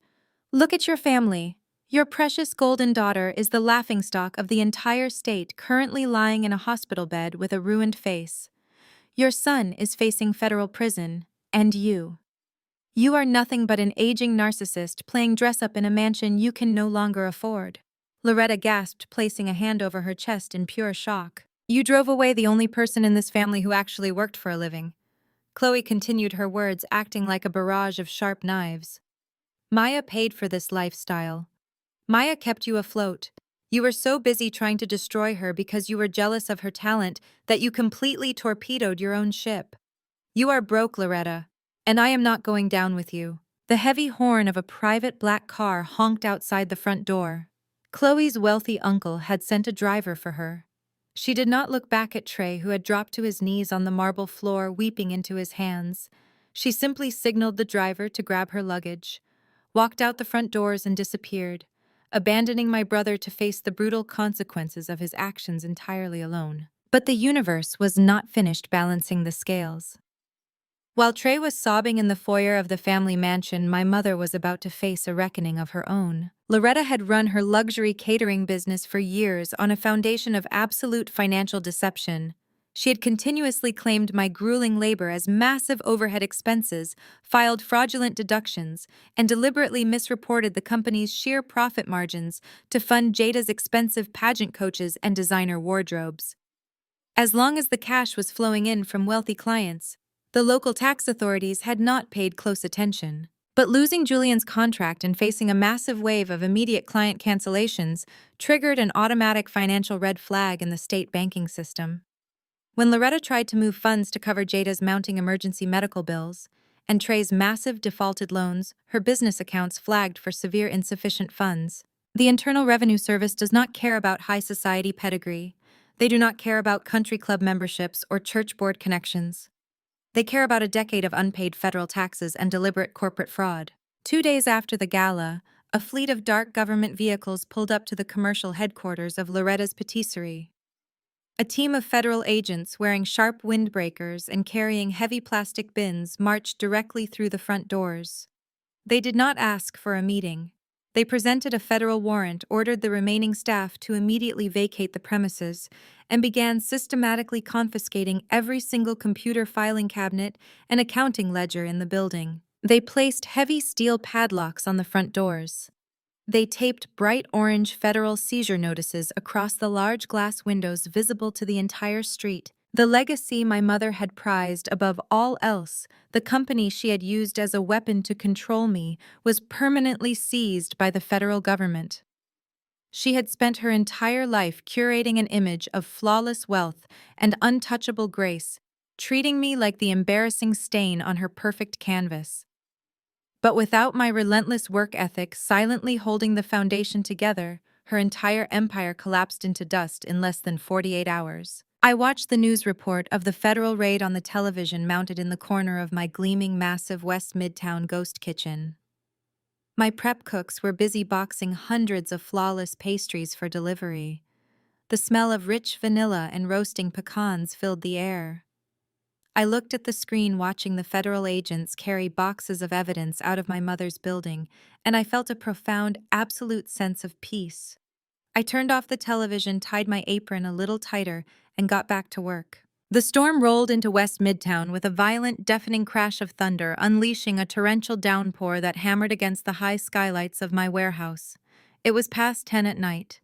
Speaker 1: "Look at your family. Your precious golden daughter is the laughingstock of the entire state, currently lying in a hospital bed with a ruined face. Your son is facing federal prison, and you. You are nothing but an aging narcissist playing dress-up in a mansion you can no longer afford." Loretta gasped, placing a hand over her chest in pure shock. "You drove away the only person in this family who actually worked for a living." Chloe continued her words, acting like a barrage of sharp knives. "Maya paid for this lifestyle. Maya kept you afloat. You were so busy trying to destroy her because you were jealous of her talent that you completely torpedoed your own ship. You are broke, Loretta, and I am not going down with you." The heavy horn of a private black car honked outside the front door. Chloe's wealthy uncle had sent a driver for her. She did not look back at Trey, who had dropped to his knees on the marble floor, weeping into his hands. She simply signaled the driver to grab her luggage, walked out the front doors, and disappeared. abandoning my brother to face the brutal consequences of his actions entirely alone. But the universe was not finished balancing the scales. While Trey was sobbing in the foyer of the family mansion, my mother was about to face a reckoning of her own. Loretta had run her luxury catering business for years on a foundation of absolute financial deception. She had continuously claimed my grueling labor as massive overhead expenses, filed fraudulent deductions, and deliberately misreported the company's sheer profit margins to fund Jada's expensive pageant coaches and designer wardrobes. As long as the cash was flowing in from wealthy clients, the local tax authorities had not paid close attention. But losing Julian's contract and facing a massive wave of immediate client cancellations triggered an automatic financial red flag in the state banking system. When Loretta tried to move funds to cover Jada's mounting emergency medical bills and Trey's massive defaulted loans, her business accounts flagged for severe insufficient funds. The Internal Revenue Service does not care about high society pedigree. They do not care about country club memberships or church board connections. They care about a decade of unpaid federal taxes and deliberate corporate fraud. 2 days after the gala, a fleet of dark government vehicles pulled up to the commercial headquarters of Loretta's Patisserie. A team of federal agents wearing sharp windbreakers and carrying heavy plastic bins marched directly through the front doors. They did not ask for a meeting. They presented a federal warrant, ordered the remaining staff to immediately vacate the premises, and began systematically confiscating every single computer filing cabinet and accounting ledger in the building. They placed heavy steel padlocks on the front doors. They taped bright orange federal seizure notices across the large glass windows visible to the entire street. The legacy my mother had prized above all else, the company she had used as a weapon to control me, was permanently seized by the federal government. She had spent her entire life curating an image of flawless wealth and untouchable grace, treating me like the embarrassing stain on her perfect canvas. But without my relentless work ethic silently holding the foundation together, her entire empire collapsed into dust in less than 48 hours. I watched the news report of the federal raid on the television mounted in the corner of my gleaming, massive West Midtown ghost kitchen. My prep cooks were busy boxing hundreds of flawless pastries for delivery. The smell of rich vanilla and roasting pecans filled the air. I looked at the screen watching the federal agents carry boxes of evidence out of my mother's building, and I felt a profound, absolute sense of peace. I turned off the television, tied my apron a little tighter, and got back to work. The storm rolled into West Midtown with a violent, deafening crash of thunder, unleashing a torrential downpour that hammered against the high skylights of my warehouse. It was past 10 at night.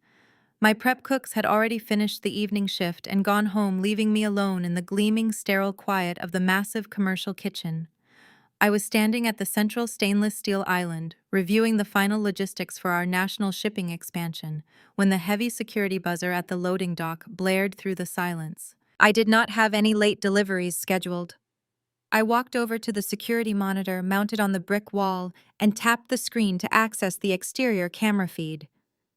Speaker 1: My prep cooks had already finished the evening shift and gone home, leaving me alone in the gleaming, sterile quiet of the massive commercial kitchen. I was standing at the central stainless steel island, reviewing the final logistics for our national shipping expansion, when the heavy security buzzer at the loading dock blared through the silence. I did not have any late deliveries scheduled. I walked over to the security monitor mounted on the brick wall and tapped the screen to access the exterior camera feed.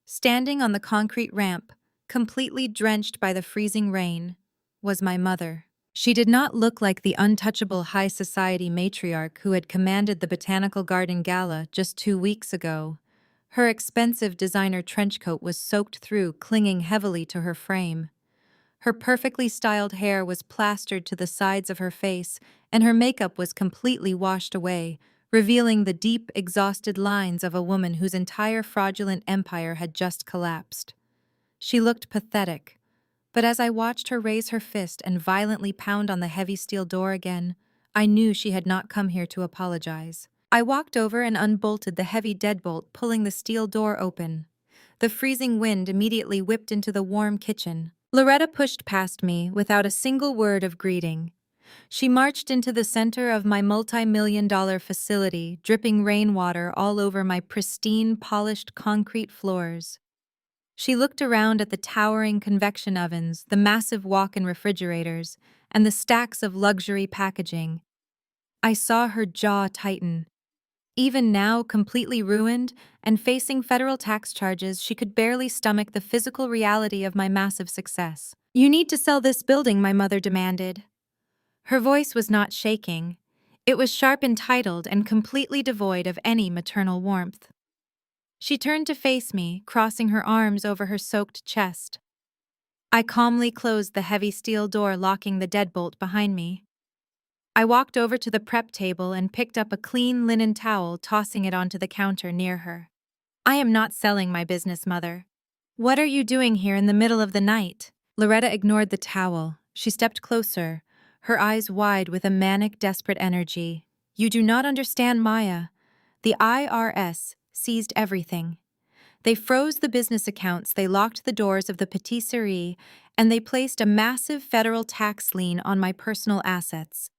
Speaker 1: Standing on the concrete ramp, completely drenched by the freezing rain, was my mother. She did not look like the untouchable high society matriarch who had commanded the Botanical Garden Gala just 2 weeks ago. Her expensive designer trench coat was soaked through, clinging heavily to her frame. Her perfectly styled hair was plastered to the sides of her face, and her makeup was completely washed away, revealing the deep, exhausted lines of a woman whose entire fraudulent empire had just collapsed. She looked pathetic, but as I watched her raise her fist and violently pound on the heavy steel door again, I knew she had not come here to apologize. I walked over and unbolted the heavy deadbolt, pulling the steel door open. The freezing wind immediately whipped into the warm kitchen. Loretta pushed past me without a single word of greeting. She marched into the center of my multi-million-dollar facility, dripping rainwater all over my pristine, polished concrete floors. She looked around at the towering convection ovens, the massive walk-in refrigerators, and the stacks of luxury packaging. I saw her jaw tighten. Even now, completely ruined and facing federal tax charges, she could barely stomach the physical reality of my massive success. "You need to sell this building," my mother demanded. Her voice was not shaking. It was sharp, entitled, and completely devoid of any maternal warmth. She turned to face me, crossing her arms over her soaked chest. I calmly closed the heavy steel door, locking the deadbolt behind me. I walked over to the prep table and picked up a clean linen towel, tossing it onto the counter near her. I am not selling my business, Mother. What are you doing here in the middle of the night? Loretta ignored the towel. She stepped closer, her eyes wide with a manic, desperate energy. You do not understand, Maya. The IRS seized everything. They froze the business accounts, they locked the doors of the patisserie, and they placed a massive federal tax lien on my personal assets.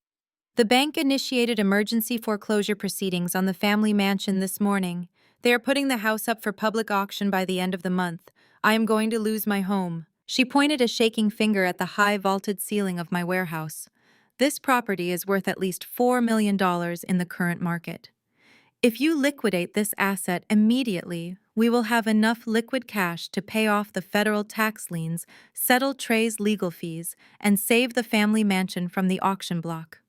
Speaker 1: The bank initiated emergency foreclosure proceedings on the family mansion this morning. They are putting the house up for public auction by the end of the month. I am going to lose my home. She pointed a shaking finger at the high vaulted ceiling of my warehouse. This property is worth at least $4 million in the current market. If you liquidate this asset immediately, we will have enough liquid cash to pay off the federal tax liens, settle Trey's legal fees, and save the family mansion from the auction block.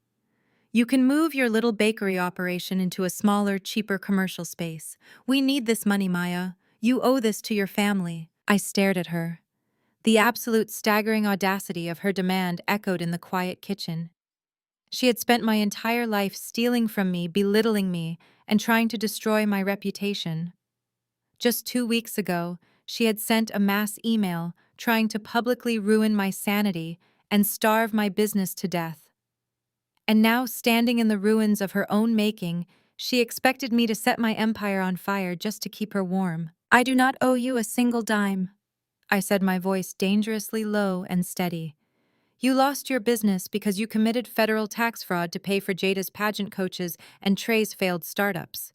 Speaker 1: You can move your little bakery operation into a smaller, cheaper commercial space. We need this money, Maya. You owe this to your family. I stared at her. The absolute staggering audacity of her demand echoed in the quiet kitchen. She had spent my entire life stealing from me, belittling me, and trying to destroy my reputation. Just 2 weeks ago, she had sent a mass email trying to publicly ruin my sanity and starve my business to death. And now, standing in the ruins of her own making, she expected me to set my empire on fire just to keep her warm. I do not owe you a single dime, I said, my voice dangerously low and steady. You lost your business because you committed federal tax fraud to pay for Jada's pageant coaches and Trey's failed startups.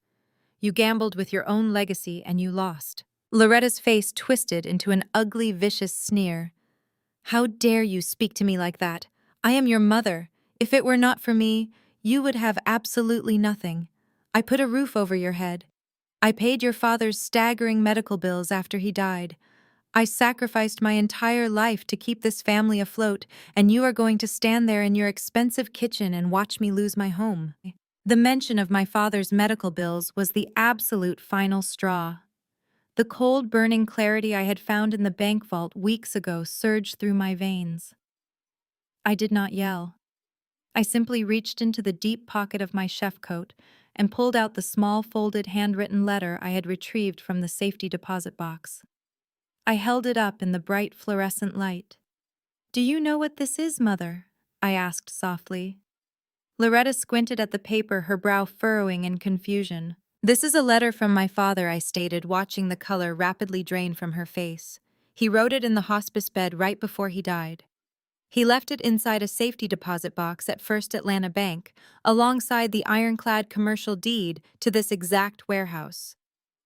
Speaker 1: You gambled with your own legacy and you lost. Loretta's face twisted into an ugly, vicious sneer. How dare you speak to me like that? I am your mother. If it were not for me, you would have absolutely nothing. I put a roof over your head. I paid your father's staggering medical bills after he died. I sacrificed my entire life to keep this family afloat, and you are going to stand there in your expensive kitchen and watch me lose my home. The mention of my father's medical bills was the absolute final straw. The cold, burning clarity I had found in the bank vault weeks ago surged through my veins. I did not yell. I simply reached into the deep pocket of my chef coat and pulled out the small folded handwritten letter I had retrieved from the safety deposit box. I held it up in the bright fluorescent light. Do you know what this is, Mother? I asked softly. Loretta squinted at the paper, her brow furrowing in confusion. This is a letter from my father, I stated, watching the color rapidly drain from her face. He wrote it in the hospice bed right before he died. He left it inside a safety deposit box at First Atlanta Bank, alongside the ironclad commercial deed to this exact warehouse.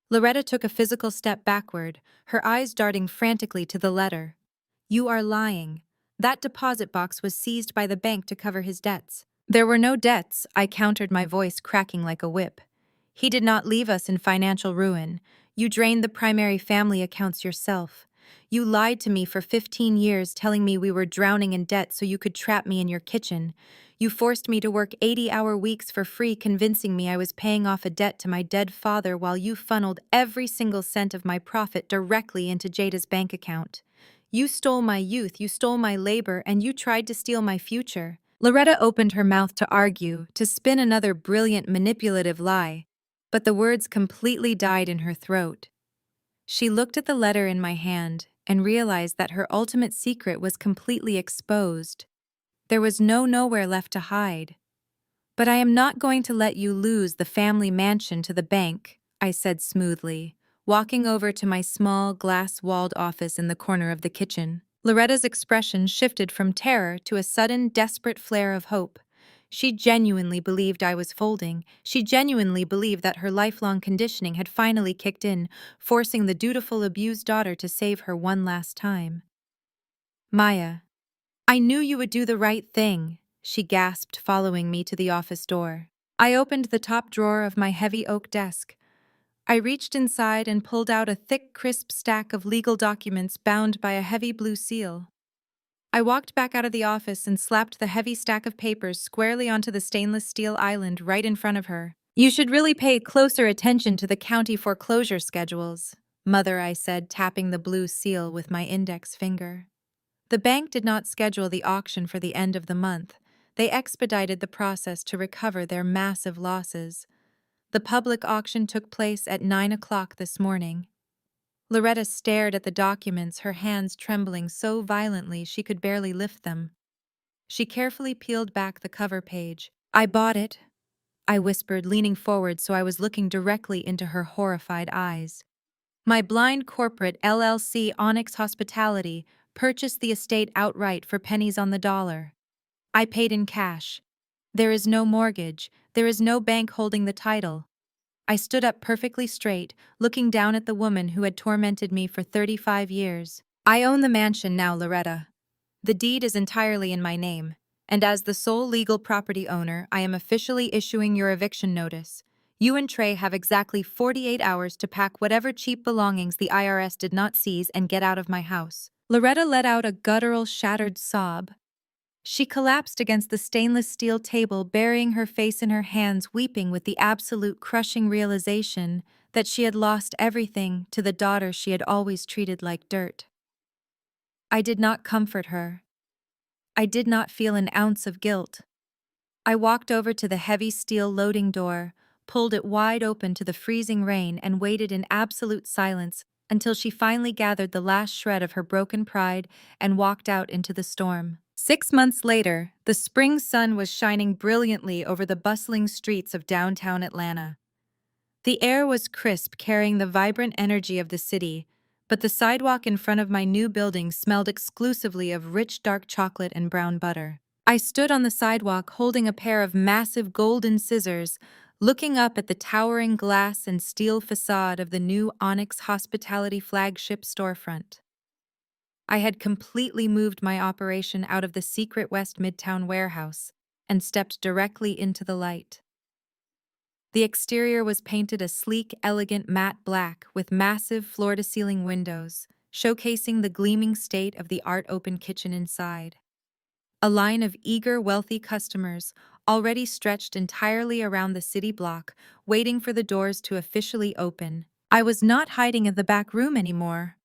Speaker 1: Loretta took a physical step backward, her eyes darting frantically to the letter. You are lying. That deposit box was seized by the bank to cover his debts. There were no debts, I countered, my voice cracking like a whip. He did not leave us in financial ruin. You drained the primary family accounts yourself. You lied to me for 15 years, telling me we were drowning in debt so you could trap me in your kitchen. You forced me to work 80-hour weeks for free, convincing me I was paying off a debt to my dead father while you funneled every single cent of my profit directly into Jada's bank account. You stole my youth, you stole my labor, and you tried to steal my future. Loretta opened her mouth to argue, to spin another brilliant, manipulative lie, but the words completely died in her throat. She looked at the letter in my hand and realized that her ultimate secret was completely exposed. There was nowhere left to hide. But I am not going to let you lose the family mansion to the bank, I said smoothly, walking over to my small, glass-walled office in the corner of the kitchen. Loretta's expression shifted from terror to a sudden, desperate flare of hope. She genuinely believed I was folding. She genuinely believed that her lifelong conditioning had finally kicked in, forcing the dutiful, abused daughter to save her one last time. Maya, I knew you would do the right thing, she gasped, following me to the office door. I opened the top drawer of my heavy oak desk. I reached inside and pulled out a thick, crisp stack of legal documents bound by a heavy blue seal. I walked back out of the office and slapped the heavy stack of papers squarely onto the stainless steel island right in front of her. You should really pay closer attention to the county foreclosure schedules, Mother, I said, tapping the blue seal with my index finger. The bank did not schedule the auction for the end of the month. They expedited the process to recover their massive losses. The public auction took place at 9 o'clock this morning. Loretta stared at the documents, her hands trembling so violently she could barely lift them. She carefully peeled back the cover page. I bought it, I whispered, leaning forward so I was looking directly into her horrified eyes. My blind corporate LLC Onyx Hospitality purchased the estate outright for pennies on the dollar. I paid in cash. There is no mortgage, there is no bank holding the title. I stood up perfectly straight, looking down at the woman who had tormented me for 35 years. I own the mansion now, Loretta. The deed is entirely in my name, and as the sole legal property owner, I am officially issuing your eviction notice. You and Trey have exactly 48 hours to pack whatever cheap belongings the IRS did not seize and get out of my house. Loretta let out a guttural, shattered sob. She collapsed against the stainless steel table, burying her face in her hands, weeping with the absolute crushing realization that she had lost everything to the daughter she had always treated like dirt. I did not comfort her. I did not feel an ounce of guilt. I walked over to the heavy steel loading door, pulled it wide open to the freezing rain, and waited in absolute silence until she finally gathered the last shred of her broken pride and walked out into the storm. 6 months later, the spring sun was shining brilliantly over the bustling streets of downtown Atlanta. The air was crisp, carrying the vibrant energy of the city, but the sidewalk in front of my new building smelled exclusively of rich dark chocolate and brown butter. I stood on the sidewalk holding a pair of massive golden scissors, looking up at the towering glass and steel facade of the new Onyx Hospitality flagship storefront. I had completely moved my operation out of the secret West Midtown warehouse and stepped directly into the light. The exterior was painted a sleek, elegant matte black with massive floor-to-ceiling windows, showcasing the gleaming state of the art open kitchen inside. A line of eager, wealthy customers already stretched entirely around the city block, waiting for the doors to officially open. I was not hiding in the back room anymore.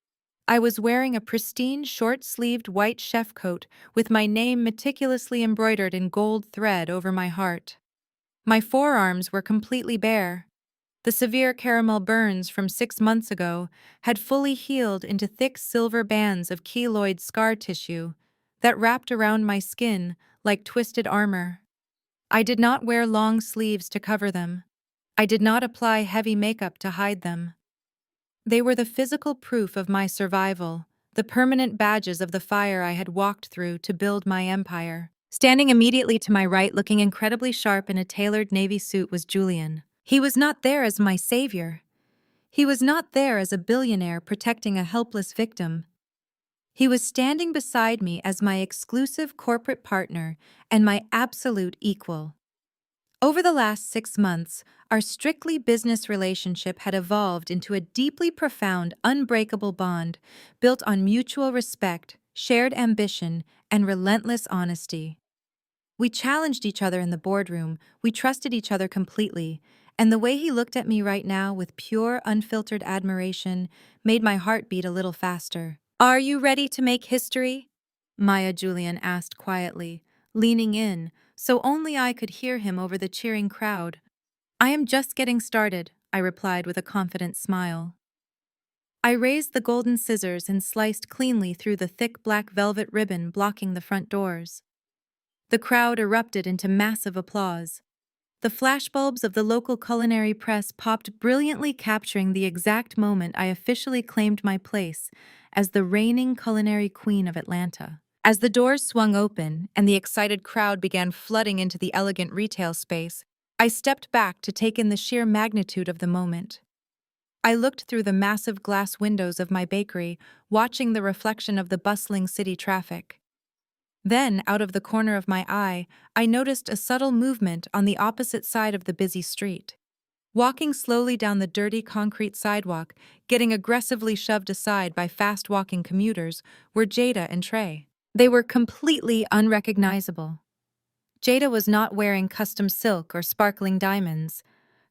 Speaker 1: I was wearing a pristine, short-sleeved white chef coat with my name meticulously embroidered in gold thread over my heart. My forearms were completely bare. The severe caramel burns from 6 months ago had fully healed into thick silver bands of keloid scar tissue that wrapped around my skin like twisted armor. I did not wear long sleeves to cover them. I did not apply heavy makeup to hide them. They were the physical proof of my survival, the permanent badges of the fire I had walked through to build my empire. Standing immediately to my right, looking incredibly sharp in a tailored navy suit, was Julian. He was not there as my savior. He was not there as a billionaire protecting a helpless victim. He was standing beside me as my exclusive corporate partner and my absolute equal. Over the last 6 months, our strictly business relationship had evolved into a deeply profound, unbreakable bond built on mutual respect, shared ambition, and relentless honesty. We challenged each other in the boardroom, we trusted each other completely, and the way he looked at me right now with pure, unfiltered admiration made my heart beat a little faster. "Are you ready to make history?" Maya Julian asked quietly, leaning in, so only I could hear him over the cheering crowd. "I am just getting started," I replied with a confident smile. I raised the golden scissors and sliced cleanly through the thick black velvet ribbon blocking the front doors. The crowd erupted into massive applause. The flashbulbs of the local culinary press popped brilliantly, capturing the exact moment I officially claimed my place as the reigning culinary queen of Atlanta. As the doors swung open and the excited crowd began flooding into the elegant retail space, I stepped back to take in the sheer magnitude of the moment. I looked through the massive glass windows of my bakery, watching the reflection of the bustling city traffic. Then, out of the corner of my eye, I noticed a subtle movement on the opposite side of the busy street. Walking slowly down the dirty concrete sidewalk, getting aggressively shoved aside by fast-walking commuters, were Jada and Trey. They were completely unrecognizable. Jada was not wearing custom silk or sparkling diamonds.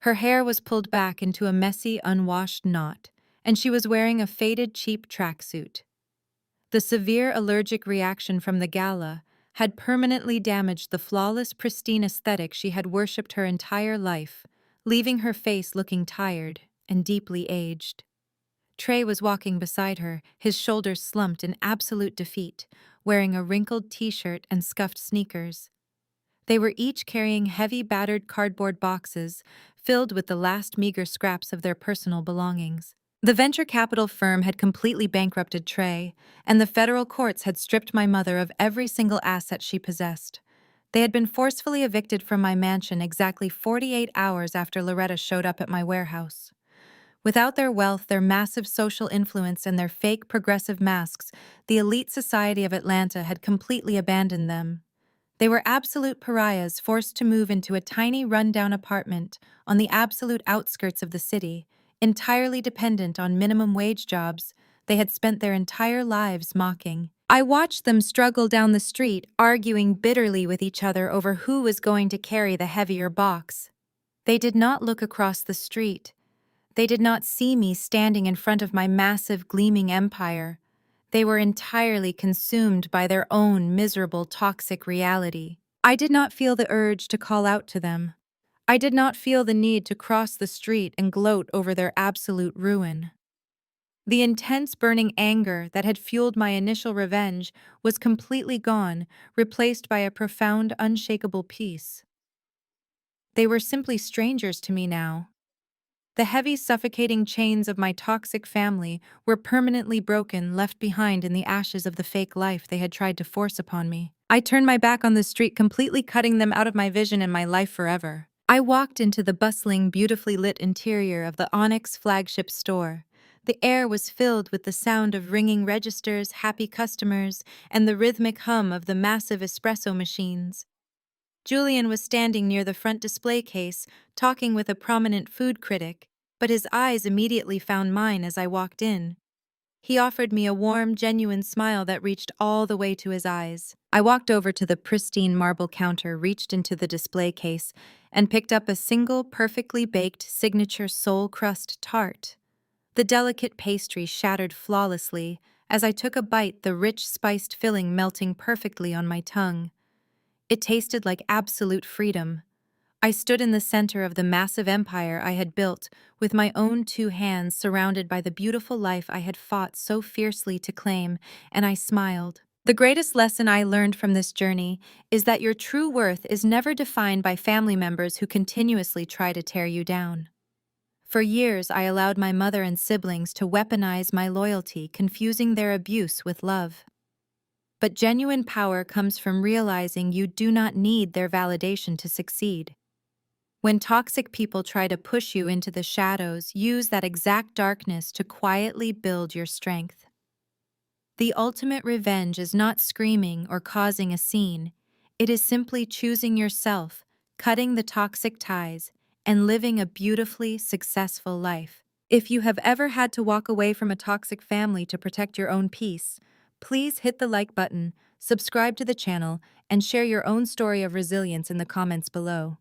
Speaker 1: Her hair was pulled back into a messy, unwashed knot, and she was wearing a faded, cheap tracksuit. The severe allergic reaction from the gala had permanently damaged the flawless, pristine aesthetic she had worshipped her entire life, leaving her face looking tired and deeply aged. Trey was walking beside her, his shoulders slumped in absolute defeat, wearing a wrinkled t-shirt and scuffed sneakers. They were each carrying heavy, battered cardboard boxes filled with the last meager scraps of their personal belongings. The venture capital firm had completely bankrupted Trey, and the federal courts had stripped my mother of every single asset she possessed. They had been forcefully evicted from my mansion exactly 48 hours after Loretta showed up at my warehouse. Without their wealth, their massive social influence, and their fake progressive masks, the elite society of Atlanta had completely abandoned them. They were absolute pariahs forced to move into a tiny rundown apartment on the absolute outskirts of the city, entirely dependent on minimum wage jobs they had spent their entire lives mocking. I watched them struggle down the street, arguing bitterly with each other over who was going to carry the heavier box. They did not look across the street. They did not see me standing in front of my massive, gleaming empire. They were entirely consumed by their own miserable, toxic reality. I did not feel the urge to call out to them. I did not feel the need to cross the street and gloat over their absolute ruin. The intense, burning anger that had fueled my initial revenge was completely gone, replaced by a profound, unshakable peace. They were simply strangers to me now. The heavy, suffocating chains of my toxic family were permanently broken, left behind in the ashes of the fake life they had tried to force upon me. I turned my back on the street, completely cutting them out of my vision and my life forever. I walked into the bustling, beautifully lit interior of the Onyx flagship store. The air was filled with the sound of ringing registers, happy customers, and the rhythmic hum of the massive espresso machines. Julian was standing near the front display case, talking with a prominent food critic, but his eyes immediately found mine as I walked in. He offered me a warm, genuine smile that reached all the way to his eyes. I walked over to the pristine marble counter, reached into the display case, and picked up a single, perfectly baked signature soul crust tart. The delicate pastry shattered flawlessly. As I took a bite, the rich, spiced filling melting perfectly on my tongue. It tasted like absolute freedom. I stood in the center of the massive empire I had built, with my own two hands surrounded by the beautiful life I had fought so fiercely to claim, and I smiled. The greatest lesson I learned from this journey is that your true worth is never defined by family members who continuously try to tear you down. For years, I allowed my mother and siblings to weaponize my loyalty, confusing their abuse with love. But genuine power comes from realizing you do not need their validation to succeed. When toxic people try to push you into the shadows, use that exact darkness to quietly build your strength. The ultimate revenge is not screaming or causing a scene. It is simply choosing yourself, cutting the toxic ties, and living a beautifully successful life. If you have ever had to walk away from a toxic family to protect your own peace, please hit the like button, subscribe to the channel, and share your own story of resilience in the comments below.